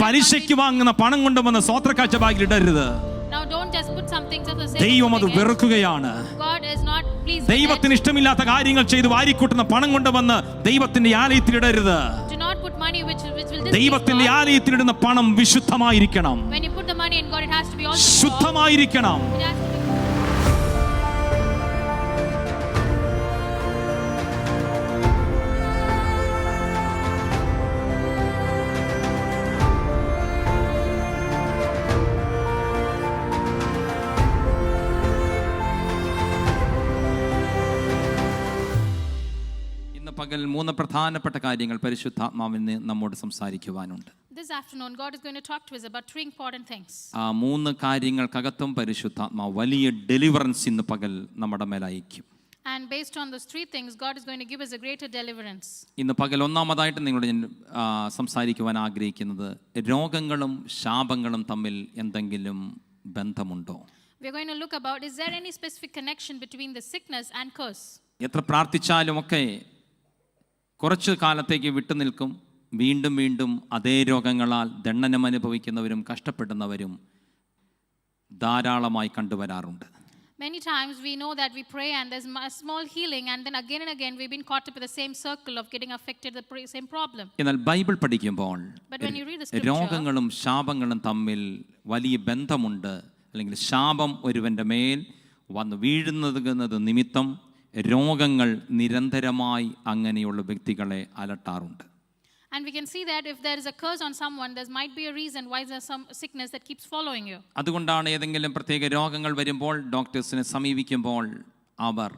പലിശയ്ക്ക് വാങ്ങുന്ന പണം കൊണ്ടുവന്ന് സ്വോത്രക്കാഴ്ച ബാഗിൽ ഇടരുത്. Now don't just put some things of the same. ദൈവം അത് വെറുക്കുകയാണ്. God is not pleased. ദൈവത്തിന് ഇഷ്ടമില്ലാത്ത കാര്യങ്ങൾ ചെയ്ത് വാരിക്കൂട്ടുന്ന പണം കൊണ്ടുവന്ന് ദൈവത്തിന്റെ ആലയത്തിൽ ഇടരുത്. Do not put money which will displease ദൈവത്തിന്റെ ആലയത്തിൽ ഇടുന്ന പണം വിശുദ്ധമായിരിക്കണം. When you put the money in God, it has to be also ശുദ്ധമായിരിക്കണം. It has to be. പകൽ 3 പ്രധാനപ്പെട്ട കാര്യങ്ങൾ പരിശുദ്ധാത്മാവിന് നമ്മോട് സംസാരിക്കുവാനുണ്ട്. This afternoon God is going to talk to us about 3 important things. ആ 3 കാര്യങ്ങൾക്കകത്തും പരിശുദ്ധാത്മാവ് വലിയ ഡെലിവറൻസ് ഇന്ന് പകൽ നമ്മുടെ മേൽ അയക്കും. And based on those 3 things, God is going to give us a greater deliverance. ഇന്ന് പകൽ ഒന്നാമതായിട്ട് നിങ്ങളോട് ഞാൻ സംസാരിക്കുവാൻ ആഗ്രഹിക്കുന്നത് രോഗങ്ങളും ശാപങ്ങളും തമ്മിൽ എന്തെങ്കിലും ബന്ധമുണ്ടോ? We are going to look about, is there any specific connection between the sickness and curse? എത്ര പ്രാർത്ഥിച്ചാലും ഒക്കെ കുറച്ച് കാലത്തേക്ക് വിട്ടുനിൽക്കും. വീണ്ടും വീണ്ടും അതേ രോഗങ്ങളാൽ ദണ്ഡനം അനുഭവിക്കുന്നവരും കഷ്ടപ്പെടുന്നവരും ധാരാളമായി കണ്ടുവരാറുണ്ട്. Many times we know that we pray and there's a small healing, and then again and again we've been caught up in the same circle of getting affected the same problem. എന്നാൽ Bible പഠിക്കുമ്പോൾ രോഗങ്ങളും ശാപങ്ങളും തമ്മിൽ വലിയ ബന്ധമുണ്ട്. അല്ലെങ്കിൽ ശാപം ഒരുവന്റെ മേൽ വന്ന് വീഴുന്നത് നിമിത്തം രോഗങ്ങൾ നിരന്തരമായി അങ്ങനെയുള്ള വ്യക്തികളെ അലട്ടാറുണ്ട്. And we can see that if there is a curse on someone, there might be a reason why there's some sickness that keeps following you. അതുകൊണ്ടാണ് ഏതെങ്കിലും പ്രത്യേക രോഗങ്ങൾ വരുമ്പോൾ ഡോക്ടേഴ്സിനെ സമീപിക്കുമ്പോൾ അവർ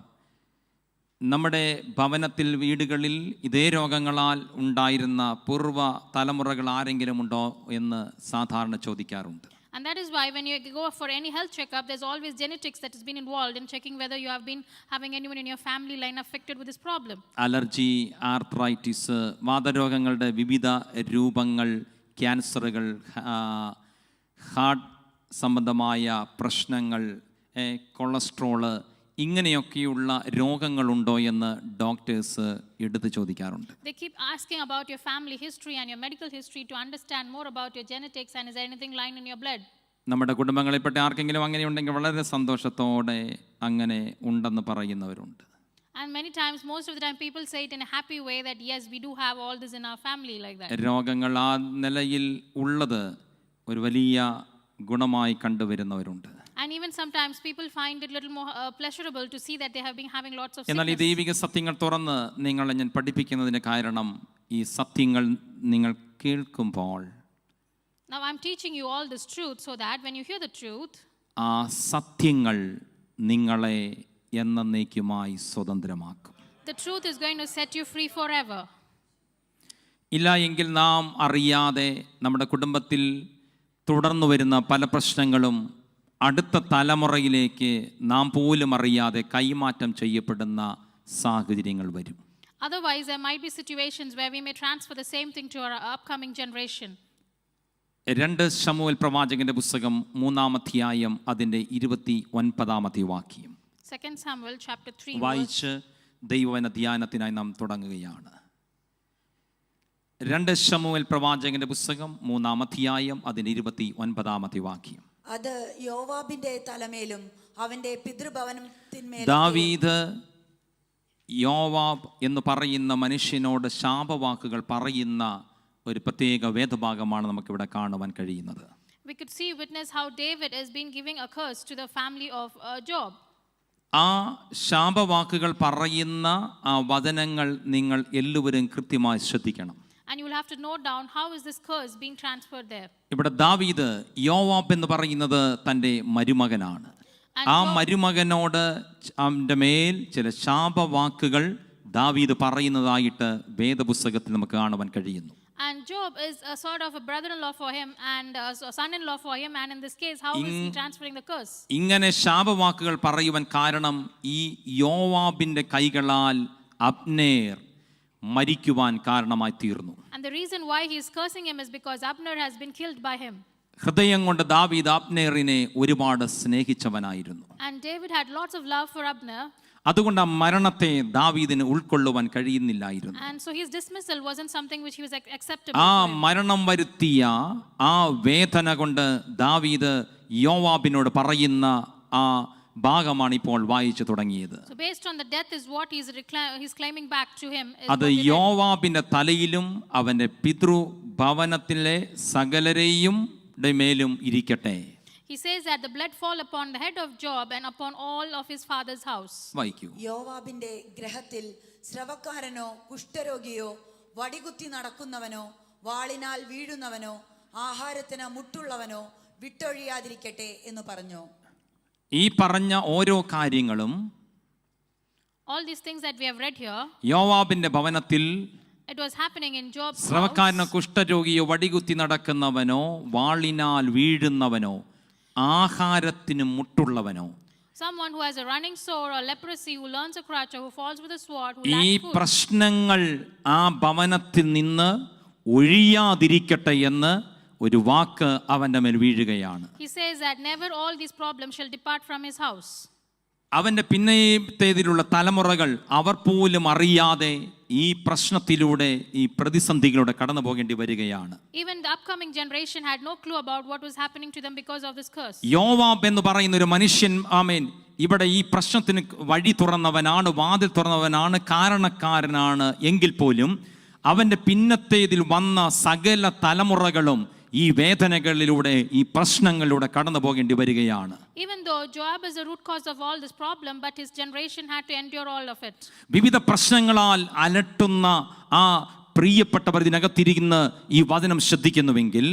നമ്മുടെ ഭവനത്തിൽ വീടുകളിൽ ഇതേ രോഗങ്ങളാൽ ഉണ്ടായിരുന്ന പൂർവ്വ തലമുറകൾ ആരെങ്കിലും ഉണ്ടോ എന്ന് സാധാരണ ചോദിക്കാറുണ്ട്. And that is why when you go for any health checkup, there's always genetics that has been involved in checking whether you have been having anyone in your family line affected with this problem. Allergy, arthritis, വാതരോഗങ്ങളുടെ വിവിധ രൂപങ്ങൾ, ക്യാൻസറുകൾ, heart സംബന്ധമായ പ്രശ്നങ്ങൾ, cholesterol, ഇങ്ങനെയൊക്കെയുള്ള രോഗങ്ങളുണ്ടോ എന്ന് doctors എടുത്ത് ചോദിക്കാറുണ്ട്. They keep asking about your family history and your medical history to understand more about your genetics, and is there anything lying in your blood? നമ്മുടെ കുടുംബങ്ങളിൽപ്പെട്ട ആർക്കെങ്കിലും അങ്ങനെ ഉണ്ടെങ്കിൽ വളരെ സന്തോഷത്തോടെ അങ്ങനെ ഉണ്ടെന്ന് പറയുന്നവരുണ്ട്. And many times, most of the time, people say it in a happy way that yes, we do have all this in our family like that. രോഗങ്ങൾ ആ നിലയിൽ ഉള്ളത് ഒരു വലിയ ഗുണമായി കണ്ടുവരുന്നവരുണ്ട്. And even sometimes people find it little more pleasurable to see that they have been having lots of sickness. എന്നാൽ ഈ ദൈവിക സത്യങ്ങൾ തുറന്ന് നിങ്ങളെ ഞാൻ പഠിപ്പിക്കുന്നതിന് കാരണം ഈ സത്യങ്ങൾ നിങ്ങൾ കേൾക്കുമ്പോൾ Now I'm teaching you all this truth so that when you hear the truth, ആ സത്യങ്ങൾ നിങ്ങളെ എന്നേക്കുമായി സ്വതന്ത്രമാക്കും. The truth is going to set you free forever. ഇല്ല എങ്കിൽ നാം അറിയാതെ നമ്മുടെ കുടുംബത്തിൽ തുടർന്നു വരുന്ന പല പ്രശ്നങ്ങളും അടുത്ത തലമുറയിലേക്ക് നാം പോലും അറിയാതെ കൈമാറ്റം ചെയ്യപ്പെടുന്ന സാഹചര്യങ്ങൾ വരും. Otherwise there might be situations where we may transfer the same thing to our upcoming generation. 2 ശമൂവേൽ പ്രവാചകന്റെ പുസ്തകം 3-ാം അധ്യായം അതിന്റെ 29-ാമത്തെ വാക്യം 2 Samuel chapter 3 വായിച്ച് ദൈവവചന ധ്യാനത്തിനായി നാം തുടങ്ങുകയാണ്. 2 ശമൂവേൽ പ്രവാചകന്റെ പുസ്തകം 3-ാം അധ്യായം അതിന്റെ 29-ാമത്തെ വാക്യം. അത് യോവാബിന്റെ തലമേലും അവന്റെ പിതൃഭവനത്തിന്മേലും. ദാവീദ് യോവാബ് എന്ന് പറയുന്ന മനുഷ്യനോട് ശാപവാക്കുകൾ പറയുന്ന ഒരു പ്രത്യേക വേദഭാഗമാണ് നമുക്ക് ഇവിടെ കാണുവാൻ കഴിയുന്നത്. We could see witness how David has been giving a curse to the family of Job. ആ ശാപവാക്കുകൾ പറയുന്ന ആ വചനങ്ങൾ നിങ്ങൾ എല്ലാവരും കൃത്യമായി ശ്രദ്ധിക്കണം. And you will have to note down how is this curse being transferred there. ഇവിടെ ദാവീദ് യോവാബ് എന്ന് പറയുന്നത് തൻ്റെ മരുമകനാണ്. ആ മരുമകനോട് അവൻ്റെ മേൽ ചില ശാപവാക്കുകൾ ദാവീദ് പറയുന്നതായിട്ട് വേദപുസ്തകത്തിൽ നമുക്ക് കാണുവാൻ കഴിയുന്നു. And Job is a sort of a brother-in-law for him and a son-in-law for him, and in this case how is he transferring the curse? ഇങ്ങനെ ശാപവാക്കുകൾ പറയുവാൻ കാരണം ഈ യോവാബിന്റെ കൈകളാൽ അബ്നേർ മരിക്കുവാൻ കാരണമായി തീർന്നു. And the reason why he is cursing him is because Abner has been killed by him. ഹൃദയം കൊണ്ട് ദാവീദ് അബ്നേറിനെ ഒരുപാട് സ്നേഹിച്ചവനായിരുന്നു. And David had lots of love for Abner. അതുകൊണ്ട് ആ മരണത്തെ ദാവീദിന് ഉൾക്കൊള്ളുവാൻ കഴിയുന്നില്ലായിരുന്നു. And so his dismissal wasn't something which he was acceptable ആ for him. മരണം വരുത്തിയ ആ വേദന കൊണ്ട് ദാവീദ് യോവാബിനോട് പറയുന്ന ആ ഭാഗമാണ് ഇപ്പോൾ വായിച്ചു തുടങ്ങിയത്. So based on the death is what he's claiming back to him. അത് യോവാബിന്റെ തലയിലും അവന്റെ പിതൃഭവനത്തിലെ സകലരെയും മേലും ഇരിക്കട്ടെ. He says that the blood fall upon the head of Job and upon all of his father's house. വായിക്കൂ. യോവാബിന്റെ ഗ്രഹത്തിൽ സ്രവക്കാരനോ കുഷ്ഠരോഗിയോ വടികുത്തി നടക്കുന്നവനോ വാളിനാൽ വീഴുന്നവനോ ആഹാരത്തിന് മുട്ടുള്ളവനോ വിട്ടൊഴിയാതിരിക്കട്ടെ എന്ന് പറഞ്ഞു. ഈ പറഞ്ഞ ഓരോ കാര്യങ്ങളും All these things that we have read here, യോവാബിന്റെ ഭവനത്തിൽ it was happening in Job's house. സ്രവക്കാരനോ കുഷ്ഠരോഗിയോ വടികുത്തി നടക്കുന്നവനോ വാളിനാൽ വീഴുന്നവനോ ആഹാരത്തിന് മുട്ടുള്ളവനോ, Someone who has a running sore or leprosy, who learns a crutch or who falls with a sword, who ഈ lacks food. പ്രശ്നങ്ങൾ ആ ഭവനത്തിൽ നിന്ന് ഒഴിയാതിരിക്കട്ടെ എന്ന് ഒരു വാക്ക് അവന്റെ മേൽ വീഴുകയാണ്. He says that never all these problems shall depart from his house. അവന്റെ പിന്നത്തേതിലുള്ള തലമുറകൾ അവർ പോലും അറിയാതെ ഈ പ്രശ്നത്തിലൂടെ ഈ പ്രതിസന്ധികളിലൂടെ കടന്നു പോകേണ്ടി വരികയാണ്. Even the upcoming generation had no clue about what was happening to them because of this curse. യോവാബ് എന്ന് പറയുന്ന ഒരു മനുഷ്യൻ ആമേൻ ഇവിടെ ഈ പ്രശ്നത്തിന് വഴി തുറന്നവനാണ്, വാതിൽ തുറന്നവനാണ്, കാരണക്കാരനാണ് എങ്കിൽ പോലും അവന്റെ പിന്നത്തേതിൽ വന്ന സകല തലമുറകളും ഈ വേദനകളിലൂടെ ഈ പ്രശ്നങ്ങളിലൂടെ കടന്നു പോകേണ്ടി വരികയാണ്. Even though Joab is the root cause of all this problem, but his generation had to endure all of it. വിവിധ പ്രശ്നങ്ങളാൽ അലട്ടുന്ന ആ പ്രിയപ്പെട്ടവർ ഇതിനകത്തിരിക്കുന്ന ഈ വചനം ശ്രദ്ധിക്കുന്നുവെങ്കിൽ,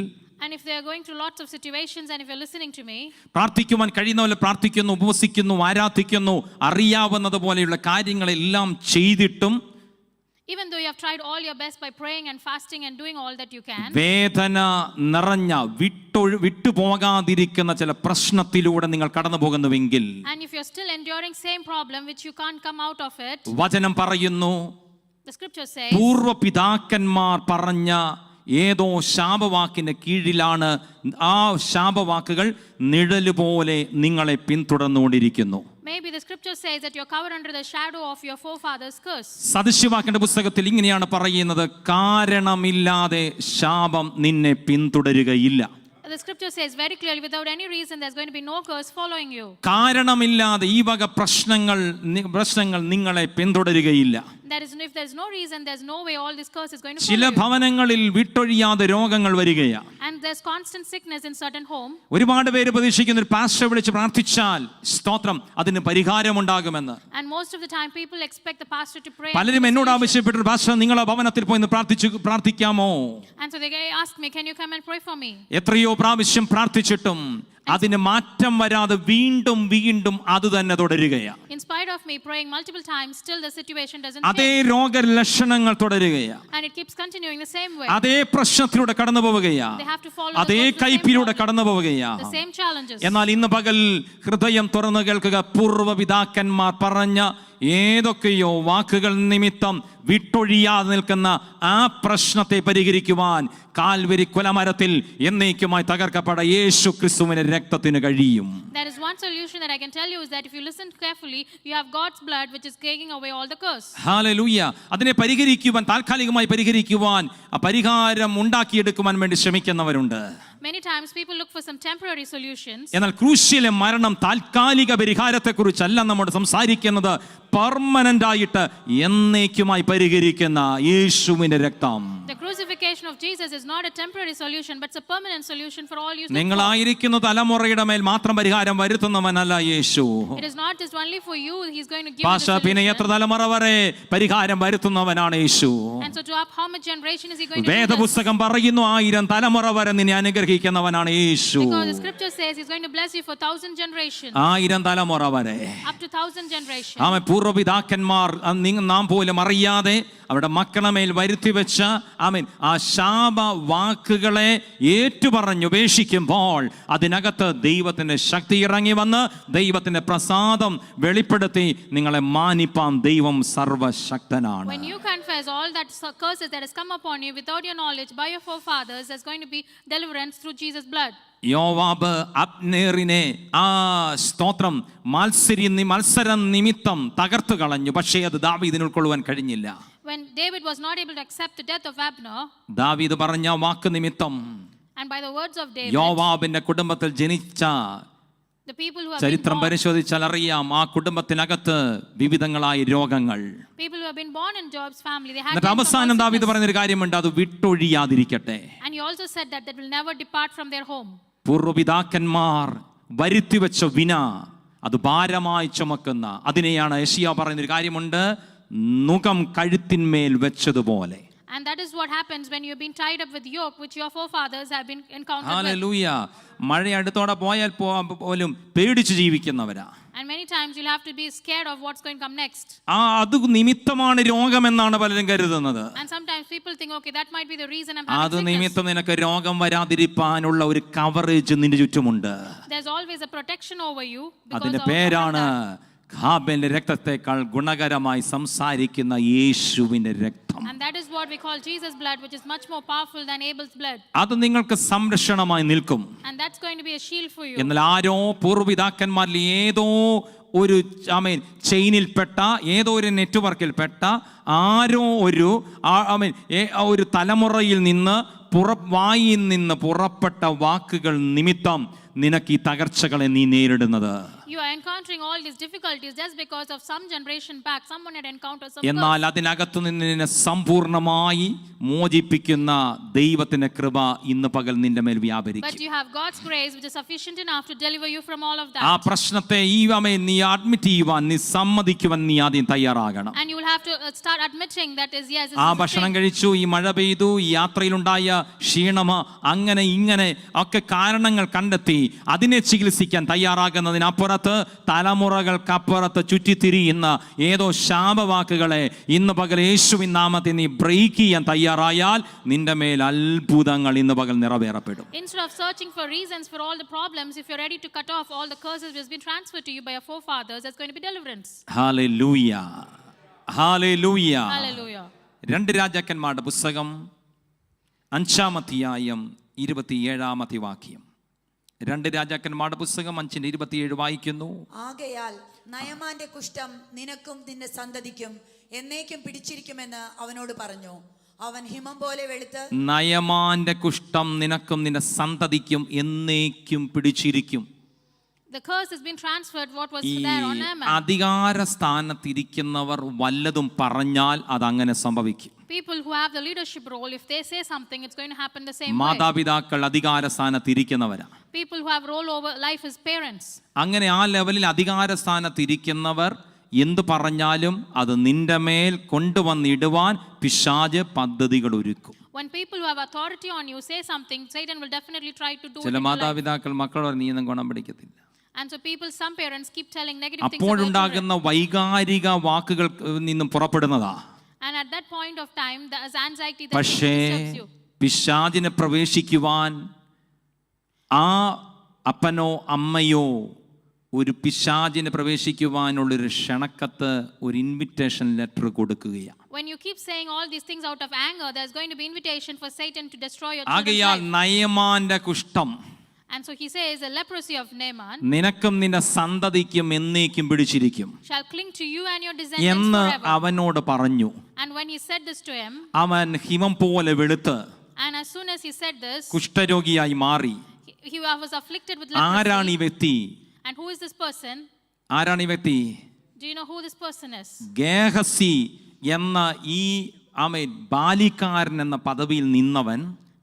And if they are going through lots of situations and if you're listening to me, പ്രാർത്ഥിക്കുവാൻ കഴിയുന്നവരെ പ്രാർത്ഥിക്കുന്നു, ഉപവസിക്കുന്നു, ആരാധിക്കുന്നു, അറിയാവുന്നതുപോലെയുള്ള കാര്യങ്ങളെല്ലാം ചെയ്തിട്ടും even though you have tried all your best by praying and fasting and doing all that you can, വേദന നിറഞ്ഞ വിട്ടുപോകാതിരിക്കുന്ന ചില പ്രശ്നത്തിലൂടെ നിങ്ങൾ കടന്നു പോകുന്നുവെങ്കിൽ, and if you're still enduring same problem which you can't come out of it, വചനം പറയുന്നു, the scripture says, പൂർവ്വപിതാക്കന്മാർ പറഞ്ഞ ഏതോ ശാപവാക്കിന്റെ കീഴിലാണ് ആ ശാപവാക്കുകൾ നിഴല് പോലെ നിങ്ങളെ പിന്തുടർന്നുകൊണ്ടിരിക്കുന്നു. maybe the scripture says that you're covered under the shadow of your forefathers' curse. സദൃശ്യവാക്യന്റെ പുസ്തകത്തിൽ ഇങ്ങനെയാണ് പറയുന്നത്, കാരണമില്ലാതെ ശാപം നിന്നെ പിന്തുടരുകയില്ല. The scripture says very clearly, without any reason there's going to be no curse following you. കാരണമില്ലാതെ ഈ വക പ്രശ്നങ്ങൾ നിങ്ങളെ പിന്തുടരുകയില്ല. That is, if there's no reason, there's no way all this curse is going to ചില follow you. ഭവനങ്ങളിൽ വിട്ടൊഴിയാതെ രോഗങ്ങൾ വരികയാണ്. And there's constant sickness in certain home. ഒരുപാട് പേര് പ്രതീക്ഷിക്കുന്ന ഒരു പാസ്റ്റർ വിളിച്ച് പ്രാർത്ഥിച്ചാൽ സ്തോത്രം അതിന് പരിഹാരമുണ്ടാകുമെന്ന്. And most of the time people expect the pastor to pray. പലരും എന്നോട് ആവശ്യപ്പെട്ടു, പാസ്റ്റർ നിങ്ങളെ ഭവനത്തിൽ പോയി പ്രാർത്ഥിക്കാമോ? And so they ask me, can you come and pray for me? എത്രയോ പ്രാവശ്യം പ്രാർത്ഥിച്ചിട്ടും അതിന് മാറ്റം വരാതെ വീണ്ടും വീണ്ടും അത് തന്നെ തുടരുകയാണ്. In spite of me praying multiple times, still the situation doesn't അതേ change. രോഗലക്ഷണങ്ങൾ തുടരുകയാണ്. And it keeps continuing the same way. അതേ പ്രശ്നത്തിലൂടെ കടന്നു പോവുകയാണ്. They have to follow അതേ the കയ്പിലൂടെ same കടന്നു problem, പോവുകയാണ്. the same challenges. എന്നാൽ ഇന്ന് പകൽ ഹൃദയം തുറന്നു കേൾക്കുക, പൂർവ്വപിതാക്കന്മാർ പറഞ്ഞ ഏതൊക്കെയോ വാക്കുകൾ നിമിത്തം വിട്ടൊഴിയാതെ നിൽക്കുന്ന ആ പ്രശ്നത്തെ പരിഹരിക്കുവാൻ കാൽവരി കുലമരത്തിൽ എന്നേക്കുമായി തകർക്കപ്പെട്ട യേശു ക്രിസ്തുവിന്റെ രക്തത്തിന് കഴിയും. There is one solution that I can tell you is that if you listen carefully, you have God's blood which is taking away all the curse. Hallelujah. അതിനെ പരിഹരിക്കുവാൻ, താൽക്കാലികമായി പരിഹരിക്കുവാൻ, പരിഹാരം ഉണ്ടാക്കിയെടുക്കുവാൻ വേണ്ടി ശ്രമിക്കുന്നവരുണ്ട്. Many times people look for some temporary solutions. എന്നാൽ ക്രൂശിലെ മരണം താൽക്കാലിക പരിഹാരത്തെക്കുറിച്ചല്ല നമ്മൾ സംസാരിക്കുന്നത്, പെർമനന്റ് ആയിട്ട് എന്നേക്കുമായി പരിഹരിക്കുന്ന യേശുവിന്റെ രക്തം. The crucifixion of Jesus is not a temporary solution, but it's a permanent solution for all you. നിങ്ങളായിരിക്കുന്ന തലമുറയുടെ മേൽ മാത്രം പരിഹാരം വരുത്തുന്നവനല്ല യേശു. It is not just only for you, he's going to give you the Pasha പിന്നെ എത്ര solution. തലമുറ വരെ പരിഹാരം വരുത്തുന്നവനാണ് യേശു. And so to up how much generation is he going to do this? വേദപുസ്തകം പറയുന്നു 1000 തലമുറ വരെ നിന്നെ അനുഗ്രഹിക്കുന്നവനാണ് യേശു. Because the scripture says he's going to bless you for 1000 generations. 1000 തലമുറ വരെ. Up to 1000 generations. ആമേൻ. പൂർവ്വപിതാക്കന്മാർ നാം പോലും അറിയാതെ അവരുടെ മക്കളുടെ മേൽ വരുത്തി വെച്ച ആമേൻ ആ ശാപ വാക്കുകളെ ഏറ്റുപറഞ്ഞുപേക്ഷിക്കുമ്പോൾ അതിനകത്ത് ദൈവത്തിന്റെ ശക്തി ഇറങ്ങി വന്ന് ദൈവത്തിന്റെ പ്രസാദം വെളിപ്പെടുത്തി നിങ്ങളെ മാനിപ്പാൻ ദൈവം സർവശക്തനാണ്. When you confess all that curses that has come upon you without your knowledge by your forefathers, there's going to be deliverance through Jesus' blood. യോവാബ് അബ്നേറിനെ സ്തോത്രം മത്സരം നിമിത്തം തകർത്തു കളഞ്ഞു. പക്ഷേ അത് ദാവീദിന് ഉൾക്കൊള്ളുവാൻ കഴിഞ്ഞില്ല. When David was not able to accept the death of Abner, ദാവീദ് പറഞ്ഞ വാക്ക് നിമിത്തം and by the words of David, യോവാബിന്റെ കുടുംബത്തിൽ ജനിച്ച the people who have been ചരിത്രം born, പരിശോധിച്ചാൽ അറിയാം, ആ കുടുംബത്തിനകത്ത് വിവിധങ്ങളായ രോഗങ്ങൾ. people who have been born in Job's family, they had എന്നിട്ട് kinds of അവസാനം all ദാവീദ് sickness. പറഞ്ഞൊരു കാര്യമുണ്ട്, അത് വിട്ടൊഴിയാതിരിക്കട്ടെ. And he also said that will never depart from their home. പൂർവ്വപിതാക്കന്മാർ വരുത്തിവെച്ച വിന അത് ഭാരമായി ചുമക്കുന്ന അതിനെയാണ് യെശയ്യാ പറയുന്നൊരു കാര്യമുണ്ട്, നുകം കഴുത്തിന്മേൽ വെച്ചതുപോലെ. And that is what happens when you have been tied up with yoke which your forefathers have been encountered with. Hallelujah. മഴ അടുത്തോടെ പോയാൽ പോലും പേടിച്ച് ജീവിക്കുന്നവരാ. And many times you'll have to be scared of what's going to come next. അത് നിമിത്തമാണ് രോഗമെന്നാണ് പലരും കരുതുന്നത്. And sometimes people think, okay, that might be the reason I'm അത് having sickness. നിമിത്തം നിനക്ക് രോഗം വരാതിരിക്കാനുള്ള ഒരു കവറേജ് നിന്റെ ചുറ്റുമുണ്ട്. There's always a protection over you because അതിന്റെ of പേരാണ് that. ഹാബേലിന്റെ രക്തത്തെക്കാൾ ഗുണകരമായി സംസാരിക്കുന്ന യേശുവിന്റെ രക്തം. And that is what we call Jesus' blood, which is much more powerful than Abel's blood. അത് നിങ്ങൾക്ക് സംരക്ഷണമായി നിൽക്കും. And that's going to be a shield for you. എന്നാൽ ആരോ പൂർവ്വപിതാക്കന്മാരിൽ ഏതോ ഒരു ചെയിനിൽപ്പെട്ട ഏതോ ഒരു നെറ്റ്വർക്കിൽപ്പെട്ട ആരോ ഒരു തലമുറയിൽ നിന്ന് വായിൽ നിന്ന് പുറപ്പെട്ട വാക്കുകൾ നിമിത്തം നിനക്ക് ഈ തകർച്ചകളെ നീ നേരിടുന്നത്. You are encountering all these difficulties just because of some generation back someone had encountered some എന്നാൽ curse. അതിനകത്തു നിന്ന് നിന്നെ സമ്പൂർണമായി മോചിപ്പിക്കുന്ന ദൈവത്തിന്റെ കൃപ ഇന്ന് പകൽ നിന്റെ മേൽ But വ്യാപരിക്കും. you have God's grace which is sufficient enough to deliver you from all of ആ that. പ്രശ്നത്തെ നീ അഡ്മിറ്റ് ചെയ്യുവാൻ, നീ സമ്മതിക്കുവാൻ നീ ആദ്യം തയ്യാറാകണം. And you will have to start admitting that is yes, this ആ is the ഭക്ഷണം thing. കഴിച്ചു, ഈ മഴ പെയ്തു, ഈ യാത്രയിലുണ്ടായ ക്ഷീണമ, അങ്ങനെ ഇങ്ങനെ ഒക്കെ കാരണങ്ങൾ കണ്ടെത്തി അതിനെ ചികിത്സിക്കാൻ തയ്യാറാകുന്നതിനപ്പുറത്ത് തലമുറകൾക്കപ്പുറത്ത് ചുറ്റിത്തിരിയുന്ന ഏതോ ശാപവാക്കുകളെ ഇന്ന് പകൽ യേശുവിൻ നാമത്തിൽ നീ ബ്രേക്ക് ചെയ്യാൻ തയ്യാറായാൽ നിന്റെ മേൽ അത്ഭുതങ്ങൾ ഇന്ന് പകൽ നിറവേറപ്പെടും. Instead of searching for reasons for all the problems, if you're ready to cut off all the curses which has been transferred to you by your forefathers, there's going to be deliverance. Hallelujah, hallelujah. Hallelujah. 2 രാജാക്കന്മാരുടെ പുസ്തകം 5-ാം അധ്യായം 27-ാമത്തെ വാക്യം. 2 രാജാക്കന്മാരുടെ പുസ്തകം 5:27 വായിക്കുന്നു. ആകയാൽ നയമാന്റെ കുഷ്ഠം നിനക്കും നിന്റെ സന്തതിക്കും എന്നേക്കും പിടിച്ചിരിക്കുമെന്ന് അവനോട് പറഞ്ഞു. അവൻ ഹിമം പോലെ വെളുത്ത് നയമാന്റെ കുഷ്ഠം നിനക്കും നിന്റെ സന്തതിക്കും എന്നേക്കും പിടിച്ചിരിക്കും. The curse has been transferred what was ഈ there on Naaman. അധികാര സ്ഥാനത്തിരിക്കുന്നവർ വല്ലതും പറഞ്ഞാൽ അതങ്ങനെ സംഭവിക്കും. People who have the leadership role, if they say something, it's going to happen the same way. മാതാപിതാക്കൾ അധികാര സ്ഥാനത്തിരിക്കുന്നവരാ. People who have role over life as parents. അങ്ങനെ ആ ലെവലിൽ അധികാര സ്ഥാനത്തിരിക്കുന്നവർ എന്ത് പറഞ്ഞാലും അത് നിന്റെ മേൽ കൊണ്ടുവന്നിടുവാൻ പിശാച് പദ്ധതികൾ ഒരുക്കും. When people who have authority on you say something, Satan will definitely try to do it. ചില മാതാപിതാക്കൾ മക്കളോട് നീ ഒന്നും ഗുണം പിടിക്കത്തില്ല. And so people, some parents keep telling negative things about അപ്പോഴുണ്ടാകുന്ന children. വൈകാരിക വാക്കുകൾ നിന്നും പുറപ്പെടുന്നതാ. And at that point of time, the anxiety that പക്ഷേ disturbs you. പിശാചിനെ പ്രവേശിക്കുവാൻ ആ അപ്പനോ അമ്മയോ ഒരു പിശാചിനെ പ്രവേശിക്കുവാനുള്ളൊരു ക്ഷണക്കത്ത്, ഒരു ഇൻവിറ്റേഷൻ ലെറ്റർ കൊടുക്കുകയാണ്. When you keep saying all these things out of anger, there's going to be invitation for Satan to destroy your children's ആകയാൽ life. നയമാന്റെ കുഷ്ഠം And so he says, the leprosy of Naaman നിനക്കും നിന്റെ സന്തതിക്കും എന്നേക്കും പിടിച്ചിരിക്കും shall cling to you and your descendants എന്ന് forever. അവനോട് പറഞ്ഞു. And when he said this to him, അവൻ ഹിമം പോലെ വെളുത്ത് and as soon as he said this, കുഷ്ഠരോഗിയായി മാറി. he was afflicted with ആരാണ് ഈ leprosy. വ്യക്തി? And who is this person? ആരാണ് ഈ വ്യക്തി? Do you know who this person is? Gehazi എന്ന ഈ ബാലിക്കാരൻ എന്ന പദവിയിൽ നിന്നവൻ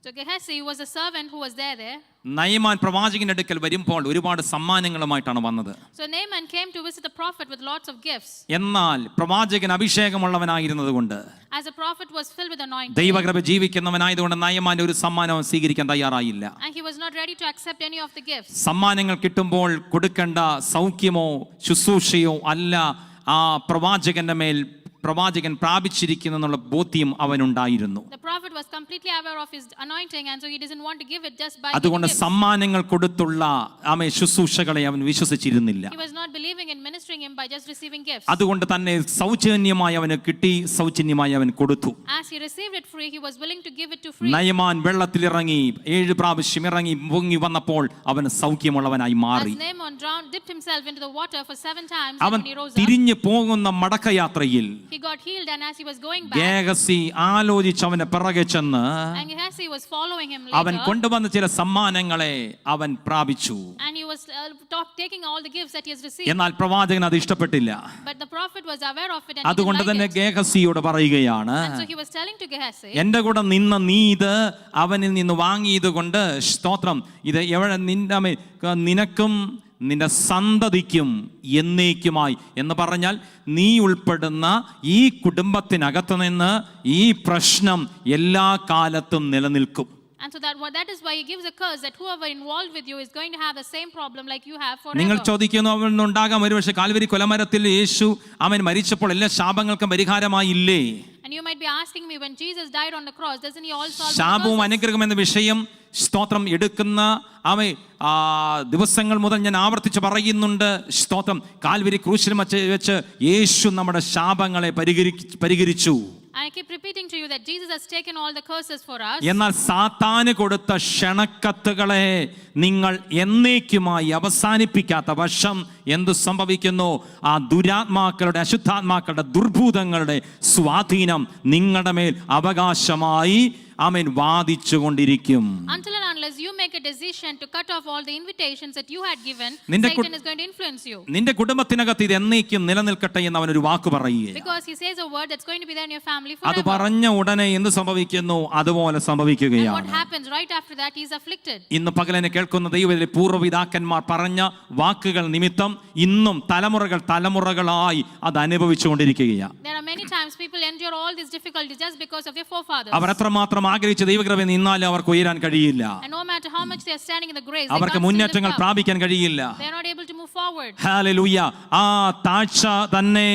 So Gehazi was a servant who was there. Naaman പ്രവാചകന്റെ അടുക്കൽ വരുമ്പോൾ ഒരുപാട് സമ്മാനങ്ങളുമായിട്ടാണ് വന്നത്. So Naaman came to visit the prophet with lots of gifts. എന്നാൽ പ്രവാചകൻ അഭിഷേകമുള്ളവനായിരുന്നതുകൊണ്ട്, As a prophet was filled with anointing, ദൈവകൃപ ജീവിക്കുന്നവനായതുകൊണ്ട് നയമാന്റെ ഒരു സമ്മാനവും സ്വീകരിക്കാൻ തയ്യാറായില്ല. and he was not ready to accept any of the gifts. സമ്മാനങ്ങൾ കിട്ടുമ്പോൾ കൊടുക്കേണ്ട സൗഖ്യമോ ശുശ്രൂഷയോ അല്ല ആ പ്രവാചകന്റെ മേൽ പ്രവാചകൻ പ്രാപിച്ചിരിക്കുന്നു എന്നുള്ള ബോധ്യം അവനുണ്ടായിരുന്നു. The prophet was completely aware of his anointing, and so he doesn't want to give it just by അതുകൊണ്ട് giving gifts. സമ്മാനങ്ങൾ കൊടുത്തുള്ള ശുശ്രൂഷകളെ അവൻ വിശ്വസിച്ചിരുന്നില്ല. He was not believing in ministering him by just receiving gifts. അതുകൊണ്ട് തന്നെ സൗജന്യമായി അവന് കിട്ടി, സൗജന്യമായി അവൻ കൊടുത്തു. As he received it free, he was willing to give it to free. Naaman വെള്ളത്തിലിറങ്ങി 7 പ്രാവശ്യം ഇറങ്ങി പൊങ്ങി വന്നപ്പോൾ അവൻ സൗഖ്യമുള്ളവനായി മാറി. As Naaman dipped himself into the water for 7 times, അവൻ and when he rose up, തിരിഞ്ഞു പോകുന്ന മടക്കയാത്രയിൽ he got healed, and as he was going back, Gehazi ആലോചിച്ച് അവന്റെ പിറകെ ചെന്ന് and Gehazi was following him അവൻ later, കൊണ്ടുവന്ന ചില സമ്മാനങ്ങളെ അവൻ പ്രാപിച്ചു. and he was taking all the gifts that he has received. എന്നാൽ പ്രവാചകൻ അത് ഇഷ്ടപ്പെട്ടില്ല. But the prophet was aware of it, and he അതുകൊണ്ട് didn't തന്നെ like it. ഗേഹസിയോട് പറയുകയാണ്, And so he was telling to Gehazi, എന്റെ കൂടെ നിന്ന നീ ഇത് അവനിൽ നിന്ന് വാങ്ങിയത് കൊണ്ട് സ്തോത്രം, ഇത് എവിടെ നിനക്കും നിന്റെ സന്തതിക്കും എന്നേക്കുമായി എന്ന് പറഞ്ഞാൽ നീ ഉൾപ്പെടുന്ന ഈ കുടുംബത്തിനകത്ത് നിന്ന് ഈ പ്രശ്നം എല്ലാ കാലത്തും നിലനിൽക്കും. and so that is why he gives a curse that whoever involved with you is going to have the same problem like you have നിങ്ങൾ forever. ചോദിക്കുന്നു, അവനുണ്ടാകാം ഒരുപക്ഷെ കാൽവരി കൊലമരത്തിൽ യേശു അവൻ മരിച്ചപ്പോൾ എല്ലാ ശാപങ്ങൾക്കും പരിഹാരമായില്ലേ? And you might be asking me, when Jesus died on the cross, doesn't he all solve the ശാപവും curses? അനുഗ്രഹം എന്ന വിഷയം സ്തോത്രം എടുക്കുന്ന ദിവസങ്ങൾ മുതൽ ഞാൻ ആവർത്തിച്ച് പറയുന്നുണ്ട്. സ്തോത്രം, കാൽവരി ക്രൂശിൽ വെച്ച് യേശു നമ്മുടെ ശാപങ്ങളെ പരിഹരിച്ചു. I keep repeating to you that Jesus has taken all the curses for us. എന്നാൽ സാത്താന് കൊടുത്ത ക്ഷണക്കത്തുകളെ നിങ്ങൾ എന്നേക്കുമായി അവസാനിപ്പിക്കാത്ത പക്ഷം എന്ത് സംഭവിക്കുന്നു? ആ ദുരാത്മാക്കളുടെ അശുദ്ധാത്മാക്കളുടെ ദുർഭൂതങ്ങളുടെ സ്വാധീനം നിങ്ങളുടെ മേൽ അവകാശമായി വാദിച്ചു കൊണ്ടിരിക്കും. Until and unless you make a decision to cut off all the invitations that you had given, നിന്റെ Satan is going to influence you. നിന്റെ കുടുംബത്തിനകത്ത് ഇത് എന്നേക്കും നിലനിൽക്കട്ടെ എന്ന് അവനൊരു വാക്ക് പറയുകയാണ്. Because he says a word that's going to be there in your family അത് forever. പറഞ്ഞ ഉടനെ എന്ത് സംഭവിക്കുന്നു? അതുപോലെ And സംഭവിക്കുകയാണ്. what happens right after that? He is afflicted. ഇന്ന് പകലിനെ കേൾക്കുന്ന ദൈവത്തിലെ പൂർവ്വപിതാക്കന്മാർ പറഞ്ഞ വാക്കുകൾ നിമിത്തം ഇന്നും തലമുറകളായി അത് അനുഭവിച്ചുകൊണ്ടിരിക്കുകയാണ്. There are many times people endure all these difficulties just because of their forefathers. അവർ എത്രമാത്രം ആഗ്രഹിച്ച ദൈവകൃപയിൽ നിന്നാലും അവർക്ക് ഉയരാൻ കഴിയില്ല. And no matter how much they are standing in the grace, they അവർക്ക് can't മുന്നേറ്റങ്ങൾ lift up. പ്രാപിക്കാൻ കഴിയില്ല. They are not able to move forward. Hallelujah. ആ താഴ്ച തന്നെ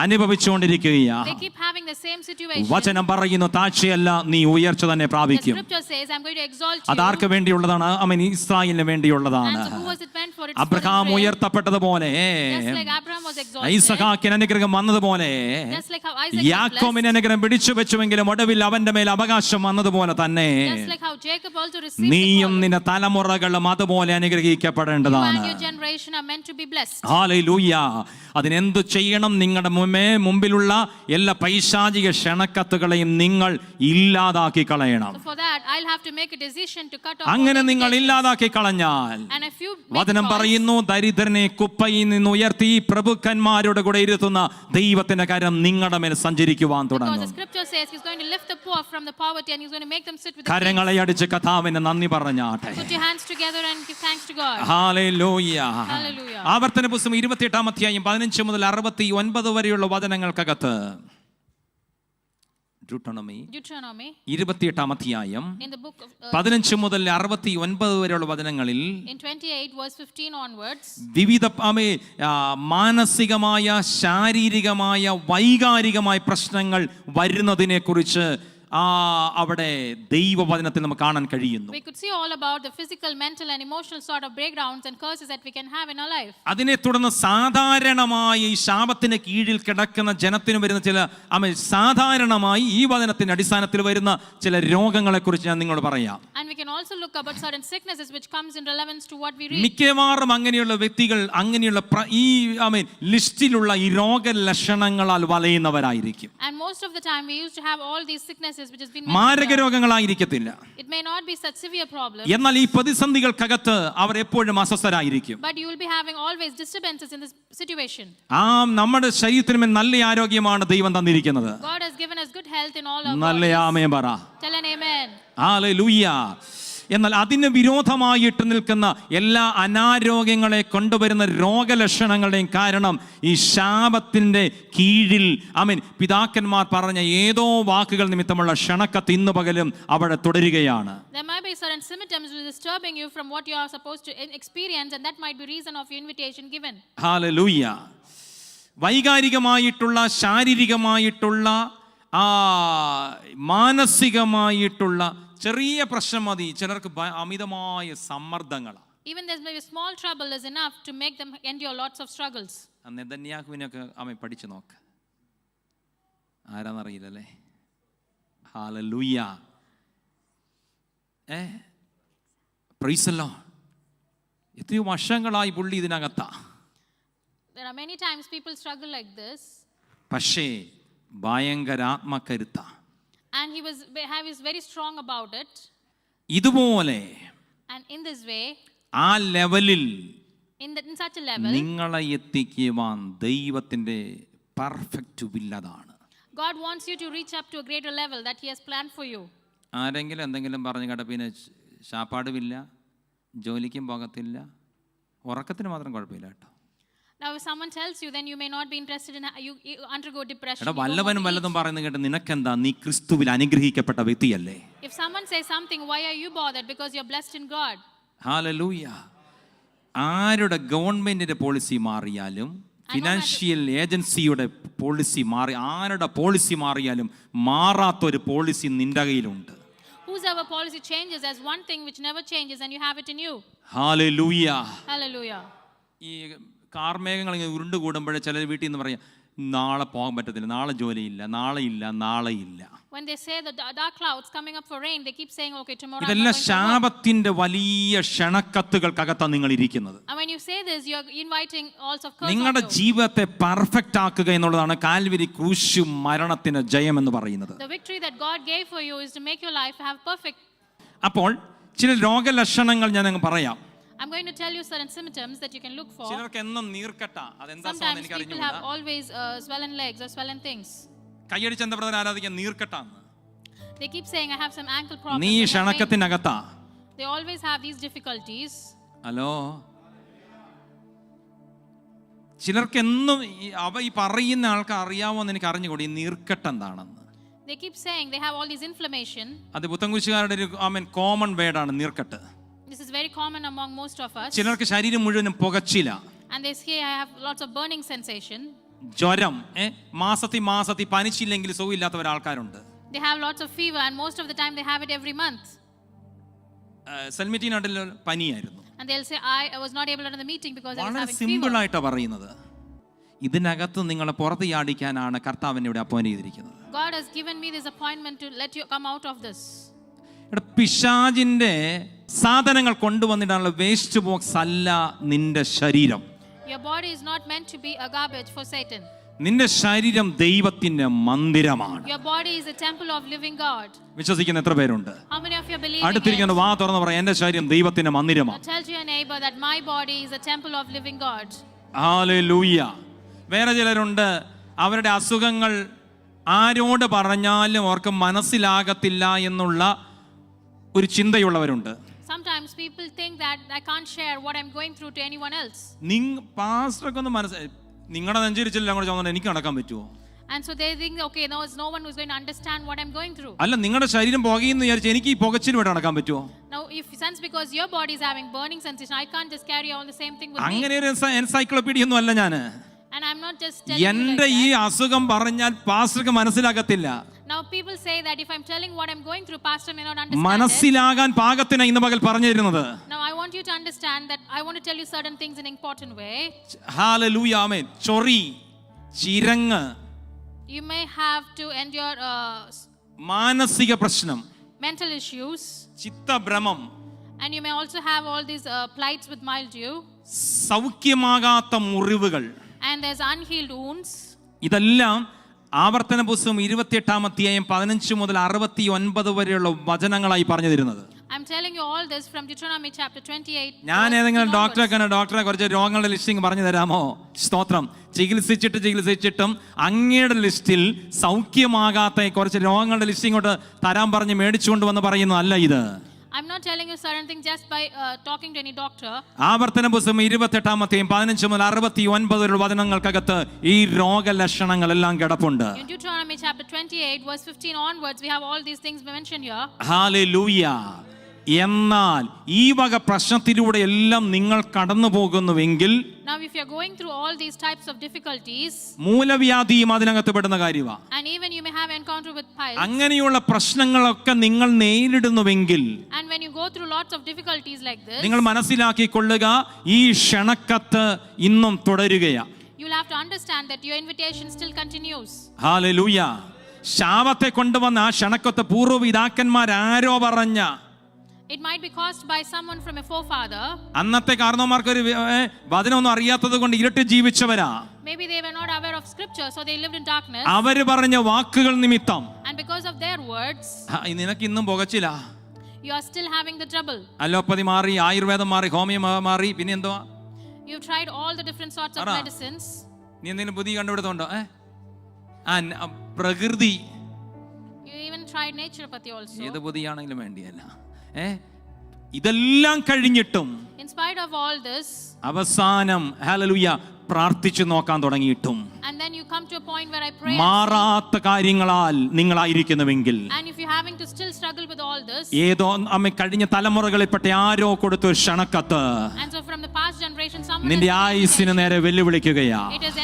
അനുഭവിച്ചുകൊണ്ടിരിക്കുകയാണ്. They keep having the same situation. വചനം പറയുന്നു, താഴ്ചയല്ല നീ ഉയർച്ച തന്നെ The പ്രാപിക്കും. scripture says, I'm going to exalt you. അതാർക്ക് വേണ്ടിയുള്ളതാണ്? ഇസ്രായേലിന് വേണ്ടിയുള്ളതാണ്. And so who was it meant for? It's for Abraham Israel. ഉയർത്തപ്പെട്ടതുപോലെ Just like Abraham was exalted. ഐസഹാക്കിന് അനുഗ്രഹം വന്നതുപോലെ Just like how Isaac was blessed. യാക്കോബിന് അനുഗ്രഹം പിടിച്ചു വെച്ചുവെങ്കിലും ഒടുവിൽ അവന്റെ മേൽ അവകാശം വന്നതുപോലെ തന്നെ Just like how Jacob also received the നീയും call. നിന്റെ തലമുറകളും അതുപോലെ You അനുഗ്രഹിക്കപ്പെടേണ്ടതാണ്. and your generation are meant to be blessed. ഹല്ലേലൂയ. അതിനെന്തു ചെയ്യണം? നിങ്ങളുടെ മുമ്പിലുള്ള എല്ലാ പൈശാചിക ക്ഷണക്കത്തുകളെയും നിങ്ങൾ ഇല്ലാതാക്കി കളയണം. So for that, I'll have to make a decision to cut off. അങ്ങനെ all the നിങ്ങൾ invitations. ഇല്ലാതാക്കി കളഞ്ഞാൽ And if you make വചനം a choice, പറയുന്നു, ദരിദ്രനെ കുപ്പയിൽ നിന്ന് ഉയർത്തി പ്രഭുക്കന്മാരുടെ കൂടെ ഇരുത്തുന്ന ദൈവത്തിന്റെ കരം നിങ്ങളുടെ മേൽ സഞ്ചരിക്കുവാൻ because the തുടങ്ങും. scripture says he's going to lift the poor from the poverty and he's going to make them sit with the കരങ്ങളെ അടിച്ച് കഥാവിന് നന്ദി പറഞ്ഞാട്ടെ. kings. Put your hands together and give thanks to God. Hallelujah. Hallelujah. ആവർത്തന പുസ്തകം 28-ാം അധ്യായം 15 മുതൽ 69 വരെയുള്ള വചനങ്ങൾക്കകത്ത് Deuteronomy 28-ാം അധ്യായം In the book of 15 മുതൽ 69 വരെയുള്ള വചനങ്ങളിൽ in 28 verse 15 onwards, വിവിധ മാനസികമായ, ശാരീരികമായ, വൈകാരികമായ പ്രശ്നങ്ങൾ വരുന്നതിനെ കുറിച്ച് അവിടെ ദൈവവചനത്തിൽ നമുക്ക് കാണാൻ കഴിയുന്നു. we could see all about the physical, mental and emotional sort of breakdowns and curses that we can have in our life. അതിനെ തുടർന്ന് സാധാരണമായി ഈ ശാപത്തിന് കീഴിൽ കിടക്കുന്ന ജനത്തിന് വരുന്ന ചില സാധാരണമായി ഈ വചനത്തിന്റെ അടിസ്ഥാനത്തിൽ വരുന്ന ചില രോഗങ്ങളെ കുറിച്ച് ഞാൻ നിങ്ങളോട് പറയാം. And we can also look about certain sicknesses which comes in relevance to what we read. മിക്കവാറും അങ്ങനെയുള്ള വ്യക്തികൾ അങ്ങനെയുള്ള ഈ ലിസ്റ്റിലുള്ള ഈ രോഗലക്ഷണങ്ങളാൽ വലയുന്നവരായിരിക്കും. And most of the time we used to have all these sicknesses which has been മാരക രോഗങ്ങളായിരിക്കത്തില്ല. It may not be such severe problems, എന്നാൽ ഈ പ്രതിസന്ധികൾക്കകത്ത് അവർ എപ്പോഴും അസ്വസ്ഥരായിരിക്കും. but you will be having always disturbances in this situation. നമ്മുടെ ശരീരത്തിന് നല്ല ആരോഗ്യമാണ് ദൈവം തന്നിരിക്കുന്നത്. God has given us good health in all our നല്ല bodies. ആമേൻ പറ. Tell an amen. ഹല്ലേലൂയ. എന്നാൽ അതിന് വിരോധമായിട്ട് നിൽക്കുന്ന എല്ലാ അനാരോഗ്യങ്ങളെ കൊണ്ടുവരുന്ന രോഗലക്ഷണങ്ങളുടെയും കാരണം ഈ ശാപത്തിന്റെ കീഴിൽ പിതാക്കന്മാർ പറഞ്ഞ ഏതോ വാക്കുകൾ നിമിത്തമുള്ള ക്ഷണക്കത്ത് ഇന്ന് പകലും അവിടെ തുടരുകയാണ്. There might be certain symptoms disturbing you from what you are supposed to experience, and that might be reason of your invitation given. ഹല്ലേലൂയ. വൈകാരികമായിട്ടുള്ള, ശാരീരികമായിട്ടുള്ള, മാനസികമായിട്ടുള്ള ചെറിയ പ്രശ്നം മതി ചിലർക്ക് അമിതമായ സമ്മർദ്ദങ്ങളാണ്. Even there's maybe a small trouble is enough to make them endure lots of struggles. നെതന്യാഹുവിനൊക്കെ അവൻ പഠിച്ചു നോക്ക്, ആരാന്നറിയില്ലല്ലേ. ഹല്ലേലൂയ. Price the Lord. എത്രയോ വർഷങ്ങളായി പുള്ളി ഇതിനകത്താ. There are many times people struggle like this. പക്ഷേ ഭയങ്കര ആത്മകരുത്ത. And he was very strong about it. ഇതുപോലെ And in this way, ആ ലെവലിൽ in such a level, നിങ്ങളെ എത്തിക്കുവാൻ ദൈവത്തിന്റെ പെർഫെക്റ്റ് വിൽ അതാണ്. God wants you to reach up to a greater level that he has planned for you. ആരെങ്കിലും എന്തെങ്കിലും പറഞ്ഞു കേട്ട പിന്നെ ശാപ്പാടുമില്ല, ജോലിക്കും പോകത്തില്ല, ഉറക്കത്തിന് മാത്രം കുഴപ്പമില്ല കേട്ടോ. Now if someone tells you, then you may not be interested in you undergo depression. എടാ വല്ലവനും വല്ലതും പറയുന്നത് കേട്ട് നിനക്കെന്താ, നീ ക്രിസ്തുവിൽ അനുഗ്രഹിക്കപ്പെട്ട വ്യക്തിയല്ലേ. If someone says something, why are you bothered? Because you're blessed in God. Hallelujah. ആരുടെ ഗവൺമെന്റിന്റെ പോളിസി മാറിയാലും, ഫിനാൻഷ്യൽ ഏജൻസിയുടെ പോളിസി മാറി, ആരുടെ പോളിസി മാറിയാലും മാറാത്തൊരു പോളിസി നിന്റെ കയ്യിലുണ്ട്. Whosoever policy changes, there's one thing which never changes, and you have it in you. Hallelujah. Hallelujah. ഈ കാർമേഘങ്ങൾ ഇങ്ങനെ ഉരുണ്ട് കൂടുമ്പോഴേ ചിലർ വീട്ടിൽ നിന്ന് പറയാം, നാളെ പോകാൻ പറ്റത്തില്ല, നാളെ ജോലിയില്ല, നാളെ ഇല്ല, നാളെ ഇല്ല. When they say the dark clouds coming up for rain, they keep saying, okay, tomorrow. ഇതെല്ലാം ശാപത്തിന്റെ വലിയ ക്ഷണക്കത്തുകൾക്കകത്താണ് നിങ്ങൾ ഇരിക്കുന്നത്. And when you say this, you're inviting also of curse. നിങ്ങളുടെ ജീവിതത്തെ പെർഫെക്റ്റ് ആക്കുക എന്നുള്ളതാണ് കാൽവരി ക്രൂശ് മരണത്തിന് ജയം എന്ന് പറയുന്നത്. The victory that God gave for you is to make your life have perfect. അപ്പോൾ ചില രോഗലക്ഷണങ്ങൾ ഞാൻ അങ്ങ് പറയാം. I'm going to tell you certain symptoms that you can look for. ചിലർക്ക് എന്നും നീർക്കട്ട, അതെന്താ Sometimes എനിക്ക് people have always swollen legs or swollen things. കൈയടിച്ച് എന്താ ബ്രദർ ആരാധിക്കാൻ നീർക്കട്ടാന്ന്. They keep saying I have some ankle problems. നീ ക്ഷണക്കത്തിനകത്താ. They always have these difficulties. Hello, ചിലർക്ക് എന്നും ഈ പറയുന്ന ആൾക്ക് അറിയാമോ എന്ന് എനിക്ക് അറിഞ്ഞുകൂടി ഈ നീർക്കട്ട എന്താണെന്ന്. They keep saying they have all these inflammation. അത് പുത്തൻകുരിശുകാരുടെ ഒരു കോമൺ വേർഡാണ് നീർക്കട്ട്. This is very common among most of us. ചിലർക്ക് ശരീരം മുഴുവനും പുകച്ചില. And they say I have lots of burning sensation. ജ്വരം, മാസത്തിൽ പനിച്ചില്ലെങ്കിൽ സുഖമില്ലാത്ത ആൾക്കാരുണ്ട്. They have lots of fever, and most of the time they have it every month. സെൽമിറ്റി നാട്ടിൽ പനിയായിരുന്നു. And they'll say I was not able to attend the meeting because I was വളരെ having simple fever. ആയിട്ടാണ് പറയുന്നത്. ഇതിനകത്ത് നിങ്ങളെ പുറത്ത് ചാടിക്കാനാണ് കർത്താവിനെ ഇവിടെ അപ്പോയിന്റ് ചെയ്തിരിക്കുന്നത്. God has given me this appointment to let you come out of this. പിശാചിന്റെ സാധനങ്ങൾ കൊണ്ടുവന്നിട്ടാണുള്ള വേസ്റ്റ് ബോക്സ് അല്ല നിന്റെ ശരീരം. Your body is not meant to be a garbage for Satan. നിന്റെ ശരീരം ദൈവത്തിന്റെ മന്ദിരമാണ്. Your body is a temple of living God. വിശ്വസിക്കുന്ന എത്ര പേരുണ്ട്? How many of you believe in it? അടുത്തിരിക്കുന്ന വാ തുറന്ന് പറയാം, എന്റെ ശരീരം ദൈവത്തിന്റെ മന്ദിരമാണ്. Tell to your neighbor that my body is a temple of living God. Hallelujah. വേറെ ചിലരുണ്ട്, അവരുടെ അസുഖങ്ങൾ ആരോട് പറഞ്ഞാലും അവർക്ക് മനസ്സിലാകത്തില്ല എന്നുള്ള ഒരു ചിന്തയുള്ളവരുണ്ട്. Sometimes people think that I can't share what I'm going through to anyone else. പാസ്റ്റർക്ക് ഒന്ന് നിങ്ങളുടെ നെഞ്ചിരിച്ചില്ല അങ്ങോട്ട് ചോദിച്ചാൽ എനിക്ക് നടക്കാൻ പറ്റുമോ? And so they think, okay, no, it's no one who's going to understand what I'm going through. അല്ല, നിങ്ങളുടെ ശരീരം പുകയെന്ന് വിചാരിച്ച് എനിക്ക് ഈ പുകച്ചിൽ വിട്ട് നടക്കാൻ പറ്റുമോ? Now if since because your body is having burning sensation, I can't just carry all the same thing with me. അങ്ങനെ ഒരു എൻസൈക്ലോപീഡിയ ഒന്നും അല്ല ഞാന്. And I'm not just telling you എന്റെ like ഈ that. അസുഖം പറഞ്ഞാൽ പാസ്റ്റർക്ക് മനസ്സിലാകത്തില്ല. Now people say that if I'm telling what I'm going through, pastor may not understand it. മനസ്സിലാകാൻ പാകത്തിന് ഇന്ന് പകൽ പറഞ്ഞു തരുന്നത്. Now I want you to understand that I want to tell you certain things in an important way. ഹല്ലേലൂയ, ആമേൻ. ചൊറി, ചിരങ്ങ്, You may have to endure മാനസിക പ്രശ്നം, mental issues, ചിത്തഭ്രമം, and you may also have all these plights with mildew, സൗഖ്യമാകാത്ത മുറിവുകൾ, and there's unhealed wounds. ഇതെല്ലാം ആവർത്തന പുസ്തകം 28-ാം അധ്യായം 15 മുതൽ 69 വരെയുള്ള വചനങ്ങളായി പറഞ്ഞു തരുന്നത്. I'm telling you all this from Deuteronomy chapter 28. ഞാൻ ഏതെങ്കിലും ഡോക്ടറെ കുറച്ച് രോഗങ്ങളുടെ ലിസ്റ്റിംഗ് പറഞ്ഞു തരാമോ? സ്തോത്രം. ചികിത്സിച്ചിട്ടും അങ്ങയുടെ ലിസ്റ്റിൽ സൗഖ്യമാകാത്ത കുറച്ച് രോഗങ്ങളുടെ ലിസ്റ്റിംഗ് തരാൻ പറഞ്ഞ് മേടിച്ചുകൊണ്ട് വന്ന് പറയുന്നതല്ല ഇത്. I'm not telling you certain things just by talking to any doctor. ആവർത്തന പുസ്തകം 28-ാം അധ്യായം 15 മുതൽ 69 വരെയുള്ള വചനങ്ങൾക്കകത്ത് ഈ രോഗലക്ഷണങ്ങളെല്ലാം കിടപ്പുണ്ട്. In Deuteronomy chapter 28 verse 15 onwards we have all these things mentioned here. Hallelujah. എന്നാൽ ഈ വക പ്രശ്നത്തിലൂടെ എല്ലാം നിങ്ങൾ കടന്നു പോകുന്നുവെങ്കിൽ, Now, if you're going through all these types of difficulties, മൂലവ്യാധിയും അതിനകത്ത് പെടുന്ന കാര്യമാണ്. and even you may have encounter with piles, അങ്ങനെയുള്ള പ്രശ്നങ്ങളൊക്കെ നിങ്ങൾ നേരിടുന്നുവെങ്കിൽ and when you go through lots of difficulties like this, നിങ്ങൾ മനസ്സിലാക്കിക്കൊള്ളുക, ഈ ക്ഷണക്കത്ത് ഇന്നും തുടരുകയാ. you'll have to understand that your invitation still continues. ഹല്ലേലൂയ. ശാപത്തെ കൊണ്ടുവന്ന ആ ക്ഷണക്കത്ത് പൂർവ്വപിതാക്കന്മാരാരോ പറഞ്ഞ, It might be caused by someone from a forefather. അന്നത്തെ കാരണവന്മാർക്ക് ഒരു വചനമൊന്നും അറിയാത്തത് കൊണ്ട് ഇരുട്ട് ജീവിച്ചവരാ. Maybe they were not aware of scripture, so they lived in darkness. അവര് പറഞ്ഞ വാക്കുകൾ നിമിത്തം And because of their words, നിനക്ക് ഇന്നും പുകച്ചില്ല. you are still having the trouble. Allopathy മാറി, ആയുർവേദം മാറി, ഹോമിയോ മാറി, പിന്നെ എന്തോ You've tried all the different sorts of medicines. നീ എന്തെങ്കിലും പുതിയ കണ്ടുപിടുത്തമുണ്ടോ? പ്രകൃതി, You even tried naturopathy also. ഏത് പുതിയാണെങ്കിലും വേണ്ടിയല്ല. ഇതെല്ലാം കഴിഞ്ഞിട്ടും In spite of all this, അവസാനം ഹല്ലേലൂയ പ്രാർത്ഥിച്ചു നോക്കാൻ തുടങ്ങിയിട്ടും and then you come to a point where I pray, മാറാത്ത കാര്യങ്ങളാൽ നിങ്ങളായിരിക്കുന്നുവെങ്കിൽ, and if you're having to still struggle with all this, ഏതോ അമ്മ കഴിഞ്ഞ തലമുറകളിൽപ്പെട്ട ആരോ കൊടുത്തൊരു ക്ഷണക്കത്ത് and so from the past generation someone നിന്റെ has ആയുസ്സിന് നേരെ വെല്ലുവിളിക്കുകയാ. it is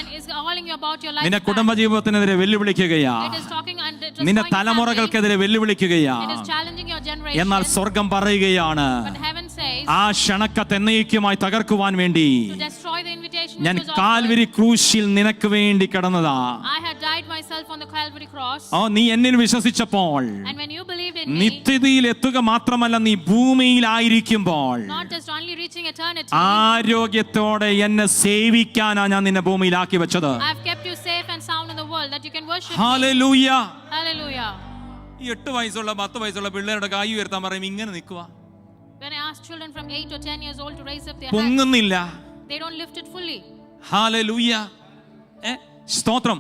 calling you about your life. നിന്റെ കുടുംബജീവിതത്തിനെതിരെ വെല്ലുവിളിക്കുകയാ. It is talking and നിന്റെ destroying your തലമുറകൾക്കെതിരെ വെല്ലുവിളിക്കുകയാ. family. It is challenging your generation. എന്നാൽ സ്വർഗം പറയുകയാണ്, But heaven says, ആ ക്ഷണക്കത്ത് എന്നേക്കുമായി തകർക്കുവാൻ വേണ്ടി to destroy the invitation ഞാൻ which was offered. കാൽവരി ക്രൂശിൽ നിനക്ക് വേണ്ടി കിടന്നതാ. I had died myself on the Calvary cross. നീ എന്നിൽ വിശ്വസിച്ചപ്പോൾ, And when you believed in me, നിത്യതയിൽ എത്തുക മാത്രമല്ല, നീ ഭൂമിയിലായിരിക്കുമ്പോൾ not just only reaching eternity, ആരോഗ്യത്തോടെ എന്നെ സേവിക്കാനാ ഞാൻ നിന്നെ ഭൂമിയിലാക്കി വെച്ചത്. I have kept you safe and sound in the world that you can worship me. Hallelujah. Hallelujah. ഈ 8 വയസ്സുള്ള 10 വയസ്സുള്ള പിള്ളേരുടെ കൈ ഉയർത്താൻ പറയും, ഇങ്ങനെ നിൽക്കുക, When I ask children from 8 or 10 years old to raise up their hands, പൊങ്ങുന്നില്ല. they don't lift it fully. Hallelujah. സ്തോത്രം.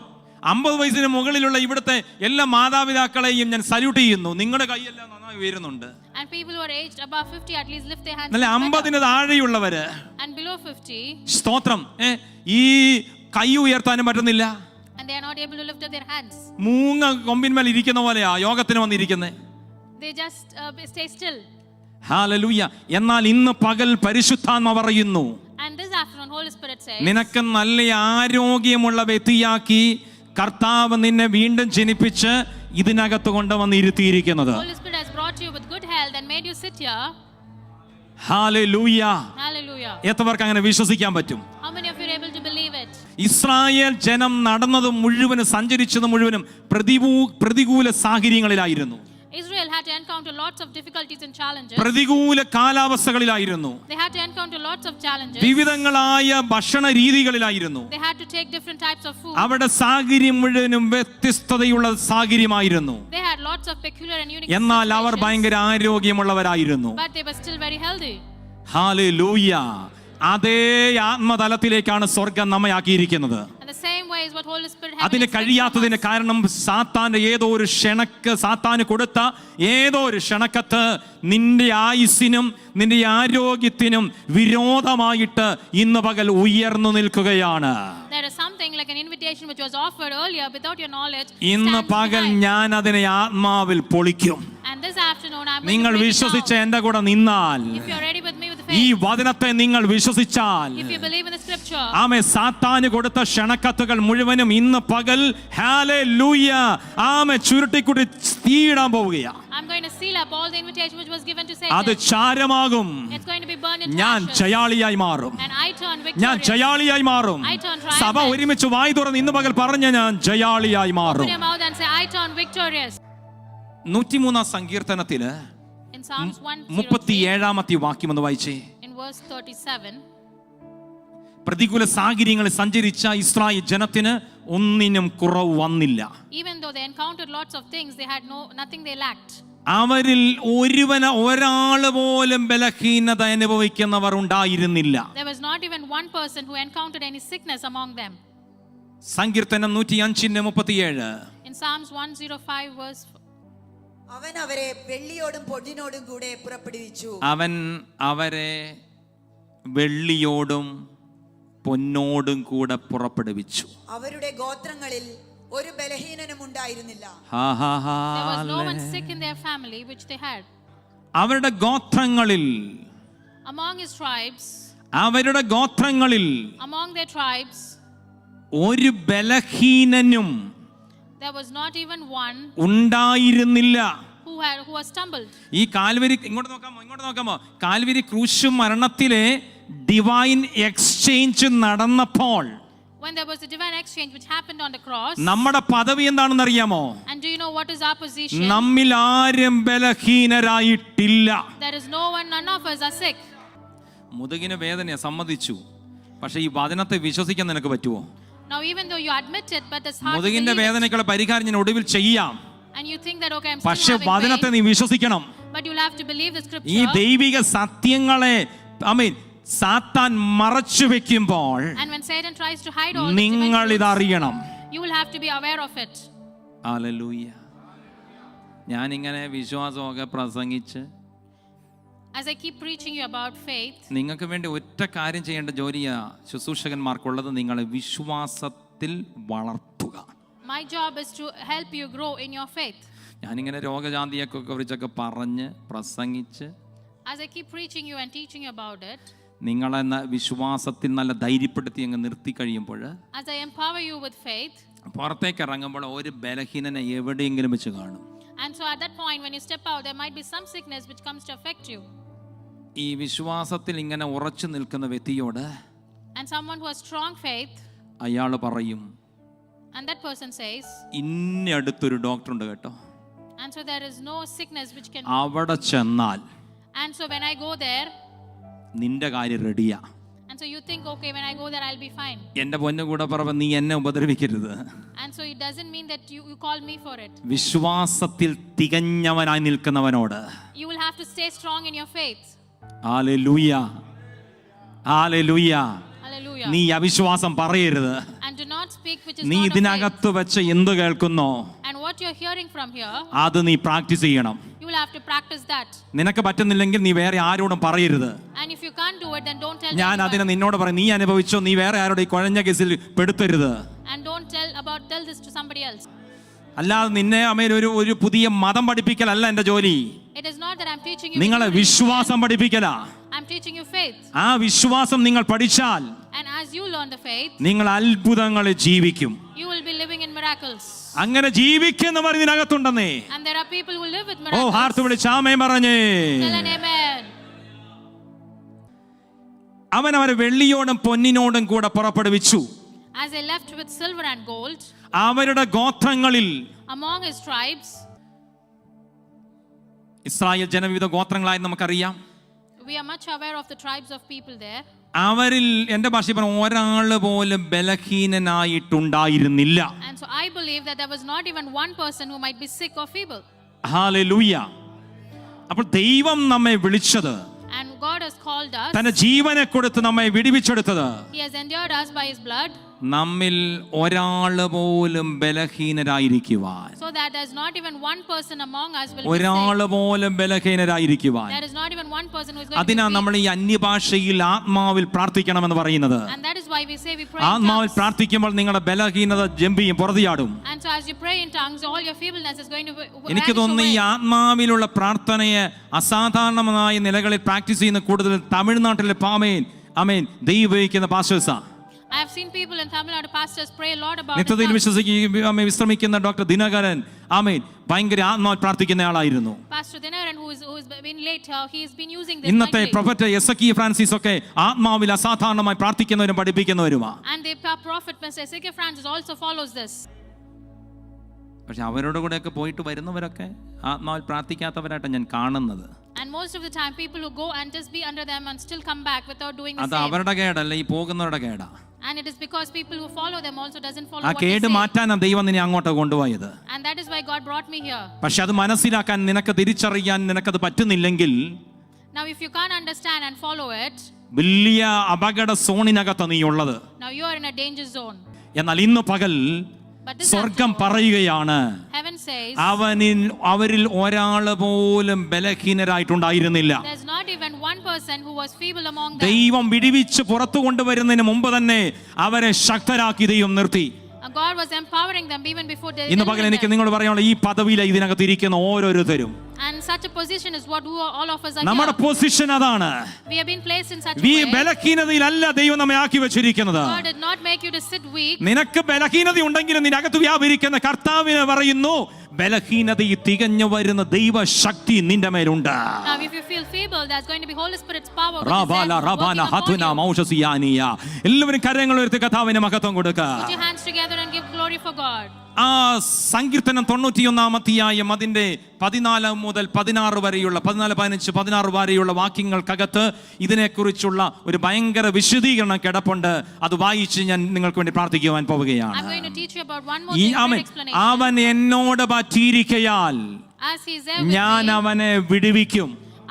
50 വയസ്സിന് മുകളിലുള്ള ഇവിടുത്തെ എല്ലാ മാതാപിതാക്കളെയും ഞാൻ സല്യൂട്ട് ചെയ്യുന്നു. നിങ്ങളുടെ കൈയെല്ലാം നന്നായി ഉയരുന്നുണ്ട്. And people who are aged above 50 at least lift their hands. നല്ല 50-ന് താഴെയുള്ളവര്, And below 50, സ്തോത്രം, ഈ കൈ ഉയർത്താനും പറ്റുന്നില്ല. and they are not able to lift up their hands. മൂങ്ങ കൊമ്പിന്മേൽ ഇരിക്കുന്ന പോലെയാ യോഗത്തിന് വന്നിരിക്കുന്നത്. They just stay still. Hallelujah. എന്നാൽ ഇന്ന് പകൽ പരിശുദ്ധാത്മാവ് പറയുന്നു, And this afternoon, Holy Spirit says, നിനക്ക് നല്ല ആരോഗ്യമുള്ള വ്യക്തിയാക്കി കർത്താവ് നിന്നെ വീണ്ടും ജനിപ്പിച്ച് ഇതിനകത്ത് കൊണ്ടുവന്ന് ഇരുത്തിയിരിക്കുന്നത്. Holy Spirit has brought you with good health and made you sit here. Hallelujah. Hallelujah. എത്രവർക്ക് അങ്ങനെ വിശ്വസിക്കാൻ പറ്റും? How many of you are able to believe it? Israel ജനം നടന്നതും മുഴുവനും സഞ്ചരിച്ചതും മുഴുവനും പ്രതികൂല സാഹചര്യങ്ങളിലായിരുന്നു. Israel had to encounter lots of difficulties and challenges. പ്രതികൂല കാലാവസ്ഥകളിലായിരുന്നു. They had to encounter lots of challenges. വിവിധങ്ങളായ ഭക്ഷണ രീതികളിലായിരുന്നു. They had to take different types of food. അവിടെ സാഹചര്യം മുഴുവനും വ്യത്യസ്തതയുള്ള സാഹചര്യമായിരുന്നു. They had lots of peculiar and unique എന്നാൽ അവർ situations, ഭയങ്കര ആരോഗ്യമുള്ളവരായിരുന്നു. but they were still very healthy. Hallelujah. അതേ ആത്മതലത്തിലേക്കാണ് സ്വർഗം നമ്മെ ആക്കിയിരിക്കുന്നത്. And the same way is what Holy Spirit has. അതിന് കഴിയാത്തതിന് കാരണം സാത്താന്റെ ഏതോ ഒരു സാത്താന് കൊടുത്ത ഏതോ ഒരു ക്ഷണക്കത്ത് നിന്റെ ആയുസ്സിനും നിന്റെ ആരോഗ്യത്തിനും വിരോധമായിട്ട് ഇന്ന് പകൽ ഉയർന്നു നിൽക്കുകയാണ്. There is something like an invitation which was offered earlier without your knowledge. ഇന്ന് stands പകൽ tonight. ഞാൻ അതിനെ ആത്മാവിൽ പൊളിക്കും. And this afternoon I'm നിങ്ങൾ going to break it വിശ്വസിച്ച down. എന്റെ കൂടെ നിന്നാൽ, If you are ready with me with ഈ faith, വചനത്തെ നിങ്ങൾ വിശ്വസിച്ചാൽ, if you believe in the scripture, ആമേ സാത്താന് കൊടുത്ത ക്ഷണക്കത്തുകൾ മുഴുവനും ഇന്ന് പകൽ ഹല്ലേലൂയ ആമേ ചുരുട്ടിക്കുട്ടി തീയിടാൻ പോവുകയാ. I'm going to seal up all the invitation which was given to അത് Satan. ചാരമാകും. It's going to be burned into ഞാൻ ashes. ജയാളിയായി മാറും. And I turn ഞാൻ victorious. ജയാളിയായി മാറും. I turn triumphant. സഭ ഒരുമിച്ച് വായി തുറന്ന് ഇന്ന് പകൽ പറഞ്ഞ ഞാൻ ജയാളിയായി Open മാറും. your mouth and say, I turn victorious. 103 സങ്കീർത്തനത്തില് In Psalms 103, 37 വാക്യം ഒന്ന് വായിച്ചേ. in verse 37, പ്രതികൂല സാഹചര്യങ്ങളിൽ സഞ്ചരിച്ച ഇസ്രായേൽ ജനത്തിന് ഒന്നിനും കുറവ് വന്നില്ല. even though they encountered lots of things, they had nothing they lacked. അവരിൽ ഒരാള് പോലും ബലഹീനത അനുഭവിക്കുന്നവർ ഉണ്ടായിരുന്നില്ല. There was not even one person who encountered any sickness among them. സങ്കീർത്തനം 105:37. In Psalms 105 verse, അവൻ അവരെ വെള്ളിയോടും പൊന്നിനോടും കൂടെ പുറപ്പെടുവിച്ചു. അവൻ അവരെ വെള്ളിയോടും പൊന്നോടും കൂടെ പുറപ്പെടുവിച്ചു. അവരുടെ ഗോത്രങ്ങളിൽ ഒരു ബലഹീനനും ഉണ്ടായിരുന്നില്ല. there was no one sick in their family which they had. അവരുടെ ഗോത്രങ്ങളിൽ Among his tribes, അവരുടെ ഗോത്രങ്ങളിൽ among their tribes, ഒരു ബലഹീനനും there was not even one ഉണ്ടായിരുന്നില്ല. who was stumbled. ഈ കാൽവരി ഇങ്ങോട്ട് നോക്കാമോ കാൽവരി ക്രൂശ് മരണത്തിലെ ഡിവൈൻ എക്സ്ചേഞ്ച് നടന്നപ്പോൾ When there was a divine exchange which happened on the cross, നമ്മുടെ പദവി എന്താണെന്ന് അറിയാമോ? and do you know what is our position? നമ്മിൽ ആരും ബലഹീനരായിട്ടില്ല. There is no one, none of us are sick. മുതുകിന് വേദനയെ സമ്മതിച്ചു, പക്ഷെ ഈ വചനത്തെ വിശ്വസിക്കാൻ നിനക്ക് പറ്റുമോ? Now even though you admit it, but it's hard to മുതുകിന്റെ believe it. വേദനയ്ക്കുള്ള പരിഹാരം ഞാൻ ഒടുവിൽ ചെയ്യാം, And you think that okay, I'm പക്ഷെ still having വചനത്തെ pain, നീ വിശ്വസിക്കണം. but you'll have to believe the ഈ scripture. ദൈവിക സത്യങ്ങളെ സാത്താൻ മറച്ചു വെക്കുമ്പോൾ And when Satan tries to hide all the നിങ്ങൾ divine truths, ഇതറിയണം. you will have to be aware of it. Hallelujah. ഞാനിങ്ങനെ വിശ്വാസമൊക്കെ പ്രസംഗിച്ച് As I keep preaching you about faith, നിങ്ങൾക്ക് വേണ്ടി ഒറ്റ കാര്യം ചെയ്യേണ്ട ജോലിയാ ശുശ്രൂഷകന്മാർക്കുള്ളത്, നിങ്ങളെ വിശ്വാസത്തിൽ വളർത്തുക. my job is to help you grow in your faith. ഞാനിങ്ങനെ രോഗശാന്തിയൊക്കെ കുറിച്ചൊക്കെ പറഞ്ഞ് പ്രസംഗിച്ച് As I keep preaching you and teaching you about it, നിങ്ങളെ വിശ്വാസത്തിൽ നല്ല ധൈര്യപ്പെടുത്തി അങ്ങ് നിർത്തി കഴിയുമ്പോൾ as I empower you with faith, പുറത്തേക്ക് ഇറങ്ങുമ്പോൾ ഒരു ബലഹീനനെ എവിടെയെങ്കിലും വെച്ച് കാണും. and so at that point when you step out, there might be some sickness which comes to affect you. ഈ വിശ്വാസത്തിൽ ഇങ്ങനെ ഉറച്ചു നിൽക്കുന്ന വ്യക്തിയോട് And someone who has strong faith, അയാൾ പറയും, and that person says, ഇന്ന അടുത്തൊരു ഡോക്ടർ ഉണ്ട് കേട്ടോ, and so there is no sickness which can, അവിടെ ചെന്നാൽ and so when I go there, നിന്റെ കാര്യം റെഡിയാ. and so you think okay, when I go there I'll be fine. എന്റെ പൊന്നു കൂടെ പറവ, നീ എന്നെ ഉപദ്രവിക്കരുത്. And so it doesn't mean that you call me for it. വിശ്വാസത്തിൽ തികഞ്ഞവനായി നിൽക്കുന്നവനോട് You will have to stay strong in your faith. Hallelujah, hallelujah. Hallelujah. നീ അവിശ്വാസം പറയരുത്. And do not speak which is നീ not of faith. ഇതിനകത്ത് വെച്ച് എന്ത് കേൾക്കുന്നോ And what you're hearing from here, അത് നീ പ്രാക്ടീസ് ചെയ്യണം. you will have to practice that. നിനക്ക് പറ്റുന്നില്ലെങ്കിൽ നീ വേറെ ആരോടും പറയരുത്. And if you can't do it, then don't tell ഞാൻ anyone. അതിനെ നിന്നോട് പറയും, നീ അനുഭവിച്ചോ, നീ വേറെ ആരോട് ഈ കുഴഞ്ഞ കേസിൽ പെടുത്തരുത്. And don't tell this to somebody else. അല്ലാതെ നിന്നെ ഒരു പുതിയ മതം പഠിപ്പിക്കലല്ല എന്റെ ജോലി. It is not that I'm teaching you. നിങ്ങളെ വിശ്വാസം പഠിപ്പിക്കലാ. I'm teaching you faith. ആ വിശ്വാസം നിങ്ങൾ പഠിച്ചാൽ And as you learn the faith, നിങ്ങൾ അത്ഭുതങ്ങളിൽ ജീവിക്കും. you will be living in miracles. അങ്ങനെ ജീവിക്കുന്നവർ ഇതിനകത്തുണ്ടെന്നേ. And there are people who live with oh miracles. ഹാർത്ത് വിളിച്ച് ആമേൻ പറഞ്ഞേ. Tell an amen. അവൻ അവരെ വെള്ളിയോടും പൊന്നിനോടും കൂടെ പുറപ്പെടുവിച്ചു. As they left with silver and gold, അവരുടെ ഗോത്രങ്ങളിൽ among his tribes, ഇസ്രായേൽ ജനവിവിധ ഗോത്രങ്ങളായി നമുക്കറിയാം. we are much aware of the tribes of people there. അവരിൽ എന്റെ ഭാഷയിൽ പറഞ്ഞ ഒരാള് പോലും ബലഹീനനായിട്ടുണ്ടായിരുന്നില്ല. And so I believe that there was not even one person who might be sick or feeble. Hallelujah. അപ്പോൾ ദൈവം നമ്മെ വിളിച്ചത്, And God has called us. തന്റെ ജീവനെ കൊടുത്ത് നമ്മെ വിടുവിച്ചെടുത്തത്, He has endured us by his blood, നമ്മിൽ ഒരാള് പോലും ബലഹീനരായിരിക്കുവാൻ. so that there's not even one person among us will be sick. ഒരാള് പോലും ബലഹീനരായിരിക്കുവാൻ. There is not even one person who is going അതിനാ to be നമ്മൾ ഈ അന്യഭാഷയിൽ ആത്മാവിൽ പ്രാർത്ഥിക്കണമെന്ന് പറയുന്നത്. And that is why we say we pray in ആത്മാവിൽ tongues. പ്രാർത്ഥിക്കുമ്പോൾ നിങ്ങളുടെ ബലഹീനത ജംബിയും പുറത്തിയാടും. And so as you pray in tongues, all your feebleness is going to എനിക്ക് vanish തോന്നുന്നു ഈ away. ആത്മാവിലുള്ള പ്രാർത്ഥനയെ അസാധാരണമായ നിലകളിൽ പ്രാക്ടീസ് ചെയ്യുന്ന കൂടുതൽ തമിഴ്നാട്ടിലെ പാമേൻ അമേൻ ദൈവം ഉപയോഗിക്കുന്ന പാസ്റ്റേഴ്സാ. I have seen people in Tamil Nadu pastors pray a lot about നിത്യതയിൽ tongues. വിശ്രമിക്കുന്ന ഡോക്ടർ ദിനകരൻ ആമേൻ ഭയങ്കര ആത്മാവിൽ പ്രാർത്ഥിക്കുന്ന ആളായിരുന്നു. Pastor Dinaran, who's been late, he's been using this ഇന്നത്തെ mightily. പ്രൊഫറ്റ് എസക്കി ഫ്രാൻസിസ് ഒക്കെ ആത്മാവിൽ അസാധാരണമായി പ്രാർത്ഥിക്കുന്നവരും പഠിപ്പിക്കുന്നവരുമാ. And the prophet Mr. Ezekiel Francis also follows this. പക്ഷെ അവരോട് കൂടെയൊക്കെ പോയിട്ട് വരുന്നവരൊക്കെ ആത്മാവിൽ പ്രാർത്ഥിക്കാത്തവരായിട്ട് ഞാൻ കാണുന്നത്. And most of the time people who go and just be under them and still come back without doing the അത് same. അവരുടെ കേടല്ല, ഈ പോകുന്നവരുടെ കേടാ. And it is because people who follow them also doesn't follow ആ what they കേട് say. മാറ്റാനാണ് ദൈവം നിന്നെ അങ്ങോട്ട് കൊണ്ടുപോയത്. And that is why God brought me here. പക്ഷെ അത് മനസ്സിലാക്കാൻ നിനക്ക് തിരിച്ചറിയാൻ നിനക്കത് പറ്റുന്നില്ലെങ്കിൽ Now if you can't understand and follow it, വലിയ അപകട സോണിനകത്ത് നീ ഉള്ളത്. now you are in a danger zone. എന്നാൽ ഇന്ന് പകൽ But this സ്വർഗം afternoon, പറയുകയാണ്, heaven says, അവരിൽ ഒരാള് പോലും ബലഹീനരായിട്ടുണ്ടായിരുന്നില്ല. there's not even one person who was feeble among them. ദൈവം വിടിവിച്ച് പുറത്തു കൊണ്ടുവരുന്നതിന് മുമ്പ് തന്നെ അവരെ ശക്തരാക്കി ദൈവം നിർത്തി. God was empowering them even before they ഇന്ന് പകൽ എനിക്ക് നിങ്ങളോട് പറയാനുള്ള ഈ പദവിയിലെ ഇതിനകത്ത് ഇരിക്കുന്ന ഓരോരുത്തരും And such a position is what all of us are നമ്മുടെ here. പൊസിഷൻ അതാണ്. We have been placed in such a ഈ way. ബലഹീനതയിലല്ല ദൈവം നമ്മെ ആക്കി വെച്ചിരിക്കുന്നത്. God did not make you to sit weak. നിനക്ക് ബലഹീനത ഉണ്ടെങ്കിലും നിനകത്ത് വ്യാപരിക്കുന്ന കർത്താവിനെ പറയുന്നു, ബലഹീനതയിൽ തികഞ്ഞു വരുന്ന ദൈവശക്തി നിന്റെ മേലുണ്ട്. Now if you feel feeble, there's going to be Holy Spirit's power which is റബാല there റബാന working upon ഹതുന you. മൗഷസിയാനിയ. എല്ലാവരും കരങ്ങൾ ഉയർത്തി കർത്താവിന് മഹത്വം കൊടുക്കുക. Put your hands together and give glory for God. ആ സങ്കീർത്തനം 91 അധ്യായം അതിന്റെ 14 മുതൽ 16 വരെയുള്ള 14, 15, 16 വരെയുള്ള വാക്യങ്ങൾക്കകത്ത് ഇതിനെക്കുറിച്ചുള്ള ഒരു ഭയങ്കര വിശദീകരണം കിടപ്പുണ്ട്. അത് വായിച്ച് ഞാൻ നിങ്ങൾക്ക് വേണ്ടി പ്രാർത്ഥിക്കുവാൻ പോവുകയാണ്. I'm going to teach you about one more thing, great explanation. അവൻ എന്നോട് പറ്റിയിരിക്കയാൽ As he is there with ഞാൻ me, അവനെ വിടുവിക്കും.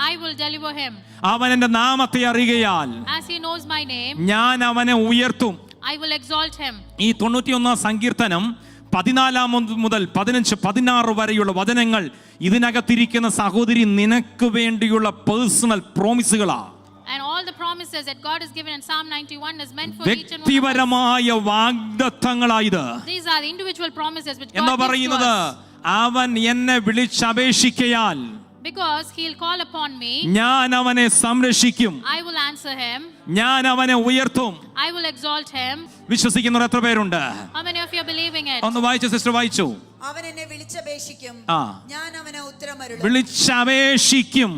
I will deliver him. അവൻ എന്റെ നാമത്തെ അറിയുകയാൽ As he knows my name, ഞാൻ അവനെ ഉയർത്തും. I will exalt him. ഈ 91 സങ്കീർത്തനം 14 മുതൽ 15, 16 വരെയുള്ള വചനങ്ങൾ ഇതിനകത്തിരിക്കുന്ന സഹോദരി നിനക്ക് വേണ്ടിയുള്ള personal പ്രോമിസുകളാണ്. And all the promises that God has given in Psalm 91 is meant for each and one of us. വ്യക്തിപരമായ വാഗ്ദത്തങ്ങളായത്. These are the individual promises which എന്താ God gives to പറയുന്നത്? us. അവൻ എന്നെ വിളിച്ചപേക്ഷിക്കയാൽ Because he'll call upon me, ഞാൻ അവനെ സംരക്ഷിക്കും. I will answer him. ഞാൻ അവനെ ഉയർത്തും. I will exalt him. വിശ്വസിക്കുന്നവർ എത്ര പേരുണ്ട്? How many of you are believing it? ഒന്ന് വായിച്ചു സിസ്റ്റർ, വായിച്ചു. അവൻ എന്നെ വിളിച്ചപേക്ഷിക്കും, ആ. ഞാൻ അവനെ ഉത്തരമരുളും. വിളിച്ചപേക്ഷിക്കും.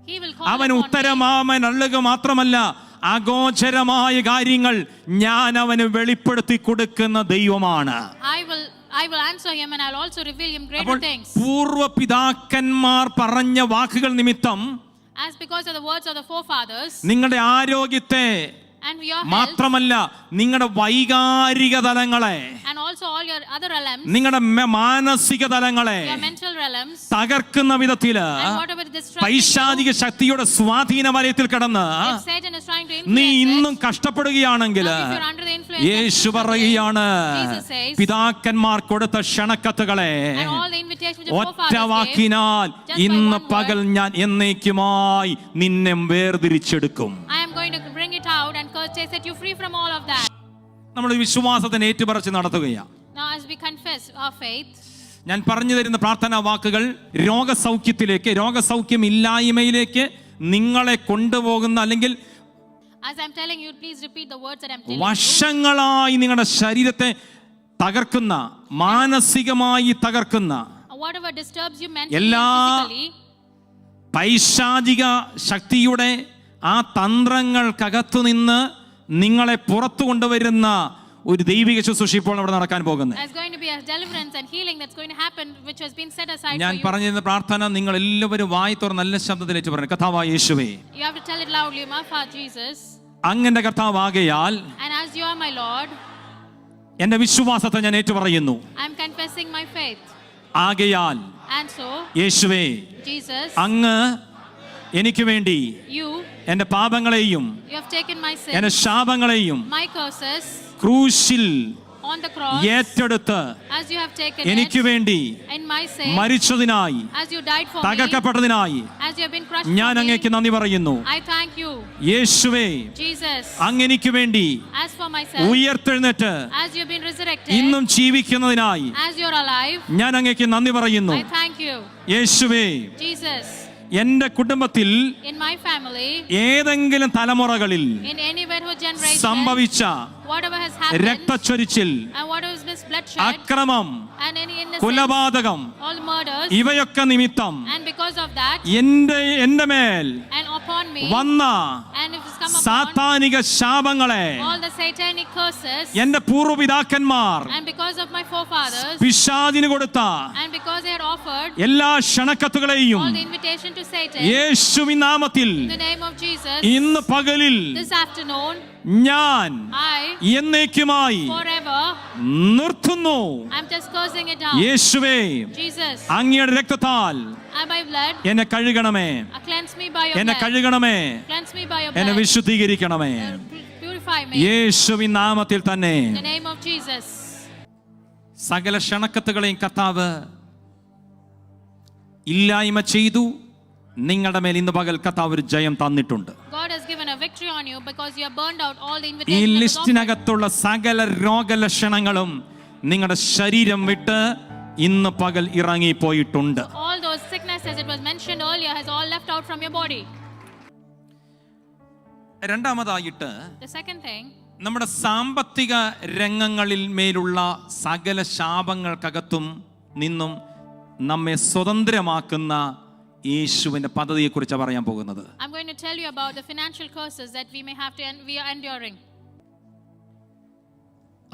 He will call അവൻ upon me. ഉത്തരമാമൻ അള്ളുക മാത്രമല്ല, അഗോചരമായ കാര്യങ്ങൾ ഞാൻ അവന് വെളിപ്പെടുത്തി കൊടുക്കുന്ന ദൈവമാണ്. I will answer him and I'll also reveal him greater അപ്പോൾ things. പൂർവ്വ പിതാക്കന്മാർ പറഞ്ഞ വാക്കുകൾ നിമിത്തം As because of the words of the forefathers നിങ്ങളുടെ ആരോഗ്യത്തെ and your health മാത്രമല്ല നിങ്ങളുടെ വൈകാരിക തലങ്ങളെ, and also all your other realms, നിങ്ങളുടെ മാനസിക തലങ്ങളെ your mental realms, തകർക്കുന്ന വിധത്തില് and whatever is distracting പൈശാചിക ശക്തിയുടെ സ്വാധീന വലയത്തിൽ കിടന്ന് you, if Satan is trying to നീ influence ഇന്നും it, കഷ്ടപ്പെടുകയാണെങ്കിൽ now if you're under the influence Yeshu of പറയുകയാണ്, Jesus says, പിതാക്കന്മാർ കൊടുത്ത ക്ഷണക്കത്തുകളെ and all the invitations which the ഒറ്റ forefathers gave, വാക്കിനാൽ just by ഇന്ന് one പകൽ word, ഞാൻ എന്നേക്കുമായി നിന്നെ വേർതിരിച്ചെടുക്കും. I am going to bring it out and set you free from all of that. നമ്മൾ വിശ്വാസത്തിന് ഏറ്റുപറച്ച് നടത്തുകയാണ്. Now as we confess our faith, ഞാൻ പറഞ്ഞു തരുന്ന പ്രാർത്ഥനാ വാക്കുകൾ രോഗസൗഖ്യത്തിലേക്ക്, രോഗസൗഖ്യമില്ലായ്മയിലേക്ക് നിങ്ങളെ കൊണ്ടുപോകുന്ന, അല്ലെങ്കിൽ as I'm telling you, please repeat the words that I'm telling you. വർഷങ്ങളായി നിങ്ങളുടെ ശരീരത്തെ തകർക്കുന്ന, മാനസികമായി തകർക്കുന്ന Whatever disturbs you mentally എല്ലാ and physically, പൈശാചിക ശക്തിയുടെ ആ തന്ത്രങ്ങൾക്കകത്തു നിന്ന് നിങ്ങളെ പുറത്തു കൊണ്ടുവരുന്ന ഒരു ദൈവിക ശുശ്രൂഷ ഇപ്പോൾ അവിടെ നടക്കാൻ പോകുന്നത്. there's going to be a deliverance and healing that's going to happen, which has been set aside ഞാൻ for you. പറഞ്ഞിരുന്ന പ്രാർത്ഥന നിങ്ങൾ എല്ലാവരും വായി തുറന്ന് നല്ല ശബ്ദത്തിൽ ഏറ്റു പറഞ്ഞു, കർത്താവായ യേശുവേ, You have to tell it loudly, my Father Jesus, അങ്ങന്റെ കർത്താവാകയാൽ and as you are my Lord, എന്റെ വിശ്വാസത്തെ ഞാൻ ഏറ്റുപറയുന്നു. I'm confessing my faith. ആകയാൽ And so, യേശുവേ, Jesus, അങ്ങ് എനിക്ക് വേണ്ടി you എന്റെ പാപങ്ങളെയും have taken my എന്റെ sins, ശാപങ്ങളെയും my curses ക്രൂശിൽ on the cross, ഏറ്റെടുത്ത് as you have taken എനിക്ക് it വേണ്ടി in my sake, മരിച്ചതിനായി, as you died for me, തകർക്കപ്പെട്ടതിനായി as you have been crushed ഞാൻ for അങ്ങേക്ക് me. നന്ദി പറയുന്നു. I thank you, യേശുവേ, Jesus, അങ്ങ് എനിക്ക് വേണ്ടി as for myself, ഉയർത്തെഴുന്നേറ്റ് as you have been resurrected, ഇന്നും ജീവിക്കുന്നതിനായി as you're alive, ഞാൻ അങ്ങേക്ക് നന്ദി പറയുന്നു. I thank you, യേശുവേ, Jesus. എന്റെ കുടുംബത്തിൽ In my family, ഏതെങ്കിലും തലമുറകളിൽ in any widowhood generation, സംഭവിച്ച whatever has happened, രക്തച്ചൊരിച്ചിൽ, and whatever has been bloodshed, അക്രമം, and any innocent, കൊലപാതകം, all murders, ഇവയൊക്കെ നിമിത്തം and because of that, എന്റെ മേൽ and upon me, വന്ന and if it's come upon സാത്താനിക ശാപങ്ങളെ all the satanic curses, എന്റെ പൂർവ്വപിതാക്കന്മാർ and because of my forefathers, പിശാചിന് കൊടുത്ത and because they had offered എല്ലാ ക്ഷണക്കത്തുകളെയും all the invitation to Satan, യേശുവിൻ നാമത്തിൽ in the name of Jesus, ഇന്ന് പകലിൽ this afternoon, ഞാൻ I എന്നേക്കുമായി forever, നിർത്തുന്നു. I'm just cursing it down. യേശുവേ, Jesus, അങ്ങയുടെ രക്തത്താൽ and by blood, എന്നെ കഴുകണമേ, cleanse me by your എന്നെ blood, കഴുകണമേ, cleanse me by your എന്നെ blood, വിശുദ്ധീകരിക്കണമേ. purify me, യേശുവിൻ നാമത്തിൽ തന്നെ in the name of Jesus. സകല ക്ഷണക്കത്തുകളെയും കർത്താവ് ഇല്ലായ്മ ചെയ്തു. നിങ്ങളുടെ മേൽ ഇന്ന് പകൽ കർത്താവ് ഒരു ജയം തന്നിട്ടുണ്ട്. God has given a victory on you because you have burned out all the ഈ invitations that was offered. ലിസ്റ്റിനകത്തുള്ള സകല രോഗലക്ഷണങ്ങളും നിങ്ങളുടെ ശരീരം വിട്ട് ഇന്ന് പകൽ ഇറങ്ങിപ്പോയിട്ടുണ്ട്. All those sicknesses, mentioned earlier has all left out from your body. രണ്ടാമതായിട്ട് The second thing, നമ്മുടെ സാമ്പത്തിക രംഗങ്ങളിൽ മേലുള്ള സകല ശാപങ്ങൾക്കകത്തും നിന്നും നമ്മെ സ്വതന്ത്രമാക്കുന്ന യേശുവിന്റെ പദ്ധതിയെക്കുറിച്ച് പറയാൻ പോകുന്നത്. I'm going to tell you about the financial curses that we may have to we are enduring.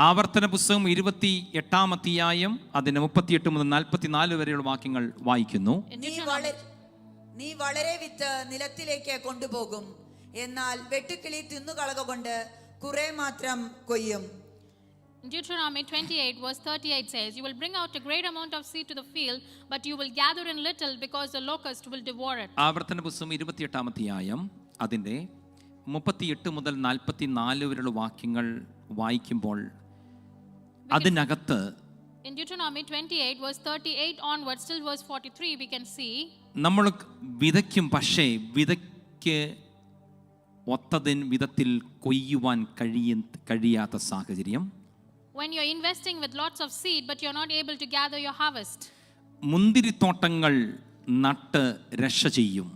ആവർത്തന പുസ്തകം 28 അധ്യായം അതിന്റെ 38 മുതൽ 44 വരെയുള്ള വാക്യങ്ങൾ വായിക്കുന്നു. നീ വളരെ വിത്ത് നിലത്തിലേക്ക് കൊണ്ടുപോകും, എന്നാൽ വെട്ടുക്കിളി തിന്നുകളകൊണ്ട് കുറെ മാത്രം കൊയ്യും. Deuteronomy 28 verse 38 says, you will bring out a great amount of seed to the field, but you will gather in little because the locust will devour it. ആവർത്തന പുസ്തകം 28 അധ്യായം അതിന്റെ 38 മുതൽ 44 വരെയുള്ള വാക്യങ്ങൾ വായിക്കുമ്പോൾ അതിനകത്ത് in Deuteronomy 28 verse 38 onwards till verse 43 we can see നമ്മൾ വിതയ്ക്കും, പക്ഷേ വിതയ്ക്ക് ഒത്തതിൻ വിധത്തിൽ കൊയ്യുവാൻ കഴിയാത്ത സാഹചര്യം. when you're investing with lots of seed but you're not able to gather your harvest. മുന്തിരിത്തോട്ടങ്ങൾ നട്ട് രക്ഷ ചെയ്യും,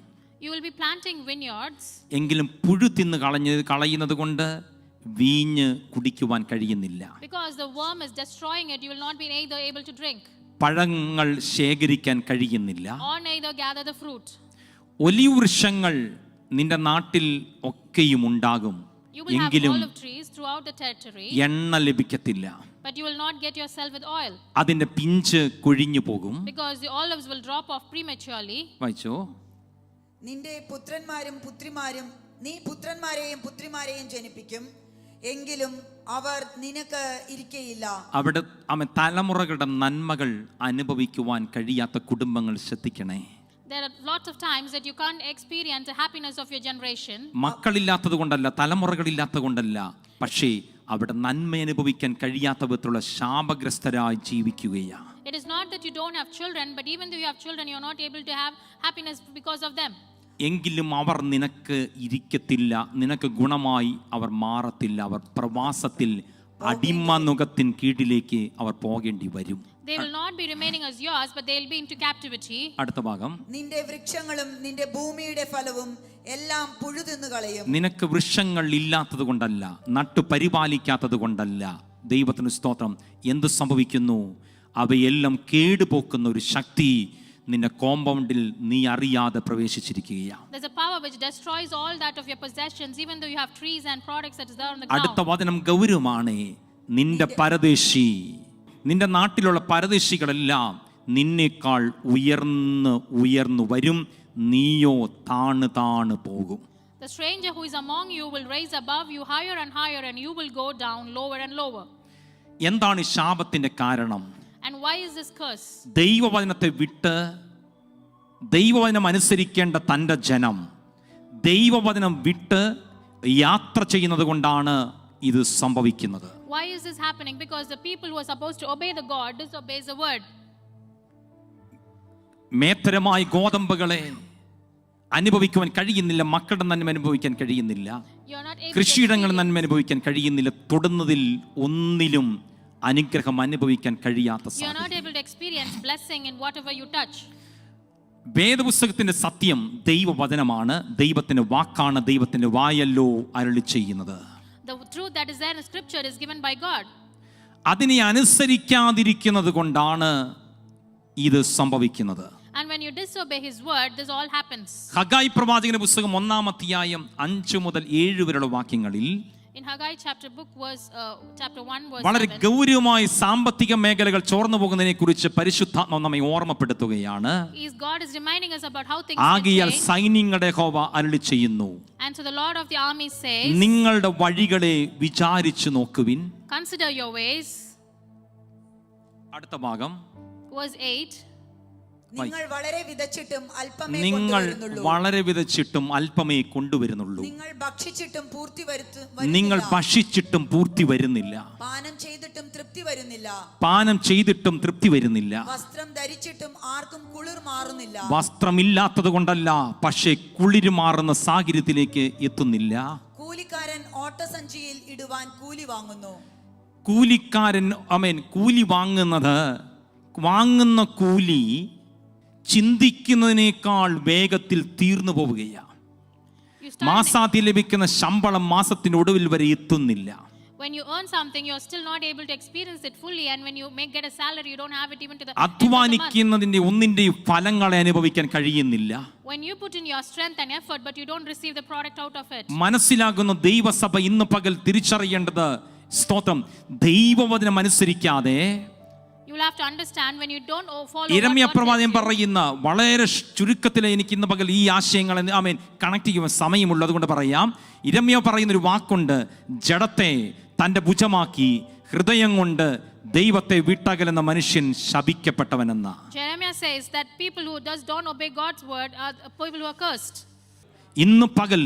you will be planting vineyards, എങ്കിലും പുഴു തിന്ന് കളയുന്നത് കൊണ്ട് വീഞ്ഞ് കുടിക്കുവാൻ കഴിയുന്നില്ല. because the worm is destroying it, you will not be either able to drink പഴങ്ങൾ ശേഖരിക്കാൻ കഴിയുന്നില്ല. or neither gather the fruit. Olive വൃക്ഷങ്ങൾ നിന്റെ നാട്ടിൽ ഒക്കെയും ഉണ്ടാകും, You will have എങ്കിലും olive trees throughout the territory, എണ്ണ ലഭിക്കത്തില്ല. but you will not get yourself with oil, അതിന്റെ പിഞ്ച് കൊഴിഞ്ഞു പോകും. because the olives will drop off prematurely. വായിച്ചോ. നിന്റെ നീ പുത്രന്മാരെയും പുത്രിമാരെയും ജനിപ്പിക്കും, എങ്കിലും അവർ നിനക്ക് ഇരിക്കയില്ല. അവിടെ തലമുറകളുടെ നന്മകൾ അനുഭവിക്കുവാൻ കഴിയാത്ത കുടുംബങ്ങൾ ശ്രദ്ധിക്കണേ. There are lots of times that you can't experience the happiness of your generation. മക്കളില്ലാത്തത് കൊണ്ടല്ല, തലമുറകളില്ലാത്തത് കൊണ്ടല്ല, പക്ഷേ അവിടെ നന്മ അനുഭവിക്കാൻ കഴിയാത്ത വിധത്തിലുള്ള ശാപഗ്രസ്തരായി ജീവിക്കുകയാണ്. It is not that you don't have children, but even though you have children, you are not able to have happiness because of them. എങ്കിലും അവർ നിനക്ക് ഇരിക്കത്തില്ല, നിനക്ക് ഗുണമായി അവർ മാറത്തില്ല. അവർ പ്രവാസത്തിൽ അടിമനുഖത്തിൻ കീഴിലേക്ക് അവർ പോകേണ്ടി വരും. They will not be remaining as yours, but they will be into captivity. അടുത്ത ഭാഗം, നിന്റെ വൃക്ഷങ്ങളും നിന്റെ ഭൂമിയുടെ ഫലവും എല്ലാം പുഴു തിന്നു കളയും. നിനക്ക് വൃക്ഷങ്ങൾ ഇല്ലാത്തത് കൊണ്ടല്ല, നട്ടു പരിപാലിക്കാത്തത് കൊണ്ടല്ല. ദൈവത്തിന് സ്തോത്രം. എന്ത് സംഭവിക്കുന്നു? അവയെല്ലാം കേടുപോക്കുന്ന ഒരു ശക്തി നിന്റെ കോമ്പൗണ്ടിൽ നീ അറിയാതെ പ്രവേശിച്ചിരിക്കുകയാണ്. There's a power which destroys all that of your possessions, even though you have trees and products that is there on the അടുത്ത ground. വചനം ഗൗരവമാണ്. നിന്റെ പരദേശി, നിന്റെ നാട്ടിലുള്ള പരദേശികളെല്ലാം നിന്നേക്കാൾ ഉയർന്നു വരും, നീയോ താണു പോകും. The stranger who is among you will rise above you higher and higher, and you will go down lower and lower. എന്താണ് ശാപത്തിന്റെ കാരണം? And why is this curse? ദൈവവചനത്തെ വിട്ട് ദൈവവചനം അനുസരിക്കേണ്ട തൻ്റെ ജനം ദൈവവചനം വിട്ട് യാത്ര ചെയ്യുന്നത് കൊണ്ടാണ് ഇത് സംഭവിക്കുന്നത്. Why is this happening? Because the people who are supposed to obey the God disobeys the word. മേത്തരമായ ഗോതമ്പുകളെ അനുഭവിക്കുവാൻ കഴിയുന്നില്ല, മക്കളുടെ നന്മ അനുഭവിക്കാൻ കഴിയുന്നില്ല, കൃഷിയിടങ്ങളിൽ നന്മ അനുഭവിക്കാൻ കഴിയുന്നില്ല, തൊടുന്നതിൽ ഒന്നിലും അനുഗ്രഹം അനുഭവിക്കാൻ കഴിയാത്ത വേദപുസ്തകത്തിന്റെ സത്യം ദൈവവചനമാണ്, ദൈവത്തിന്റെ വാക്കാണ്, ദൈവത്തിന്റെ വായല്ലോ അരുളി ചെയ്യുന്നത്. അതിനെ അനുസരിക്കാതിരിക്കുന്നത് കൊണ്ടാണ് ഇത് സംഭവിക്കുന്നത്. And when you disobey his word, this all happens. Haggai പ്രവാചകന്റെ പുസ്തകം 1 അധ്യായം 5 മുതൽ 7 വരെയുള്ള വാക്യങ്ങളിൽ in Haggai chapter 1 verse വളരെ 7 ഗൗരവമായ സാമ്പത്തിക മേഖലകൾ ചോർന്നു പോകുന്നതിനെക്കുറിച്ച് പരിശുദ്ധാത്മാവ് നമ്മെ ഓർമ്മപ്പെടുത്തുകയാണ്. God is reminding us about how things ആകയാൽ സൈന്യങ്ങളുടെ യഹോവ അരുളി ചെയ്യുന്നു, and so the Lord of the army says, നിങ്ങളുടെ വഴികളെ വിചാരിച്ചു നോക്കുവിൻ. consider your ways. അടുത്ത ഭാഗം verse 8, നിങ്ങൾ വളരെ വിതച്ചിട്ടും അല്പമേ കൊണ്ടുവരുന്നുള്ളൂ. നിങ്ങൾ ഭക്ഷിച്ചിട്ടും പൂർത്തി വരുന്നില്ല. പാനം ചെയ്തിട്ടും തൃപ്തി വരുന്നില്ല. വസ്ത്രം ധരിച്ചിട്ടും ആർക്കും കുളിർ മാറുന്നില്ല. വസ്ത്രമില്ലാത്തത് കൊണ്ടല്ല, പക്ഷേ കുളിര് മാറുന്ന സാഹചര്യത്തിലേക്ക് എത്തുന്നില്ല. കൂലിക്കാരൻ ഓട്ടസഞ്ചിയിൽ ഇടുവാൻ കൂലി വാങ്ങുന്നു. കൂലി വാങ്ങുന്ന കൂലി ചിന്തിക്കുന്നതിനേക്കാൾ വേഗത്തിൽ തീർന്നു പോവുകയാണ്. You start മാസാന്തി ലഭിക്കുന്ന ശമ്പളം മാസത്തിന്റെ ഒടുവിൽ വരെ എത്തുന്നില്ല. when you earn something, you're still not able to experience it fully, and when you get a salary, you don't have it even to the end of the month. അധ്വാനിക്കുന്നതിന്റെ ഒന്നിന്റെയും ഫലങ്ങളെ അനുഭവിക്കാൻ കഴിയുന്നില്ല. When you put in your strength and effort, but you don't receive the product out of it. മനസ്സിലാകുന്ന ദൈവസഭ ഇന്ന് പകൽ തിരിച്ചറിയേണ്ടത്, സ്തോത്രം, ദൈവവചനം അനുസരിക്കാതെ You will have to understand when you don't follow യിരെമ്യാ what God പ്രവാചകൻ tells you. പറയുന്ന വളരെ ചുരുക്കത്തിൽ എനിക്ക് ഇന്ന് പകൽ ഈ ആശയങ്ങൾ കണക്ട് ചെയ്യുവാൻ സമയമുള്ളത് കൊണ്ട് പറയാം. യിരെമ്യാ പറയുന്നൊരു വാക്കുണ്ട്, ജഡത്തെ തൻ്റെ ഭുജമാക്കി ഹൃദയം കൊണ്ട് ദൈവത്തെ വിട്ടകലുന്ന മനുഷ്യൻ ശപിക്കപ്പെട്ടവനെന്ന. Jeremiah says that people who don't obey God's word are people who are cursed. ഇന്ന് പകൽ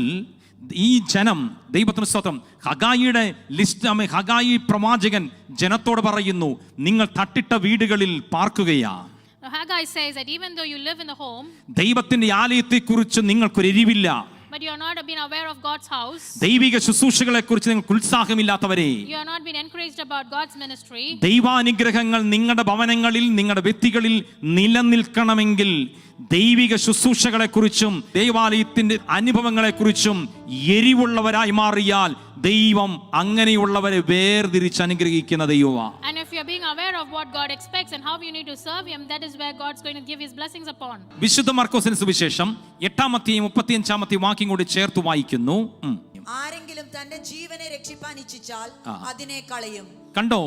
ഈ ജനം, ദൈവത്തിന് സ്തോത്രം, ഹഗായിയുടെ ലിസ്റ്റ്, ഹഗായി പ്രവാചകൻ ജനത്തോട് പറയുന്നു, നിങ്ങൾ തട്ടിട്ട വീടുകളിൽ പാർക്കുകയാ. Now Haggai says that even though you live in the home, ദൈവത്തിന്റെ ആലയത്തെക്കുറിച്ച് നിങ്ങൾക്കൊരു എരിവില്ല, but you are not been aware of God's house. ദൈവിക ശുശ്രൂഷകളെ കുറിച്ച് നിങ്ങൾക്ക് ഉത്സാഹമില്ലാത്തവരെ, You are not been encouraged about God's ministry. ദൈവാനുഗ്രഹങ്ങൾ നിങ്ങളുടെ ഭവനങ്ങളിൽ, നിങ്ങളുടെ വ്യക്തികളിൽ നിലനിൽക്കണമെങ്കിൽ ദൈവിക ശുശ്രൂഷകളെ കുറിച്ചും ദൈവാലയത്തിന്റെ അനുഭവങ്ങളെ കുറിച്ചും എരിവുള്ളവരായി മാറിയാൽ ദൈവം അങ്ങനെയുള്ളവരെ വേർതിരിച്ച് അനുഗ്രഹിക്കുന്ന ദൈവമാണ്. And if you are being aware of what God expects and how you need to serve him, that is where God's going to give his blessings upon. വിശുദ്ധ മർക്കോസിന്റെ സുവിശേഷം 8-35 വാക്യം കൂടി ചേർത്ത് വായിക്കുന്നു. ആരെങ്കിലും തന്റെ ജീവനെ രക്ഷിപ്പാൻ ഇച്ഛിച്ചാൽ അതിനെ കളയും. കണ്ടോ,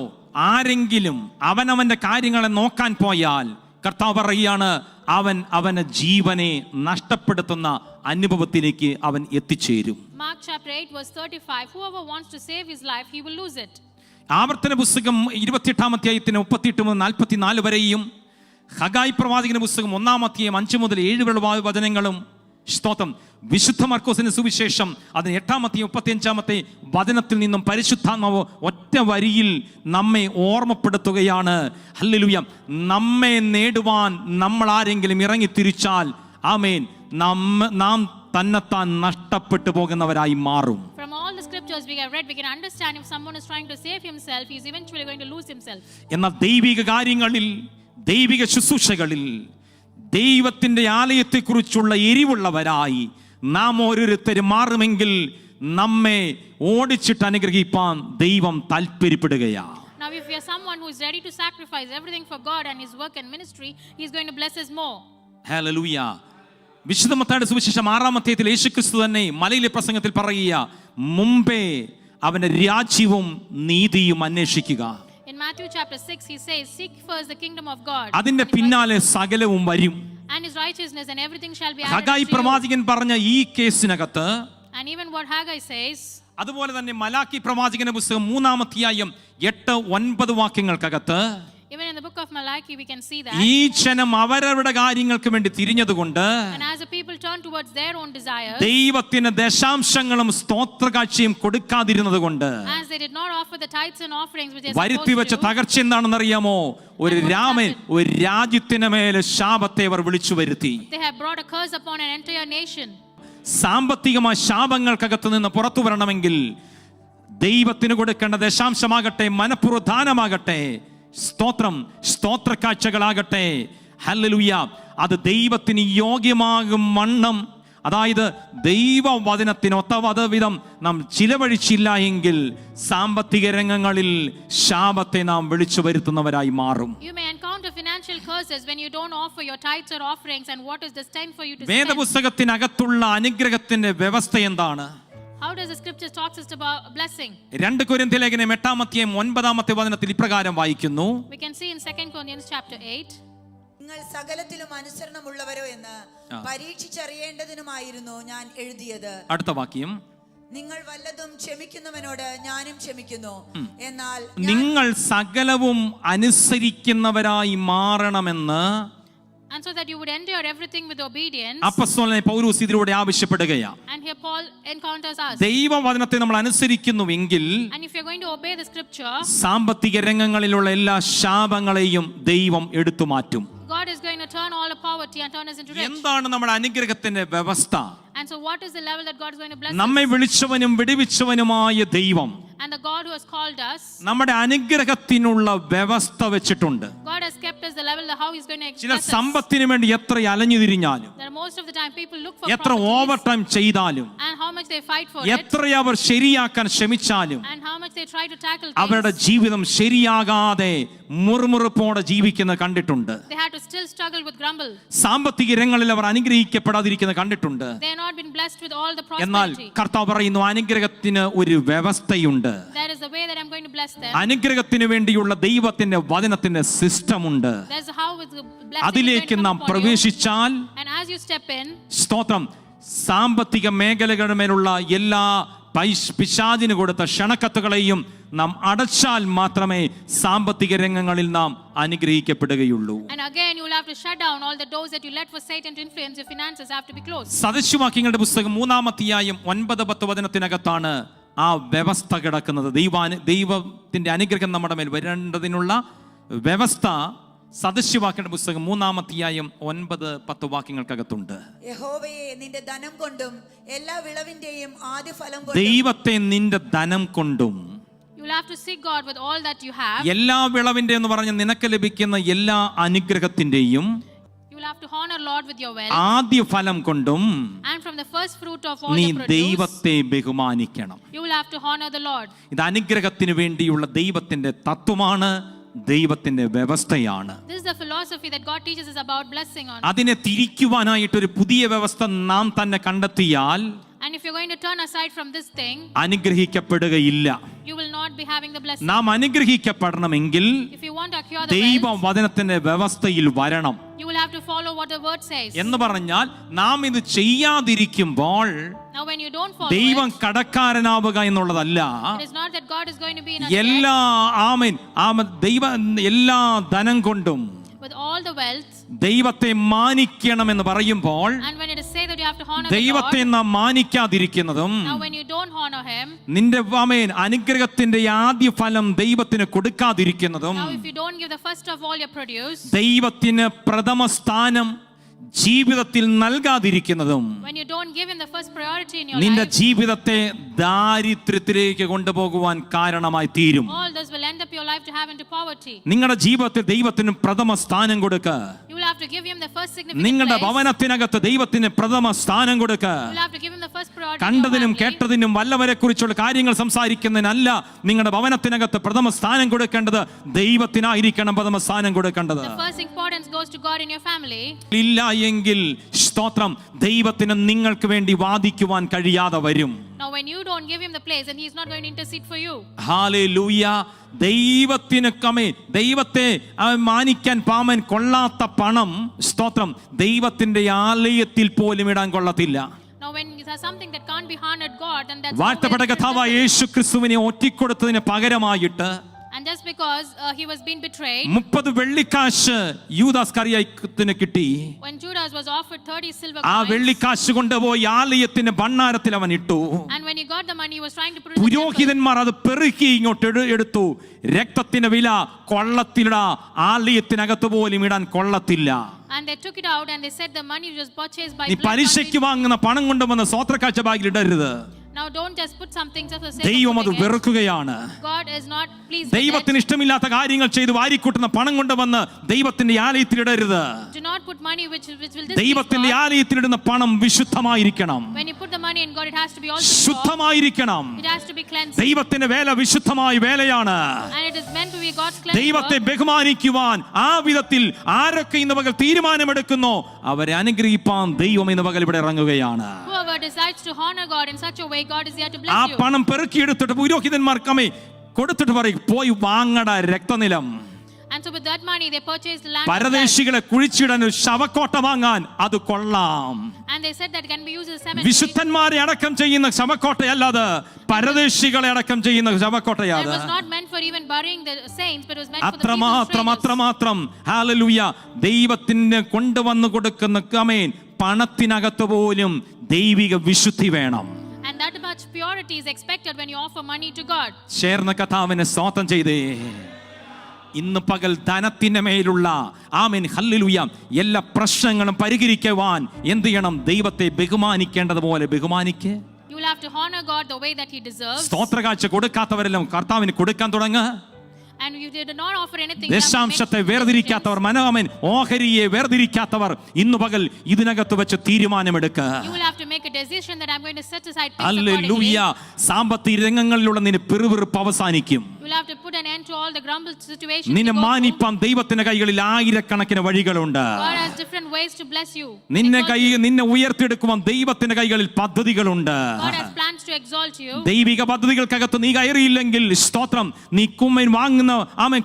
ആരെങ്കിലും അവനവന്റെ കാര്യങ്ങളെ നോക്കാൻ പോയാൽ കർത്താവ് പറയുകയാണ്, അവൻ അവന്റെ ജീവനെ നഷ്ടപ്പെടുത്തുന്ന അനുഭവത്തിലേക്ക് അവൻ എത്തിച്ചേരും. Mark chapter 8 verse 35, whoever wants to save his life, he will lose it. ആവർത്തന പുസ്തകം 28-38 വരെയും ഹഗായി പ്രവാചകന്റെ പുസ്തകം 1-5-7 വചനങ്ങളും, സ്തോത്രം, വിശുദ്ധ മർക്കോസിന്റെ സുവിശേഷം അതിന് 8-35 വചനത്തിൽ നിന്നും പരിശുദ്ധാത്മാവ് ഒറ്റ വരിയിൽ നമ്മെ ഓർമ്മപ്പെടുത്തുകയാണ്. ഹല്ലേലൂയ. നമ്മെ നേടുവാൻ നമ്മൾ ആരെങ്കിലും ഇറങ്ങിത്തിരിച്ചാൽ, ആമേൻ, നാം തന്നെത്താൻ നഷ്ടപ്പെട്ടു പോകുന്നവരായി മാറും. From all the scriptures we have read, we can understand if someone is trying to save himself, he is eventually going to lose himself. എന്നാൽ ദൈവിക കാര്യങ്ങളിൽ, ദൈവിക ശുശ്രൂഷകളിൽ, ദൈവത്തിന്റെ ആലയത്തെക്കുറിച്ചുള്ള എരിവുള്ളവരായി നാം ഓരോരുത്തരും മാറുമെങ്കിൽ നമ്മെ ഓടിച്ചിട്ട് അനുഗ്രഹിപ്പാൻ ദൈവം താല്പര്യപ്പെടുകയാണ്. Now if you are someone who is ready to sacrifice everything for God and his work and ministry, he is going to bless us more. Hallelujah. വിശുദ്ധ മത്തായിയുടെ സുവിശേഷം 6-ാം യേശുക്രിസ്തു തന്നെ മലയിലെ പ്രസംഗത്തിൽ പറയുക, മുമ്പേ അവന്റെ രാജ്യവും നീതിയും അന്വേഷിക്കുക. In Matthew chapter 6 he says, seek first the kingdom of God അതിന്റെ പിന്നാലെ സകലവും വരും. and his righteousness, and everything shall be added Haggai unto you. പ്രവാചകൻ പറഞ്ഞ ഈ കേസിനകത്ത്, And even what Haggai says, അതുപോലെ തന്നെ മലാക്കി പ്രവാചകന്റെ പുസ്തകം 3-8-9 വാക്യങ്ങൾക്കകത്ത്, even in the book of Malachi we can see that. ഈ ജനം അവരവരുടെ കാര്യങ്ങൾക്ക് വേണ്ടി തിരിഞ്ഞതുകൊണ്ട് And as the people turn towards their own desires, ദൈവത്തിന് ദശാംശങ്ങളും സ്തോത്രകാഴ്ചയും കൊടുക്കാതിരുന്നത് കൊണ്ട് as they did not offer the tithes and offerings which they വരുത്തി supposed വെച്ച to, തകർച്ച എന്താണെന്ന് അറിയാമോ? ഒരു രാജ്യത്തിന് മേലെ ശാപത്തെ അവർ വിളിച്ചു വരുത്തി. they have brought a curse upon an entire nation. സാമ്പത്തികമായ ശാപങ്ങൾക്കകത്ത് നിന്ന് പുറത്തു വരണമെങ്കിൽ ദൈവത്തിന് കൊടുക്കേണ്ട ദശാംശമാകട്ടെ, മനഃപൂർവ്വദാനമാകട്ടെ, സ്തോത്രം, സ്തോത്രക്കാഴ്ചകളാകട്ടെ, ഹല്ലേലൂയ, അത് ദൈവത്തിന് യോഗ്യമാകും വണ്ണം, അതായത് ദൈവവചനത്തിന് ഒത്തവിധം നാം ചിലവഴിച്ചില്ല എങ്കിൽ സാമ്പത്തിക രംഗങ്ങളിൽ ശാപത്തെ നാം വിളിച്ചു വരുത്തുന്നവരായി മാറും. You may encounter financial curses when you don't offer your tithes or offerings, and what is destined for you to spend. വേദപുസ്തകത്തിനകത്തുള്ള അനുഗ്രഹത്തിന്റെ വ്യവസ്ഥ എന്താണ്? How does the scripture talks us about blessing? 2 കൊരിന്ത്യർ ലേഖനം 8-9 വചനത്തിൽ ഇപ്രകാരം വായിക്കുന്നു. We can see in 2 Corinthians chapter 8, നിങ്ങൾ സകലത്തിലും അനുസരണമുള്ളവരോ എന്ന് പരീക്ഷിച്ചറിയേണ്ടതിനുമായിരുന്നു ഞാൻ എഴുതിയത്. അടുത്ത വാക്യം, നിങ്ങൾ വല്ലതും ക്ഷമിക്കുന്നവനോട് ഞാനും ക്ഷമിക്കുന്നു, എന്നാൽ നിങ്ങൾ സകലവും അനുസരിക്കുന്നവരായി മാറണമെന്ന് and so that you would endure everything with obedience. അപ്പോസ്തലനായ പൗലോസ് ഇതിലൂടെ ആവശ്യപ്പെടുകയാണ്. And here Paul encounters us. ദൈവവചനത്തെ നമ്മൾ അനുസരിക്കുന്നുവെങ്കിൽ And if you're going to obey the scripture, സാമ്പത്തിക രംഗങ്ങളിലുള്ള എല്ലാ ശാപങ്ങളെയും ദൈവം എടുത്തു മാറ്റും. God is going to turn all the poverty and turn us into rich. എന്താണ് നമ്മുടെ അനുഗ്രഹത്തിന്റെ വ്യവസ്ഥ? And so what is the level that God is going to bless നമ്മെ us? വിളിച്ചവനും വിടുവിച്ചവനുമായ ദൈവം And the God who has called us, നമ്മുടെ അനുഗ്രഹത്തിനുള്ള വ്യവസ്ഥ വെച്ചിട്ടുണ്ട്. God has kept us is the level how he's going to ചില bless us. സമ്പത്തിന് വേണ്ടി എത്ര അലഞ്ഞു തിരിഞ്ഞാലും, There are most of the time people look for എത്ര properties ഓവർ ടൈം ചെയ്താലും, and how much they fight for it എത്ര അവർ ശരിയാക്കാൻ ശ്രമിച്ചാലും and how much they try to tackle അവരുടെ things. ജീവിതം ശരിയാകാതെ മുറുമുറുപ്പോടെ ജീവിക്കുന്നത് കണ്ടിട്ടുണ്ട്. They had to still struggle with grumble. സാമ്പത്തിക രംഗങ്ങളിൽ അവർ അനുഗ്രഹിക്കപ്പെടാതിരിക്കുന്നത് കണ്ടിട്ടുണ്ട്. They have not been blessed with all the എന്നാൽ prosperity. കർത്താവ് പറയുന്നു, അനുഗ്രഹത്തിന് ഒരു വ്യവസ്ഥയുണ്ട്. That is the way that I'm going to bless them. അനുഗ്രഹത്തിന് വേണ്ടിയുള്ള ദൈവത്തിന്റെ വചനത്തിന്റെ സിസ്റ്റം ഉണ്ട്. That's how with the blessing is അതിലേക്ക് going to നാം come upon you. പ്രവേശിച്ചാൽ, And as you step in, സ്തോത്രം, സാമ്പത്തിക മേഖലകളുടെ മേലുള്ള എല്ലാ പിശാചിന് കൊടുത്ത ക്ഷണക്കത്തുകളെയും നാം അടച്ചാൽ മാത്രമേ സാമ്പത്തിക രംഗങ്ങളിൽ നാം അനുഗ്രഹിക്കപ്പെടുകയുള്ളൂ. and again you will have to shut down all the doors that you let for Satan to influence your finances have to be closed. സദൃശവാക്യങ്ങളുടെ പുസ്തകം 3-ാം അധ്യായം 9-10 വചനത്തിനകത്താണ് ആ വ്യവസ്ഥ കിടക്കുന്നത്. ദൈവത്തിന്റെ അനുഗ്രഹം നമ്മുടെ മേൽ വരേണ്ടതിനുള്ള വ്യവസ്ഥ സദൃശവാക്യങ്ങളുടെ പുസ്തകം 3-ാം അധ്യായം 9-10 വാക്യങ്ങൾക്കകത്തുണ്ട്. യഹോവയെ നിന്റെ ധനം കൊണ്ടും എല്ലാ വിളവിന്റെയും ആദ്യഫലം കൊണ്ടും ദൈവത്തെ നിന്റെ ധനം കൊണ്ടും, You will have to seek God with all that you have. എല്ലാ വിളവിന്റെ എന്ന് പറഞ്ഞ നിനക്ക് ലഭിക്കുന്ന എല്ലാ അനുഗ്രഹത്തിന്റെയും You will have to honor Lord with your wealth. ആദ്യ ഫലം കൊണ്ടും And from the first fruit of all നീ your produce, ദൈവത്തെ ബഹുമാനിക്കണം. you will have to honor the Lord. ഇത് അനുഗ്രഹത്തിന് വേണ്ടിയുള്ള ദൈവത്തിന്റെ തത്വമാണ്, ദൈവത്തിന്റെ വ്യവസ്ഥയാണ്. This is the philosophy that God teaches us about blessing on. അതിനെ തിരിക്കുവാനായിട്ട് ഒരു പുതിയ വ്യവസ്ഥ നാം തന്നെ കണ്ടെത്തിയാൽ And if you're going to turn aside from this thing, അനുഗ്രഹിക്കപ്പെടുകയില്ല. you will not be having the blessing. നാം അനുഗ്രഹിക്കപ്പെടണമെങ്കിൽ If you want to acquire the ദൈവ wealth, വചനത്തിന്റെ വ്യവസ്ഥയിൽ വരണം. you will have to follow what the word says. എന്ന് പറഞ്ഞാൽ നാം ഇത് ചെയ്യാതിരിക്കുമ്പോൾ Now when you don't follow ദൈവം it, കടക്കാരനാവുക എന്നുള്ളതല്ല. it is not that God is going to be in a debt. എല്ലാ എല്ലാ ധനം കൊണ്ടും With all the wealth, ദൈവത്തെ മാനിക്കണമെന്ന് പറയുമ്പോൾ and when it is said that you have to honor the ദൈവത്തെ Lord, നാം മാനിക്കാതിരിക്കുന്നതും, now when you don't honor him, നിന്റെ അനുഗ്രഹത്തിന്റെ ആദ്യ ഫലം ദൈവത്തിന് കൊടുക്കാതിരിക്കുന്നതും, now if you don't give the first of all your produce, ദൈവത്തിന് പ്രഥമ സ്ഥാനം ജീവിതത്തിൽ നൽകാതിരിക്കുന്നതും when you don't give him the first priority in your നിന്റെ life, ജീവിതത്തെ ദാരിദ്ര്യത്തിലേക്ക് കൊണ്ടുപോകുവാൻ കാരണമായി തീരും. all this will end up your life to have into poverty. നിങ്ങളുടെ ജീവിതത്തിൽ ദൈവത്തിന് പ്രഥമ സ്ഥാനം കൊടുക്കുക. You will have to give him the first significant നിങ്ങളുടെ place. ഭവനത്തിനകത്ത് ദൈവത്തിന് പ്രഥമ സ്ഥാനം കൊടുക്കുക. You will have to give him the first priority in your കണ്ടതിനും family. കേട്ടതിനും വല്ലവരെ കുറിച്ചുള്ള കാര്യങ്ങൾ സംസാരിക്കുന്നതിനല്ല നിങ്ങളുടെ ഭവനത്തിനകത്ത് പ്രഥമ സ്ഥാനം കൊടുക്കേണ്ടത്, ദൈവത്തിനായിരിക്കണം പ്രഥമ സ്ഥാനം കൊടുക്കേണ്ടത്. The first importance goes to God in your family. ഇല്ല എങ്കിൽ സ്തോത്രം, ദൈവത്തിന് നിങ്ങൾക്ക് വേണ്ടി വാദിക്കുവാൻ കഴിയാതെ വരും. Now when you don't give him the place, and he is not going to intercede for you. Hallelujah. ദൈവത്തെ മാനിക്കാൻ പാമൻ കൊള്ളാത്ത പണം, സ്തോത്രം, ദൈവത്തിന്റെ ആലയത്തിൽ പോലും ഇടാൻ കൊള്ളത്തില്ല. Now when there's something that can't be honored God, then that's വാഴ്ത്തപ്പെട്ട കർത്താവായ യേശു ക്രിസ്തുവിനെ ഒറ്റിക്കൊടുത്തതിന് പകരമായിട്ട് and just because he was being betrayed, 30 വെള്ളിക്കാശ് യൂദാസ്കറിയാത്തിന് കിട്ടി. when Judas was offered 30 silver ആ coins, വെള്ളിക്കാശ് കൊണ്ടുപോയി ആലയത്തിന്റെ ഭണ്ഡാരത്തിൽ അവൻ ഇട്ടു. and when he got the money, he was trying to put it in the temple. പുരോഹിതന്മാർ അത് പെറുക്കി ഇങ്ങോട്ട് എടുത്തു. രക്തത്തിന്റെ വില കൊള്ളത്തിലിടാ, ആലയത്തിനകത്ത് പോലും ഇടാൻ കൊള്ളത്തില്ല. And they took it out and they said the money was purchased by നീ blood. പലിശയ്ക്ക് വാങ്ങുന്ന പണം കൊണ്ടുവന്ന് സ്വത്രക്കാഴ്ച ബാഗിൽ ഇടരുത്. Now don't just put something just for the sake ദൈവം of അത് putting it. വെറുക്കുകയാണ്. God is not pleased with ദൈവത്തിന് it. ഇഷ്ടമില്ലാത്ത കാര്യങ്ങൾ ചെയ്ത് വാരിക്കൂട്ടുന്ന പണം കൊണ്ടുവന്ന് ദൈവത്തിന്റെ ആലയത്തിൽ ഇടരുത്. Do not put money which will displease ദൈവത്തിന്റെ God. ആലയത്തിലിടുന്ന പണം വിശുദ്ധമായിരിക്കണം, When you put the money in God, it has to be also pure. ശുദ്ധമായിരിക്കണം. It has to be cleansed. ദൈവത്തിന്റെ വേല വിശുദ്ധമായ വേലയാണ്. And it is meant to be God's cleansed ദൈവത്തെ work. ബഹുമാനിക്കുവാൻ ആ വിധത്തിൽ ആരൊക്കെ ഇന്ന് പകൽ തീരുമാനമെടുക്കുന്നോ അവരെ അനുഗ്രഹിപ്പാൻ ദൈവം ഇന്ന് പകൽ ഇവിടെ ഇറങ്ങുകയാണ്. Whoever decides to honor God in such a way, God is here to ആ bless you. പണം പെറുക്കിയെടുത്തിട്ട് പുരോഹിതന്മാർക്കമേ കൊടുത്തിട്ട് പറയും, പോയി വാങ്ങട രക്തനിലം. And so with that money, they purchased the land of blood. പരദേശികളെ കുഴിച്ചിടാൻ ഒരു ശവക്കോട്ട വാങ്ങാൻ അത് കൊള്ളാം. And they said that can be used as a cemetery. വിശുദ്ധന്മാരെ അടക്കം ചെയ്യുന്ന ശവക്കോട്ടയല്ലാതെ പരദേശികളെ അടക്കം ചെയ്യുന്ന That ശവക്കോട്ടയാണ്. was not meant for even burying the saints, but it was meant for the people അത്രമാത്രം ഹല്ലേലൂയ. ദൈവത്തിന് കൊണ്ടുവന്നു കൊടുക്കുന്ന കമേൻ പണത്തിനകത്ത് പോലും ദൈവിക വിശുദ്ധി വേണം. And that much purity is expected when you offer money to God. ചേർന്ന കഥാവിനെ സ്തോത്രം ചെയ്തേ. ഇന്ന് പകൽ ധനത്തിന്റെ മേലുള്ള ആമേൻ ഹല്ലേലൂയ എല്ലാ പ്രശ്നങ്ങളും പരിഹരിക്കുവാൻ എന്ത് ചെയ്യണം? ദൈവത്തെ ബഹുമാനിക്കേണ്ടതുപോലെ ബഹുമാനിക്ക്. You will have to honor God the way that He deserves. സ്തോത്രകാഴ്ച കൊടുക്കാത്തവരെല്ലാം കർത്താവിന് കൊടുക്കാൻ തുടങ്ങുക. And you did not offer anything. You have to make ദശാംശത്തെ decisions. വേർതിരിക്കാത്തവർ, മനോമൻ ഓഹരിയെ വേർതിരിക്കാത്തവർ ഇന്നു പകൽ ഇതിനകത്ത് വെച്ച് തീരുമാനമെടുക്ക. You will have to make a decision that I'm going to set aside things hallelujah. accordingly. സാമ്പത്തിക രംഗങ്ങളിലുള്ള നിന്റെ പിറുപിറുപ്പ് അവസാനിക്കും. You will have to put an end to all the grumble situations. നിന്നെ you go through. മാനിപ്പാൻ ദൈവത്തിന്റെ കൈകളിൽ ആയിരക്കണക്കിന് വഴികളുണ്ട്. God has different ways to bless you. നിന്നെ ഉയർത്തിയെടുക്കുവാൻ ദൈവത്തിന്റെ കൈകളിൽ പദ്ധതികളുണ്ട്. God has plans to exalt you. ദൈവിക പദ്ധതികൾക്കകത്ത് നീ കയറിയില്ലെങ്കിൽ സ്തോത്രം, നീ കുമ്മൻ വാങ്ങുന്ന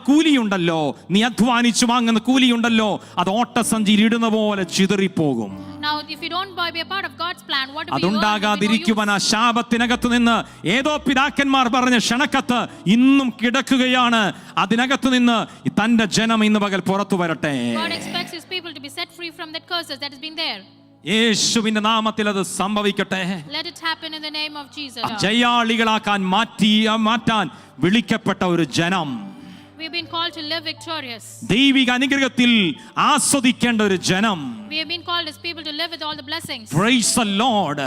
കൂലിയുണ്ടല്ലോ, നീ അധ്വാനിച്ചു വാങ്ങുന്ന കൂലിയുണ്ടല്ലോ, അത് ഓട്ടസഞ്ചിയിൽ ഇടുന്ന പോലെ ചിതറിപ്പോകും. Now, if you don't be a part of God's plan, what do we earn? അതുണ്ടാകാതിരിക്കുവാൻ ആ ശാപത്തിനകത്ത് നിന്ന് ഏതോ പിതാക്കന്മാർ പറഞ്ഞ ക്ഷണക്കത്ത് ഇന്നും കിടക്കുകയാണ്. അതിനകത്ത് നിന്ന് തന്റെ ജനം ഇന്ന് പകൽ പുറത്തു വരട്ടെ. God expects his people to be set free from that curses that has been there. യേശുവിന്റെ നാമത്തിൽ അത് സംഭവിക്കട്ടെ. Let it happen in the name of Jesus. ജയാളികളാക്കാൻ മാറ്റാൻ വിളിക്കപ്പെട്ട ഒരു ജനം, We've been called to live victorious. ദൈവിക അനുഗ്രഹത്തിൽ ആസ്വദിക്കേണ്ട ഒരു ജനം. We have been called as people to live with all the blessings. Praise the Lord.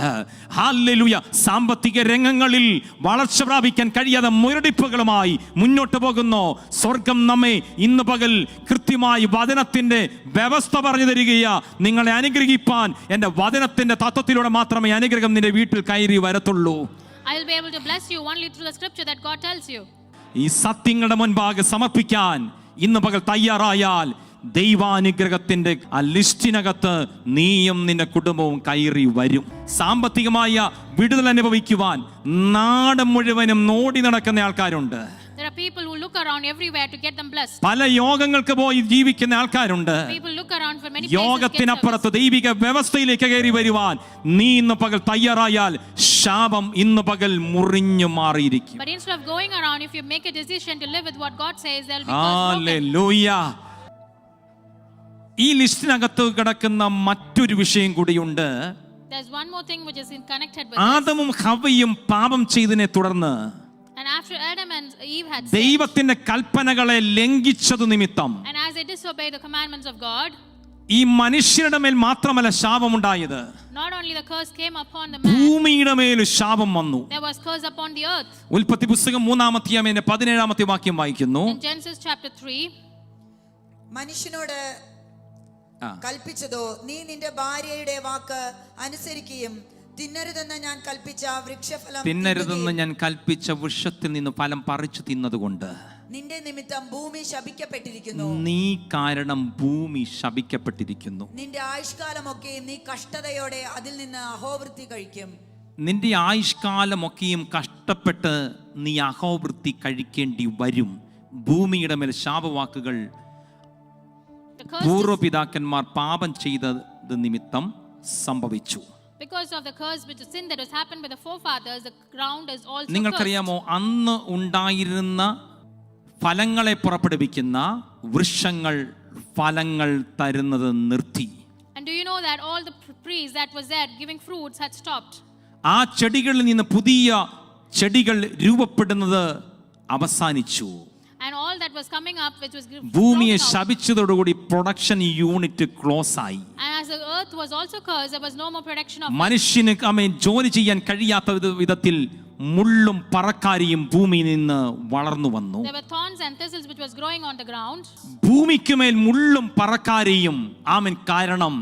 Hallelujah. സാമ്പത്തിക രംഗങ്ങളിൽ വളർച്ച പ്രാപിക്കാൻ കഴിയാതെ മുരടിപ്പുകളുമായി മുന്നോട്ട് പോകുന്നു. സ്വർഗം നമ്മെ ഇന്ന് പകൽ കൃത്യമായി വചനത്തിന്റെ വ്യവസ്ഥ പറഞ്ഞു തരികയാ. നിങ്ങളെ അനുഗ്രഹിപ്പാൻ എന്റെ വചനത്തിന്റെ തത്വത്തിലൂടെ മാത്രമേ അനുഗ്രഹം നിന്റെ വീട്ടിൽ കയറി വരത്തുള്ളൂ. I will be able to bless you only through the scripture that God tells you. ഈ സത്യങ്ങളുടെ മുൻപാകെ സമർപ്പിക്കാൻ ഇന്ന് പകൽ തയ്യാറായാൽ ദൈവാനുഗ്രഹത്തിന്റെ ആ ലിസ്റ്റിനകത്ത് നീയും നിന്റെ കുടുംബവും കയറി വരും. സാമ്പത്തികമായ വിടുതൽ അനുഭവിക്കുവാൻ നാട് മുഴുവനും നോടി നടക്കുന്ന ആൾക്കാരുണ്ട്. There are people who look around everywhere to get them blessed. പല യോഗങ്ങൾക്ക് പോയി ജീവിക്കുന്ന ആൾക്കാരുണ്ട്. People look around for many places to get യോഗത്തിനപ്പുറത്ത് service. ദൈവിക വ്യവസ്ഥയിലേക്ക് കയറി വരുവാൻ നീ ഇന്ന് പകൽ തയ്യാറായാൽ ശാപം ഇന്ന് പകൽ മുറിഞ്ഞു മാറിയിരിക്കും. But instead of going around, if you make a decision to live with what God says, there will be curse broken. Hallelujah. ഈ ലിസ്റ്റിനകത്ത് കിടക്കുന്ന മറ്റൊരു വിഷയം കൂടിയുണ്ട്. There's one more thing which is connected with this. ആദമും ഹവ്വയും പാപം ചെയ്തതിനെ തുടർന്ന് And after Adam and Eve had sinned, ദൈവത്തിന്റെ കൽപ്പനകളെ ലംഘിച്ചതു നിമിത്തം and as they disobeyed the commandments of God, ഈ മനുഷ്യരുടെ മേൽ മാത്രമല്ല ശാപമുണ്ടായത്, not only the curse came upon the man, ഭൂമിയുടെ മേൽ ശാപം വന്നു. there was curse upon the earth. ഉൽപ്പത്തി പുസ്തകം 3-ാം 17-ാമത്തെ വാക്യം വായിക്കുന്നു. In Genesis chapter 3, മനുഷ്യനോട് കൽപ്പിച്ചതോ, നീ നിന്റെ ഭാര്യയുടെ വാക്ക് അനുസരിക്കുകയും തിന്നരുതെന്ന് ഞാൻ കൽപ്പിച്ച വൃക്ഷഫലം തിന്നരുതെന്ന് ഞാൻ കൽപ്പിച്ച വൃക്ഷത്തിൽ നിന്ന് ഫലം പറിച്ചു തിന്നതുകൊണ്ട് നിന്റെ നിമിത്തം ഭൂമി ശപിക്കപ്പെട്ടിരിക്കുന്നു. നീ കാരണം ഭൂമി ശപിക്കപ്പെട്ടിരിക്കുന്നു. നിന്റെ ആയുഷ്കാലമൊക്കെ നീ കഷ്ടതയോടെ അതിൽ നിന്ന് അഹോവൃത്തി കഴിക്കും. നിന്റെ ആയുഷ്കാലമൊക്കെയും കഷ്ടപ്പെട്ട് നീ അഹോവൃത്തി കഴിക്കേണ്ടി വരും. ഭൂമിയുടെ മേൽ ശാപവാക്കുകൾ the curse പൂർവ്വപിതാക്കന്മാർ പാപം ചെയ്തത് നിമിത്തം സംഭവിച്ചു. because of the curse which the sin that has happened with the forefathers, the ground is also cursed. നിങ്ങൾക്കറിയാമോ, അന്ന് ഉണ്ടായിരുന്ന ഫലങ്ങളെ പുറപ്പെടുവിക്കുന്ന വൃക്ഷങ്ങൾ ഫലങ്ങൾ തരുന്നത് നിർത്തി. And do you know that all the trees that was there giving fruits had stopped? ആ ചെടികളിൽ നിന്ന് പുതിയ ചെടികൾ രൂപപ്പെടുന്നത് അവസാനിച്ചു. And all that was coming up which was ഭൂമിയെ growing out. ശപിച്ചതോടുകൂടി പ്രൊഡക്ഷൻ യൂണിറ്റ് ക്ലോസ് ആയി. And as the earth was also cursed, there was no more production of മനുഷ്യന് ജോലി ചെയ്യാൻ കഴിയാത്ത വിധത്തിൽ മുള്ളും പറക്കാരിയും ഭൂമിയിൽ നിന്ന് വളർന്നു വന്നു. There were thorns and thistles which was growing on the ground. ഭൂമിക്കുമേൽ മുള്ളും പറക്കാരിയും കാരണം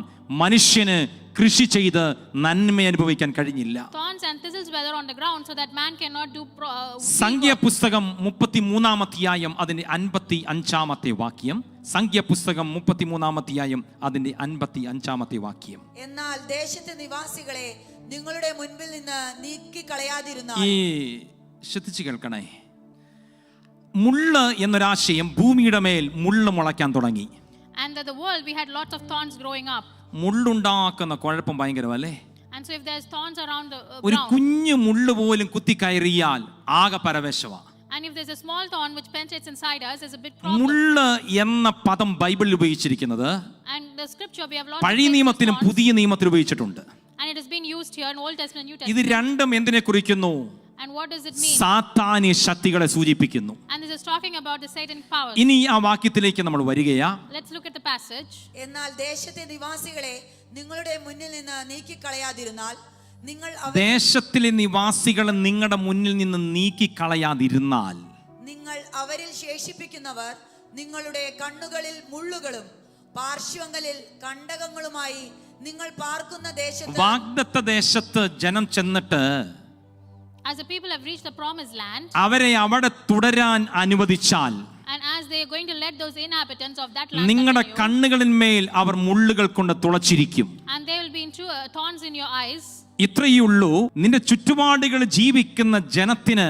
മനുഷ്യന് കൃഷി ചെയ്ത് നന്മ അനുഭവിക്കാൻ കഴിഞ്ഞില്ല. Thorns and thistles were there on the ground so that man cannot do സംഖ്യാപുസ്തകം 33-ാം അധ്യായം അതിന്റെ 55-ാമത്തെ വാക്യം. സംഖ്യാപുസ്തകം 33-ാം അധ്യായം അതിന്റെ 55-ാമത്തെ വാക്യം. എന്നാൽ ദേശത്തെ നിവാസികളെ നിങ്ങളുടെ മുൻപിൽ നിന്ന് നീക്കി കളയാതിരുന്നാൽ. ഈ ശ്രദ്ധിച്ചു കേൾക്കണേ, മുള്ള് എന്നൊരാശയം ഭൂമിയുടെ മേൽ മുള്ള് മുളയ്ക്കാൻ തുടങ്ങി. And in the world we had lots of thorns growing up. മുള്ളുണ്ടാക്കുന്ന കുഴപ്പം ഭയങ്കരമല്ലേ? And so if there's thorns around the ഒരു ground, കുഞ്ഞു മുള്ള് പോലും കുത്തിക്കയറിയാൽ ആകെ പരവേശവാ. and if there's a small thorn which penetrates inside us, there's a big problem. മുള്ള് എന്ന പദം ബൈബിളിൽ ഉപയോഗിച്ചിരിക്കുന്നത് And the scripture we have lots of പഴയ places നിയമത്തിലും thorns, പുതിയ നിയമത്തിലും ഉപയോഗിച്ചിട്ടുണ്ട്. and it has been used here in Old Testament and New ഇത് Testament. രണ്ടും എന്തിനെ കുറിക്കുന്നു? And what does it mean? സാത്താന്യ ശക്തികളെ സൂചിപ്പിക്കുന്നു. And this is talking about the Satan powers. ഇനി ആ വാക്യത്തിലേക്ക് നമ്മൾ വരികയാ. Let's look at the passage. എന്നാൽ ദേശത്തെ നിവാസികളെ നിങ്ങളുടെ മുന്നിൽ നിന്ന് നീക്കി കളയാതിരുന്നാൽ നിങ്ങൾ ദേശത്തിലെ നിവാസികളെ നിങ്ങളുടെ മുന്നിൽ നിന്ന് നീക്കിക്കളയാതിരുന്നാൽ നിങ്ങൾ അവരിൽ ശേഷിപ്പിക്കുന്നവർ നിങ്ങളുടെ കണ്ണുകളിൽ മുള്ളുകളും പാർശ്വങ്ങളിൽ കണ്ടകങ്ങളുമായി നിങ്ങൾ പാർക്കുന്ന ദേശത്ത് വാഗ്ദത്ത ദേശത്ത് ജനം ചെന്നിട്ട് As the people have reached the promised land, അവരെ അവിടെ തുടരാൻ അനുവദിച്ചാൽ and as they are going to let those inhabitants of that land നിങ്ങളുടെ continue, കണ്ണുകളിന്മേൽ അവർ മുള്ളുകൾ കൊണ്ട് തുളച്ചിരിക്കും. and they will be into thorns in your eyes. ഇത്രയേ ഉള്ളൂ. നിന്റെ ചുറ്റുപാടുകൾ ജീവിക്കുന്ന ജനത്തിന്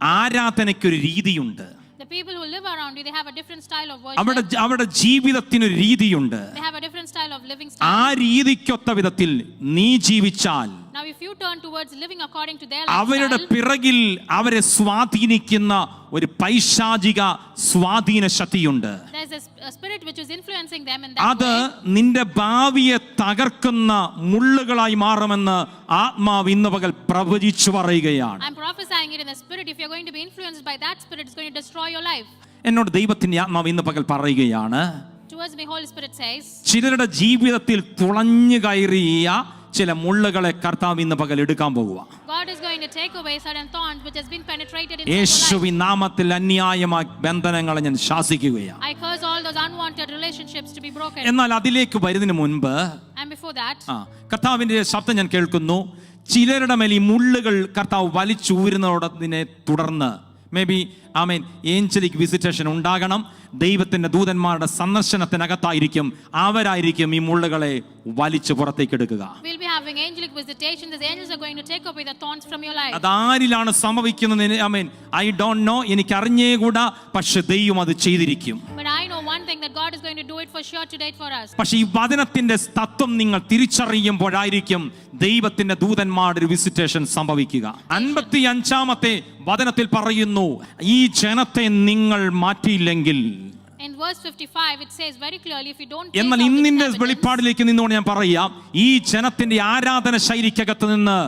ആരാധനയ്ക്കൊരു രീതിയുണ്ട്. The people who live around you, they have a different style of worship. അവരുടെ ജീവിതത്തിനൊരു രീതിയുണ്ട്. They have a different style of living ആ style. രീതിക്കൊത്ത വിധത്തിൽ നീ ജീവിച്ചാൽ Now, if you turn towards living according to their അവരുടെ lifestyle, പിറകിൽ അവരെ സ്വാധീനിക്കുന്ന ഒരു പൈശാചിക സ്വാധീന ശക്തിയുണ്ട്. there's a spirit which is influencing them in that അത് way. നിന്റെ ഭാവിയെ തകർക്കുന്ന മുള്ളുകളായി മാറുമെന്ന് ആത്മാവ് ഇന്ന് പകൽ പ്രവചിച്ചു പറയുകയാണ്. I'm prophesying it in the spirit. If you're going to be influenced by that spirit, it's going to destroy your life. എന്നോട് ദൈവത്തിന്റെ ആത്മാവ് ഇന്ന് പകൽ പറയുകയാണ്, Towards me, Holy Spirit says, ചിലരുടെ ജീവിതത്തിൽ തുളഞ്ഞു കയറിയ ചില മുള്ളുകളെ കർത്താവ് ഇന്ന് പകൽ എടുക്കാൻ പോകുക. God is going to take away certain thorns which has been penetrated in your life. യേശുവിൻ നാമത്തിൽ അന്യായമായ ബന്ധനങ്ങളെ ഞാൻ ശാസിക്കുകയാണ്. I curse all those unwanted relationships to be broken. എന്നാൽ അതിലേക്ക് വരുന്നതിന് മുൻപ് And before that, കർത്താവിന്റെ ശബ്ദം ഞാൻ കേൾക്കുന്നു. ചിലരുടെ മേൽ ഈ മുള്ളുകൾ കർത്താവ് വലിച്ചൂരുന്നതിനെ തുടർന്ന് മേ ബി ഏഞ്ചലിക് വിസിറ്റേഷൻ ഉണ്ടാകണം. ദൈവത്തിന്റെ ദൂതന്മാരുടെ സന്ദർശനത്തിനകത്തായിരിക്കും അവരായിരിക്കും ഈ മുള്ളുകളെ വലിച്ചു പുറത്തേക്ക് എടുക്കുക. we'll be having angelic visitation. The angels are going to take away the thorns from your life. അതാരിലാണ് സംഭവിക്കുന്നത് ഐ ഡോണ്ട് നോ, എനിക്ക് അറിഞ്ഞേകൂടാ. പക്ഷെ ദൈവം അത് ചെയ്തിരിക്കും. But I know one thing, that God is going to do it for sure today for us. പക്ഷെ ഈ വചനത്തിന്റെ തത്വം നിങ്ങൾ തിരിച്ചറിയുമ്പോഴായിരിക്കും ദൈവത്തിന്റെ ദൂതന്മാരുടെ ഒരു വിസിറ്റേഷൻ സംഭവിക്കുക. 55-ാമത്തെ വചനത്തിൽ പറയുന്നു, ഈ ജനത്തെ നിങ്ങൾ മാറ്റിയില്ലെങ്കിൽ. In verse 55, it says very clearly, if you don't take എന്നാൽ out the ഇന്നിന്റെ inhabitants, വെളിപ്പാടിലേക്ക് നിന്നുകൊണ്ട് ഞാൻ പറയാം, ഈ ജനത്തിന്റെ ആരാധന ശൈലിക്കകത്ത് നിന്ന്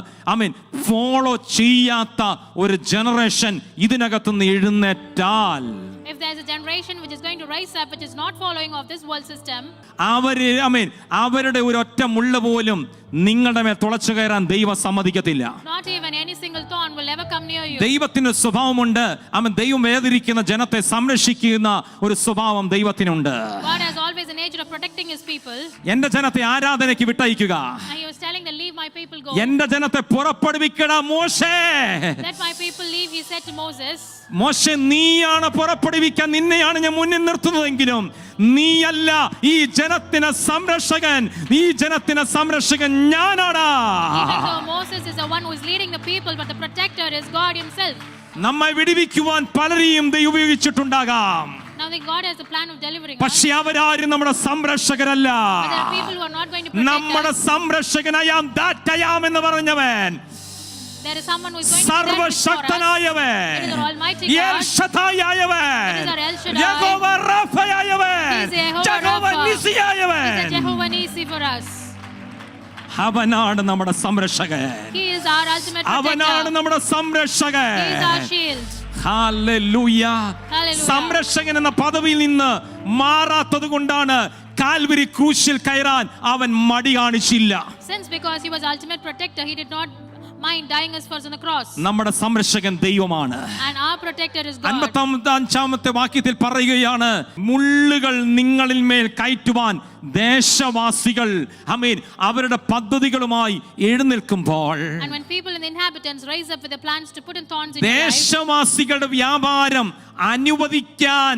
ഫോളോ ചെയ്യാത്ത ഒരു ജനറേഷൻ ഇതിനകത്തുനിന്ന് എഴുന്നേറ്റാൽ, if there's a generation which is going to rise up which is not following of this world system, അവരുടെ ഒരു ഒറ്റ മുള്ള പോലും നിങ്ങളുടെ മേൽ തുളച്ചു കയറാൻ ദൈവം സമ്മതിക്കത്തില്ല. not even any single thorn will ever come near you. ദൈവത്തിന് സ്വഭാവമുണ്ട്. ദൈവം വേദനിക്കുന്ന ജനത്തെ സംരക്ഷിക്കുന്ന ഒരു സ്വഭാവം ദൈവത്തിനുണ്ട്. God has always a nature of protecting his people. എന്റെ ജനത്തെ ആരാധനയ്ക്ക് വിട്ടയക്കുക. And he was telling them, leave my people go. എന്റെ ജനത്തെ പുറപ്പെടുവിക്കടാ മോശേ. Let my people leave, he said to Moses. മോശെ, നീയാണ് പുറപ്പെടുവിക്കാൻ, നിന്നെയാണ് ഞാൻ മുന്നിൽ നിർത്തുന്നതെങ്കിലും നീയല്ല ഈ ജനത്തിന് സംരക്ഷകൻ. ഈ ജനത്തിന് സംരക്ഷകൻ ഞാനാടാ. Even though Moses is the one who is leading the people, but the protector is God himself. നമ്മെ വിടുവിക്കുവാൻ പലരെയും ദൈവം ഉപയോഗിച്ചിട്ടുണ്ടാകാം. Now that God has a plan of delivering us, പക്ഷെ അവരാരും നമ്മുടെ സംരക്ഷകരല്ല. but there are people who are not going to protect നമ്മുടെ us. സംരക്ഷകനായാം ദാറ്റയാം എന്ന് പറഞ്ഞവൻ, There is someone who is going to stand before us. സർവശക്തനായവൻ, It is our Almighty God. എൽ ഷദായായവൻ, It is our El Shaddai. യഹോവ റാഫയായവൻ, He is Jehovah യഹോവ Rapha. നിസിയായവൻ. He is Jehovah Nisi for us. അവനാണ് നമ്മുടെ സംരക്ഷകൻ. He is our ultimate അവനാണ് protector. നമ്മുടെ സംരക്ഷകൻ. He is our shield. Hallelujah. Hallelujah. സംരക്ഷകൻ എന്ന പദവിയിൽ നിന്ന് മാറാത്തത് കൊണ്ടാണ് കാൽവരി ക്രൂശിൽ കയറാൻ അവൻ മടി കാണിച്ചില്ല. Since because he was ultimate protector, he did not mind dying us first on the cross. നമ്മുടെ സംരക്ഷകൻ ദൈവമാണ്. And our protector is God. 55-ാമത്തെ വാക്യത്തിൽ പറയുകയാണ്, മുള്ളുകൾ നിങ്ങളിൽ മേൽ കയറ്റുവാൻ ദേശവാസികൾ അവരുടെ പദ്ധതികളുമായി എഴുന്നേൽക്കുമ്പോൾ, And when people and the inhabitants rise up with their plans to put in thorns in your life, ദേശവാസികളുടെ വ്യാപാരം അനുവദിക്കാൻ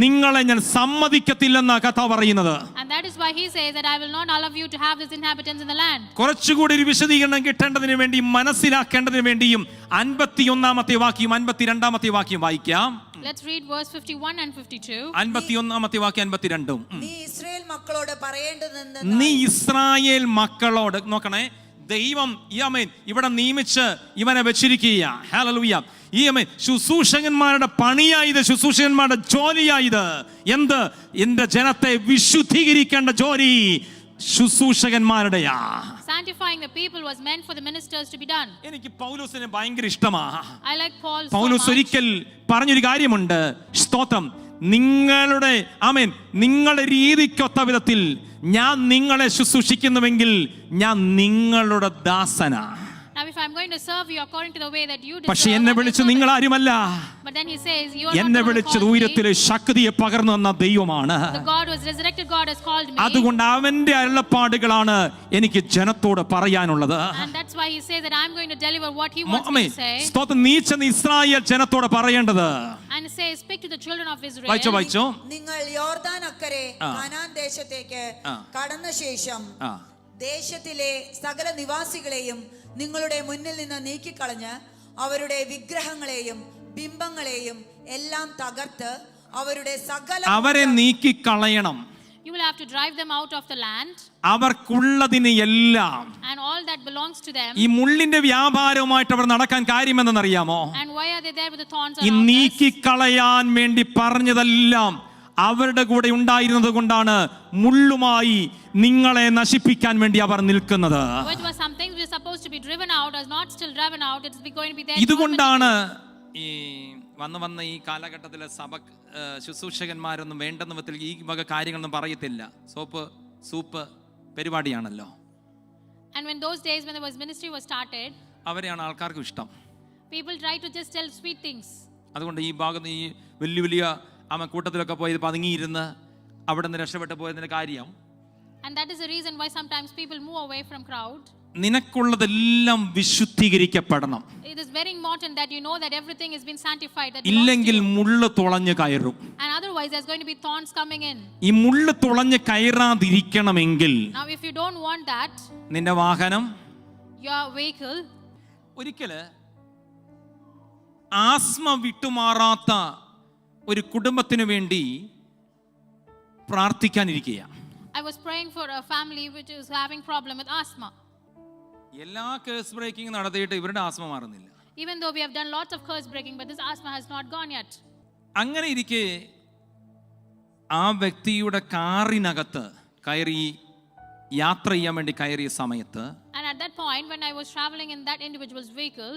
നിങ്ങളെ ഞാൻ സമ്മതിക്കത്തില്ലെന്ന കഥ പറയുന്നത്. and that is why he says that I will not allow you to have these inhabitants in the land. കുറച്ചുകൂടി ഒരു വിശദീകരണം കിട്ടേണ്ടതിന് വേണ്ടി, മനസ്സിലാക്കേണ്ടതിന് വേണ്ടിയും 51-ാമത്തെ വാക്യം 52-ാമത്തെ വാക്യം വായിക്കാം. Let's read verse 51 and 52. 51-ാമത്തെ വാക്യം 52. നീ ഇസ്രായേൽ മക്കളോട് പറയേണ്ടതെന്ന് നീ ഇസ്രായേൽ മക്കളോട്, നോക്കണേ, ദൈവം ഇവിടെ നിയമിച്ച് ഇവനെ വെച്ചിരിക്കുക. ഹല്ലേലൂയ. ഈ ശുശ്രൂഷകന്മാരുടെ പണിയായത്, ശുശ്രൂഷകന്മാരുടെ ജോലിയായത് എന്ത്? എന്റെ ജനത്തെ വിശുദ്ധീകരിക്കേണ്ട ജോലി ശുശ്രൂഷകന്മാരുടെയാ. Sanctifying the people was meant for the ministers to be done. എനിക്ക് പൗലോസിനെ ഭയങ്കര ഇഷ്ടമാ. I like Paul so Paulose much. ഒരിക്കൽ പറഞ്ഞൊരു കാര്യമുണ്ട്, സ്തോത്രം, നിങ്ങളുടെ രീതിക്കൊത്ത വിധത്തിൽ ഞാൻ നിങ്ങളെ ശുശ്രൂഷിക്കുന്നുവെങ്കിൽ ഞാൻ നിങ്ങളുടെ ദാസനാ. Now if if I'm going to serve you according to the way that you പക്ഷെ deserve, എന്നെ I will വിളിച്ച് serve നിങ്ങൾ it." ആരുമല്ല, But then he says, "You are not എന്നെ the one who വിളിച്ച് called me. ഉയരത്തിലെ ശക്തിയെ പകർന്നു തന്ന ദൈവമാണ്. The God who has resurrected God has called me." അതുകൊണ്ട് അവന്റെ അരുളപ്പാടുകളാണ് എനിക്ക് ജനത്തോട് പറയാനുള്ളത്. And that's why he says that I'm going to deliver what he wants me to say. സ്തോത്രം. നീച്ചെന്ന് ഇസ്രായേൽ ജനത്തോട് പറയേണ്ടത്, And he says, "Speak to the children of Israel." വായിച്ചോ. നിങ്ങൾ യോർദാൻ അക്കരെ കനാൻ ദേശത്തേക്ക് കടന്ന ശേഷം ദേശത്തിലെ സകല നിവാസികളെയും നിങ്ങളുടെ മുന്നിൽ നിന്ന് നീക്കിക്കളഞ്ഞ് അവരുടെ വിഗ്രഹങ്ങളെയും ബിംബങ്ങളെയും എല്ലാം തകർത്ത് അവരുടെ സകല അവരെ നീക്കിക്കളയണം. You will have to drive them out of the land, അവർക്കുള്ളതിന് എല്ലാം. and all that belongs to them. ഈ മുള്ളിന്റെ വ്യാപാരവുമായിട്ട് അവർ നടക്കാൻ കാര്യമെന്നറിയാമോ? And why are they there with the thorns ഈ around us? നീക്കിക്കളയാൻ വേണ്ടി പറഞ്ഞതെല്ലാം അവരുടെ കൂടെ ഉണ്ടായിരുന്നത് കൊണ്ടാണ് മുള്ളുമായി നിങ്ങളെ നശിപ്പിക്കാൻ വേണ്ടി അവർ നിൽക്കുന്നത്. Which was some things which are supposed to be driven out, is not still driven out. It's going to be there. ഇതുകൊണ്ടാണ് ഈ വന്ന ഈ കാലഘട്ടത്തിലെ സഭ ശുശ്രൂഷകന്മാരൊന്നും വേണ്ടെന്ന വിധത്തിൽ ഈ വക കാര്യങ്ങളൊന്നും പറയത്തില്ല. Soup പരിപാടിയാണല്ലോ. And when those days when the ministry was started, അവരെയാണ് ആൾക്കാർക്ക് ഇഷ്ടം. people try to just tell sweet things. അതുകൊണ്ട് ഈ ഭാഗത്ത് ഈ വലിയ കൂട്ടത്തിലൊക്കെ പോയി പതുങ്ങിയിരുന്ന് അവിടെ നിന്ന് രക്ഷപ്പെട്ടു പോയതിന്റെ കാര്യം, And that is the reason why sometimes people move away from crowd. നിനക്കുള്ളതെല്ലാം വിശുദ്ധീകരിക്കപ്പെടണം. It is very important that you know that everything has been sanctified. That ഇല്ലെങ്കിൽ മുള്ള് തുളഞ്ഞു കയറും. And otherwise there's going to be thorns coming in. ഈ മുള്ള് തുളഞ്ഞു കയറാതിരിക്കണമെങ്കിൽ Now if you don't want that, നിന്റെ വാഹനം, your vehicle, ഒരിക്കല് asthma വിട്ടുമാറാത്ത ഒരു കുടുംബത്തിന് വേണ്ടി പ്രാർത്ഥിക്കാനിരിക്കുക. I was praying for a family which is having problem with asthma. എല്ലാ കേസ് ബ്രേക്കിംഗ് നടത്തിയിട്ട് ഇവരുടെ ആസ്മ മാറുന്നില്ല. Even though we have done lots of curse breaking, but this asthma has not gone yet. അങ്ങനെ ഇരിക്കെ ആ വ്യക്തിയുടെ കാറിനകത്ത് കയറി യാത്ര ചെയ്യാൻ വേണ്ടി കയറിയ സമയത്ത്, And at that point when I was traveling in that individual's vehicle,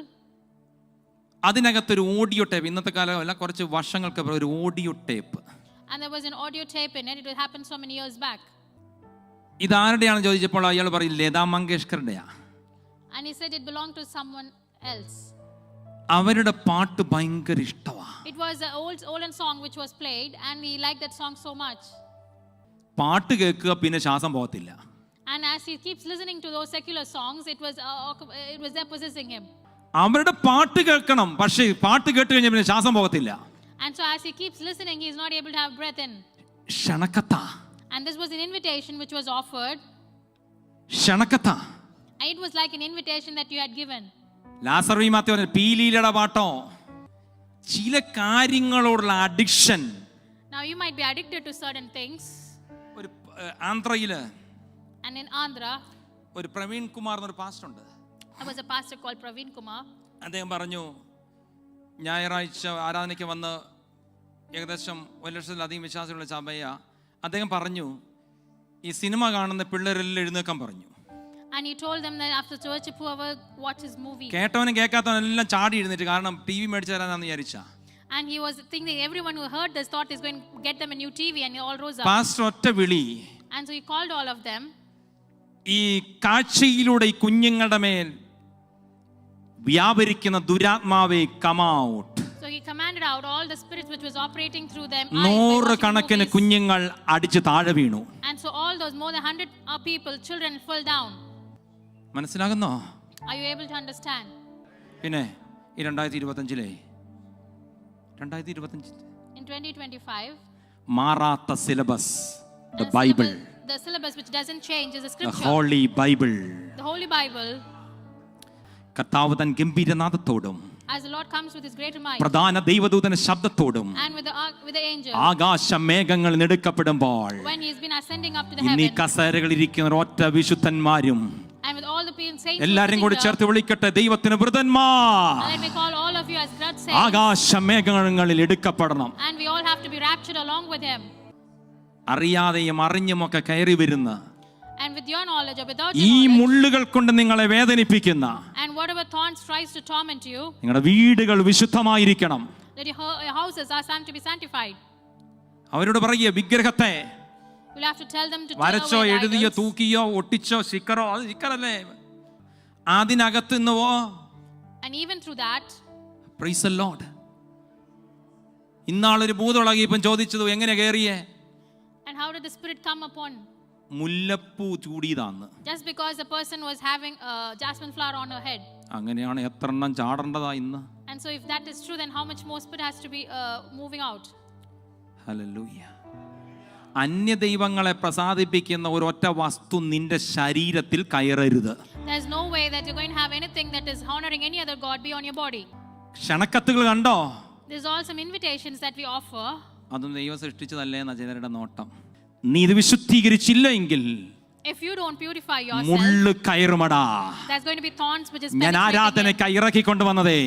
അതിനകത്തൊരു ഓഡിയോ ടേപ്പ്, ഇന്നത്തെ കാലമല്ല കുറച്ച് വർഷങ്ങൾക്ക് ഒരു audio tape, and there was an audio tape in it. It happened so many years back. ഇതാരുടെയാണെന്ന് ചോദിച്ചപ്പോൾ അയാൾ പറയും Lata മങ്കേഷ്കറുടെയാ. And he said it belonged to someone else. അവരുടെ പാട്ട് ഭയങ്കര ഇഷ്ടമാണ്. It was an olden song which was played, and he liked that song so much. പാട്ട് കേൾക്കുക, പിന്നെ ശ്വാസം പോകത്തില്ല. And as he keeps listening to those secular songs, it was there possessing him. അവരുടെ പാട്ട് കേൾക്കണം, പക്ഷേ പാട്ട് കേട്ട് കഴിഞ്ഞാൽ പിന്നെ ശ്വാസം പോകത്തില്ല. And so as he keeps listening, he is not able to have breath in. ക്ഷണക്കത്ത. And this was an invitation which was offered. ക്ഷണക്കത്ത. And it was like an invitation that you had given. ലാസർ മാത്യു പറഞ്ഞു പീലീലയുടെ പാട്ടോ, ചില കാര്യങ്ങളോടുള്ള addiction. Now you might be addicted to certain things. ഒരു ആന്ധ്രയില് And in Andhra, ഒരു പ്രവീൺ കുമാർ എന്നൊരു pastor ഉണ്ട്. there was a pastor called Praveen Kumar. അദ്ദേഹം പറഞ്ഞു, ഞായറാഴ്ച ആരാധനയ്ക്ക് വന്ന് ഏകദേശം 1,00,000-ലധികം വിശ്വാസികളുള്ള സഭയ. അദ്ദേഹം പറഞ്ഞു, ഈ സിനിമ കാണുന്ന പിള്ളേരെല്ലാം എഴുന്നേക്കാൻ പറഞ്ഞു. And he told them that after church, whoever watches movie. കേട്ടവനും കേൾക്കാത്തവനും എല്ലാം ചാടി എഴുന്നേറ്റ്, കാരണം TV മേടിച്ചു തരാനാന്ന് വിചാരിച്ച. And he was thinking everyone who heard this thought is going to get them a new TV, and they all rose up. Pastor ഒറ്റ വിളി. And so he called all of them. ഈ കാഴ്ചയിലൂടെ ഈ കുഞ്ഞുങ്ങളുടെ മേൽ വ്യാപരിക്കുന്ന ദുരാത്മാവേ come out. So he commanded out all the spirits which was operating through them. 100 കണക്കിന് കുഞ്ഞുങ്ങൾ അടിച്ച് താഴെ വീണു. And so all those more than 100 people, children, fell down. മനസ്സിലാകുന്നോ? Are you able to understand? പിന്നെ ഈ 2025 In 2025, മാറാത്ത syllabus, the Bible, the syllabus which doesn't change is the the scripture, Holy Bible. the Holy Bible. കർത്താവ് തൻ ഗംഭീരനാദത്തോടും As the Lord comes with his greater might പ്രധാന ദൈവദൂതന്റെ ശബ്ദത്തോടും and with the angel, ആകാശ മേഘങ്ങൾ നെടുക്കപ്പെടുമ്പോൾ when he has been ascending up to the ഇന്നീ heaven, കസേരകളിൽ ഇരിക്കുന്ന ഒറ്റ വിശുദ്ധന്മാരും and with all the saints, എല്ലാരും കൂടി ചേർത്ത് വിളിക്കട്ടെ, ദൈവത്തിന് വൃതന്മാർ. and let me call all of you as God's saints, ആകാശ മേഘങ്ങളിൽ എടുക്കപ്പെടണം. and we all have to be raptured along with him. അറിയാതെയും അറിഞ്ഞുമൊക്കെ കയറി വരുന്ന And with your knowledge or without ഈ your knowledge, മുള്ളുകൾ കൊണ്ട് നിങ്ങളെ വേദനിപ്പിക്കുന്ന and whatever thorns tries to torment you, നിങ്ങളുടെ വീടുകൾ വിശുദ്ധമായിരിക്കണം. that your houses are to be sanctified. അവരോട് പറയുക, വിഗ്രഹത്തെ You'll have to tell them to വരച്ചോ turn away the എഴുതിയോ idols. തൂക്കിയോ ഒട്ടിച്ചോ സ്റ്റിക്കറോ, അത് സ്റ്റിക്കറല്ലേ, അതിനകത്ത് നിന്നുവോ And even through that, praise the Lord. ഇന്നാളൊരു ഭൂതളകിയപ്പം ചോദിച്ചത് എങ്ങനെ കയറിയേ? and how did the spirit come upon? മുല്ലപ്പൂ ചൂടിയതാന്ന്. Just because the person was having a jasmine flower on her head. അങ്ങനെയാണ് എത്ര എണ്ണം ചാടേണ്ടതാ ഇന്ന്? And so if that is true, then how much more spirit has to be moving out? Hallelujah. അന്യ ദൈവങ്ങളെ പ്രസാദിപ്പിക്കുന്ന ഒരൊറ്റ വസ്തു നിന്റെ ശരീരത്തിൽ കയറരുത്. There's no way that you're going to have anything that is honoring any other god be on your body. ക്ഷണക്കത്തുകൾ കണ്ടോ? There's all some invitations that we offer. അതും ദൈവം സൃഷ്ടിച്ചതല്ലേ എന്ന ചിലരുടെ നോട്ടം. നീ ഇത് വിശുദ്ധീകരിച്ചില്ല എങ്കിൽ If you don't purify yourself, മുള്ളു കയറുമടാ. there's going to be thorns which is ഞാൻ penetrating ആരാധനയ്ക്ക് ഇറക്കിക്കൊണ്ട് വന്നതേ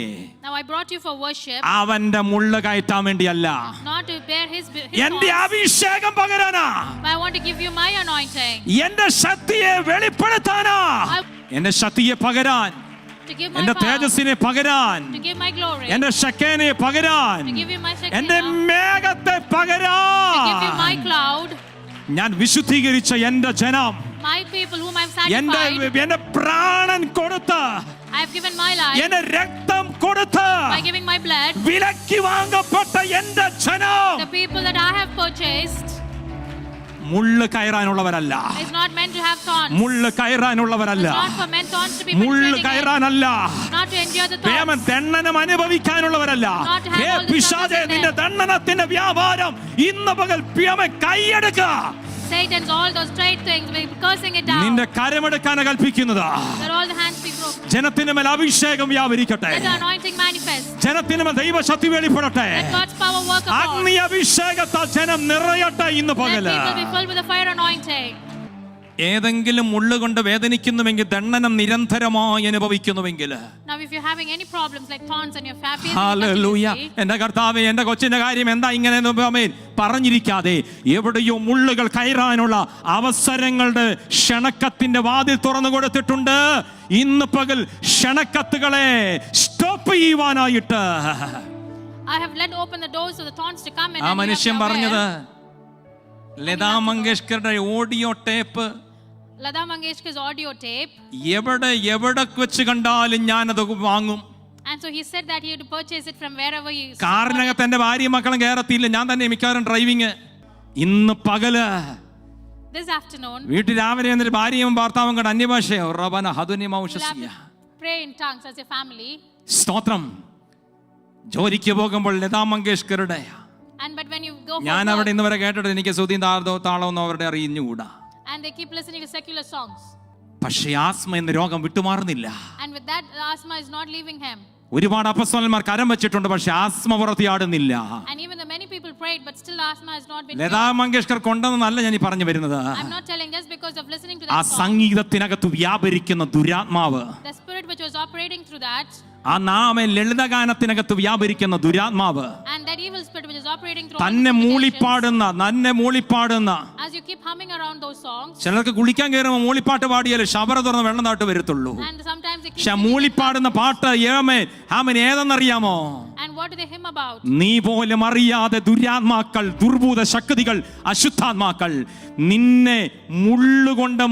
Now I brought you for worship, അവന്റെ മുള്ളു കയറ്റാൻ വേണ്ടിയല്ല, not to bear his എന്റെ thorns, അഭിഷേകം പകരാനാ, but I want to give you my anointing. എന്റെ ശക്തിയെ വെളിപ്പെടുത്താനാ, എന്റെ ശക്തിയെ പകരാൻ, To give my എന്റെ power, തേജസ്സിനെ പകരാൻ, to give my glory, എന്റെ ശക്കേനെ പകരാൻ, to give you my എന്റെ Shekinah, മേഘത്തെ to give you പകരാൻ. my cloud, ഞാൻ വിശുദ്ധീകരിച്ച എന്റെ ജനം, my people whom I've എന്റെ sanctified. എന്റെ പ്രാണൻ കൊടുത്ത്, I've given my life എന്റെ രക്തം കൊടുത്ത് by giving my blood. വിലക്കി വാങ്ങപ്പെട്ട എന്റെ ജനം The people that I have purchased മുള്ളു കയറാനുള്ളവരല്ല, is not meant to have thorns. മുള്ളു കയറാനുള്ളവരല്ല, It's not for men thorns to be മുള്ളു penetrating it, കയറാനല്ല, not to endure the Premam thorns. ദണ്ഡനം അനുഭവിക്കാനുള്ളവരല്ല. Not to have all the പിശാചേ, suffering നിന്റെ there. ദണ്ഡനത്തിന്റെ വ്യാപാരം ഇന്ന് പകൽ കൈയെടുക്ക. Satan's all those trade things, we're cursing it down. നിന്റെ കരമെടുക്കാനാ കൽപ്പിക്കുന്നത്. Let all the hands be broken. ജനത്തിന് മേൽ അഭിഷേകം വ്യാപരിക്കട്ടെ. Let the anointing manifest. ജനത്തിന് മേൽ ദൈവശക്തി വെളിപ്പെടട്ടെ. Let God's power work upon. അഗ്നി അഭിഷേകത്താൽ ജനം നിറയട്ടെ ഇന്ന് Let പകല്. people be filled with the fire anointing. ഏതെങ്കിലും മുള്ളുകൊണ്ട് വേദനിക്കുന്നുവെങ്കിൽ, ദണ്ഡനം നിരന്തരമായി അനുഭവിക്കുന്നുവെങ്കിൽ, Now if you're having any problems like thorns on your face, hallelujah, എന്റെ കർത്താവേ, എന്റെ കൊച്ചിന്റെ കാര്യം എന്താ ഇങ്ങനെ പറഞ്ഞിരിക്കാതെ, എവിടെയോ മുള്ളുകൾ കയറാനുള്ള അവസരങ്ങളുടെ ക്ഷണക്കത്തിന്റെ വാതിൽ തുറന്നു കൊടുത്തിട്ടുണ്ട്. ഇന്ന് പകൽ ക്ഷണക്കത്തുകളെ സ്റ്റോപ്പ് ചെയ്യുവാനായിട്ട് I have let open the doors of the thorns to come in. ആ And you have മനുഷ്യൻ to be പറഞ്ഞത്, aware. ലതാ മങ്കേഷ്കറുടെ audio tape Lata Mangeshkar's audio tape. എവിടെ വെച്ച് കണ്ടാലും ഞാനത് വാങ്ങും. And so he said that he had to purchase it from wherever he is. കാറിനകത്ത് എന്റെ ഭാര്യയും മക്കളും കയറത്തില്ല, ഞാൻ തന്നെ മിക്കവാറും ഡ്രൈവിങ്. ഇന്ന് പകല് This afternoon, വീട്ടിൽ രാവിലെ എന്നിട്ട് ഭാര്യയും ഭർത്താവും കൂടെ അന്യഭാഷയോ റബന ഹദുനി you'll have മൗശസിയ. to pray in tongues as a family. സ്തോത്രം. ജോലിക്ക് പോകുമ്പോൾ Lata മങ്കേഷ്കറുടെ And but when you go for ഞാൻ അവിടെ work, ഇന്ന് വരെ കേട്ടിട്ട് എനിക്ക് ശ്രുതി താളമൊന്നും അവരുടെ അറിഞ്ഞുകൂടാ. and they keep listening to secular songs. പക്ഷേ ആസ്മ എന്ന രോഗം വിട്ടുമാറുന്നില്ല. And with that, asthma is not leaving him. ഒരുപാട് അപ്പസ്തലന്മാർ കരം വെച്ചിട്ടുണ്ട്, പക്ഷെ asthma പുറത്തിയാടുന്നില്ല. And even though many people prayed, but still asthma has not been Lata cured. Mangeshkar കൊണ്ടെന്നല്ല ഞാൻ ഈ പറഞ്ഞു വരുന്നത്. I'm not telling just because of listening to ആ that song. സംഗീതത്തിനകത്ത് വ്യാപരിക്കുന്ന ദുരാത്മാവ്, The spirit which was operating through that, ആ നാമ ലളിതഗാനത്തിനകത്ത് വ്യാപരിക്കുന്ന ദുരാത്മാവ്, and that evil spirit which is operating through all തന്നെ these meditations, മൂളിപ്പാടുന്ന as you keep humming around those songs, ചിലർക്ക് കുളിക്കാൻ കയറുമ്പോൾ മൂളിപ്പാട്ട് പാടിയാൽ ഷവറ തുറന്ന് വെള്ളം താട്ട് വരത്തുള്ളൂ. and sometimes they keep പക്ഷെ singing മൂളിപ്പാടുന്ന പാട്ട് ആമൻ ഏതെന്നറിയാമോ? and what do they hymn about? നീ പോലും അറിയാതെ ദുരാത്മാക്കൾ, ദുർഭൂത ശക്തികൾ, അശുദ്ധാത്മാക്കൾ നിന്നെ മുള്ളുകൊണ്ട്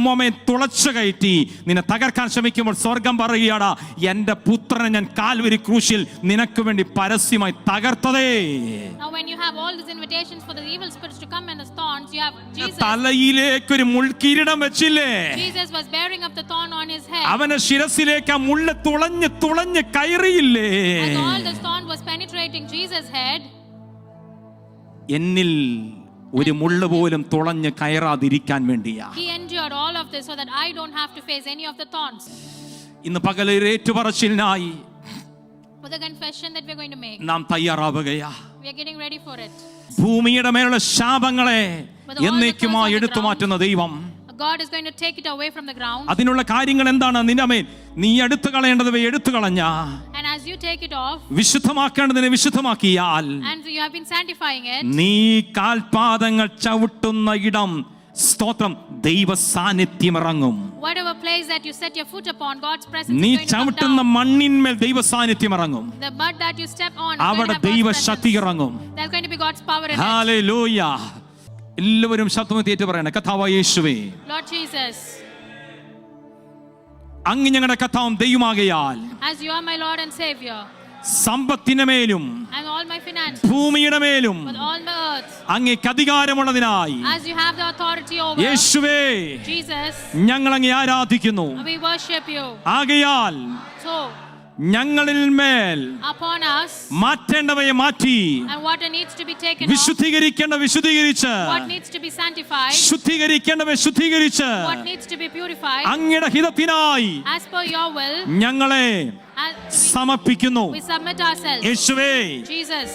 തുളച്ചു കയറ്റി നിന്നെ തകർക്കാൻ ശ്രമിക്കുമ്പോൾ സ്വർഗം പറയുകയാടാ, എന്റെ പുത്രനെ ഞാൻ കാൽവരി ക്രൂശിൽ നിനക്ക് വേണ്ടി പരസ്യമായി തകർത്തതേ. Now when you have all these invitations for the evil spirits to come and the thorns, you have Jesus. തലയിലേക്കൊരു മുൾക്കിരീടം വെച്ചില്ലേ? Jesus was bearing up the thorn on his head. അവന്റെ ശിരസിലേക്ക് ആ മുള്ള് തുളഞ്ഞ് കയറിയില്ലേ? As all the thorn was penetrating Jesus' head, എന്നിൽ ഒരു മുള്ളു പോലും തുളഞ്ഞ് കയറാതിരിക്കാൻ വേണ്ടിയാ. he endured all of this so that I don't have to face any of the thorns. ഇന്ന് പകൽ ഏറ്റുപറച്ചിലിനായി For the confession that we're going to make, നാം തയ്യാറാവുകയാ. we are getting ready for it. ഭൂമിയുടെ മേലുള്ള ശാപങ്ങളെ എന്നേക്കുമായി എടുത്തു മാറ്റുന്ന ദൈവം God is going to take it away from the ground. അതിനുള്ള കാര്യങ്ങൾ എന്താണ്? നീ എടുത്തു കളയേണ്ടത് എടുത്തു കളഞ്ഞ, And as you take it off, വിശുദ്ധമാക്കേണ്ടതിനെ വിശുദ്ധമാക്കിയാൽ, and you have been sanctifying it, നീ കാൽപാദങ്ങൾ ചവിട്ടുന്ന ഇടം, സ്തോത്രം, ദൈവ സാന്നിധ്യം ഇറങ്ങും. whatever place that you set your foot upon, God's presence is നീ going to come ചവിട്ടുന്ന down. മണ്ണിന്മേൽ ദൈവ സാന്നിധ്യം ഇറങ്ങും. The mud that you step on, is going അവിടെ to have ദൈവ God's ശക്തി presence. ഇറങ്ങും. There's going to be God's power in it. Hallelujah. എല്ലാവരും ശബ്ദം തീറ്റു പറയണേ, കർത്താവായ യേശുവേ, Lord Jesus, അങ്ങ് ഞങ്ങളുടെ കർത്താവും ദൈവമാകയാൽ as you are my Lord and Savior, സമ്പത്തിന്റെ മേലും and all my finances, ഭൂമിയുടെ മേലും with all my earth, അങ്ങേക്ക് അധികാരമുള്ളതിനായി as you have the authority over. യേശുവേ Jesus, ഞങ്ങൾ അങ്ങേ ആരാധിക്കുന്നു. we worship you. ആകയാൽ So, ഞങ്ങളിൽ മേൽ upon us, മാറ്റേണ്ടവയെ മാറ്റി and what needs to be taken off, വിശുദ്ധീകരിക്കേണ്ട വിശുദ്ധീകരിച്ച് what needs to be sanctified, ശുദ്ധീകരിക്കേണ്ടവയെ ശുദ്ധീകരിച്ച് what needs to be purified, അങ്ങയുടെ ഹിതത്തിനായി as per your will, ഞങ്ങളെ as സമർപ്പിക്കുന്നു. we submit ourselves. യേശുവേ Jesus,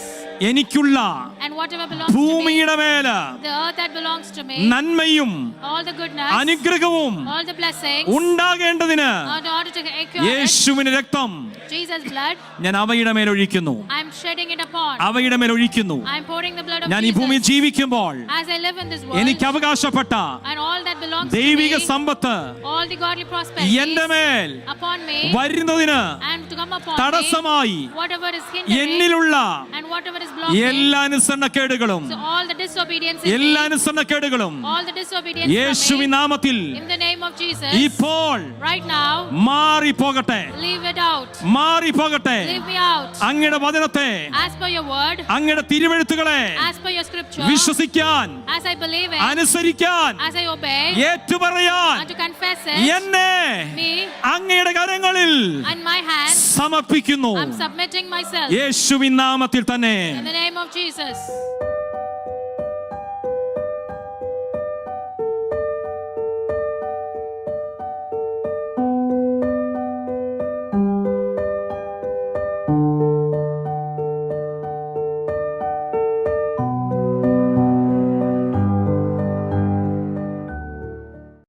എനിക്കുള്ള and whatever belongs to me, ഭൂമിയുടെ മേല് the earth that belongs to me, നന്മയും all the goodness, അനുഗ്രഹവും all the blessings, ഉണ്ടാകേണ്ടതിന് in order to acquire it, യേശുവിന്റെ രക്തം Jesus' blood, ഞാൻ അവയുടെ മേൽ ഒഴിക്കുന്നു. I'm shedding it upon. അവയുടെ മേൽ ഒഴിക്കുന്നു. I'm pouring the blood of ഞാൻ ഈ ഭൂമിയിൽ Jesus. ജീവിക്കുമ്പോൾ As I live in this world, എനിക്ക് അവകാശപ്പെട്ട and all that belongs to ദൈവിക me, Sampath all the godly prosperity എന്റെ മേൽ upon me, വരുന്നതിന് and to come upon me, തടസ്സമായി whatever is hindering, എന്നിലുള്ള and whatever is blocking, എല്ലാ അനുസരണക്കേടുകളും so all the disobedience in എല്ലാ me, അനുസരണക്കേടുകളും all the disobedience യേശുവിൻ from me, നാമത്തിൽ in the name of Jesus, ഇപ്പോൾ right now, മാറിപ്പോകട്ടെ, leave it out. മാറിപ്പോകട്ടെ. Leave me out. അങ്ങയുടെ വചനത്തെ, As per your word, അങ്ങയുടെ തിരുവെഴുത്തുകളെ as per your scripture, വിശ്വസിക്കാൻ, as I believe it, അനുസരിക്കാൻ, as I obey, ഏറ്റുപറയാൻ and to confess it, എന്നെ me, അങ്ങയുടെ കരങ്ങളിൽ and my hands, സമർപ്പിക്കുന്നു. I'm submitting myself യേശുവിൻ നാമത്തിൽ തന്നെ. in the name of Jesus.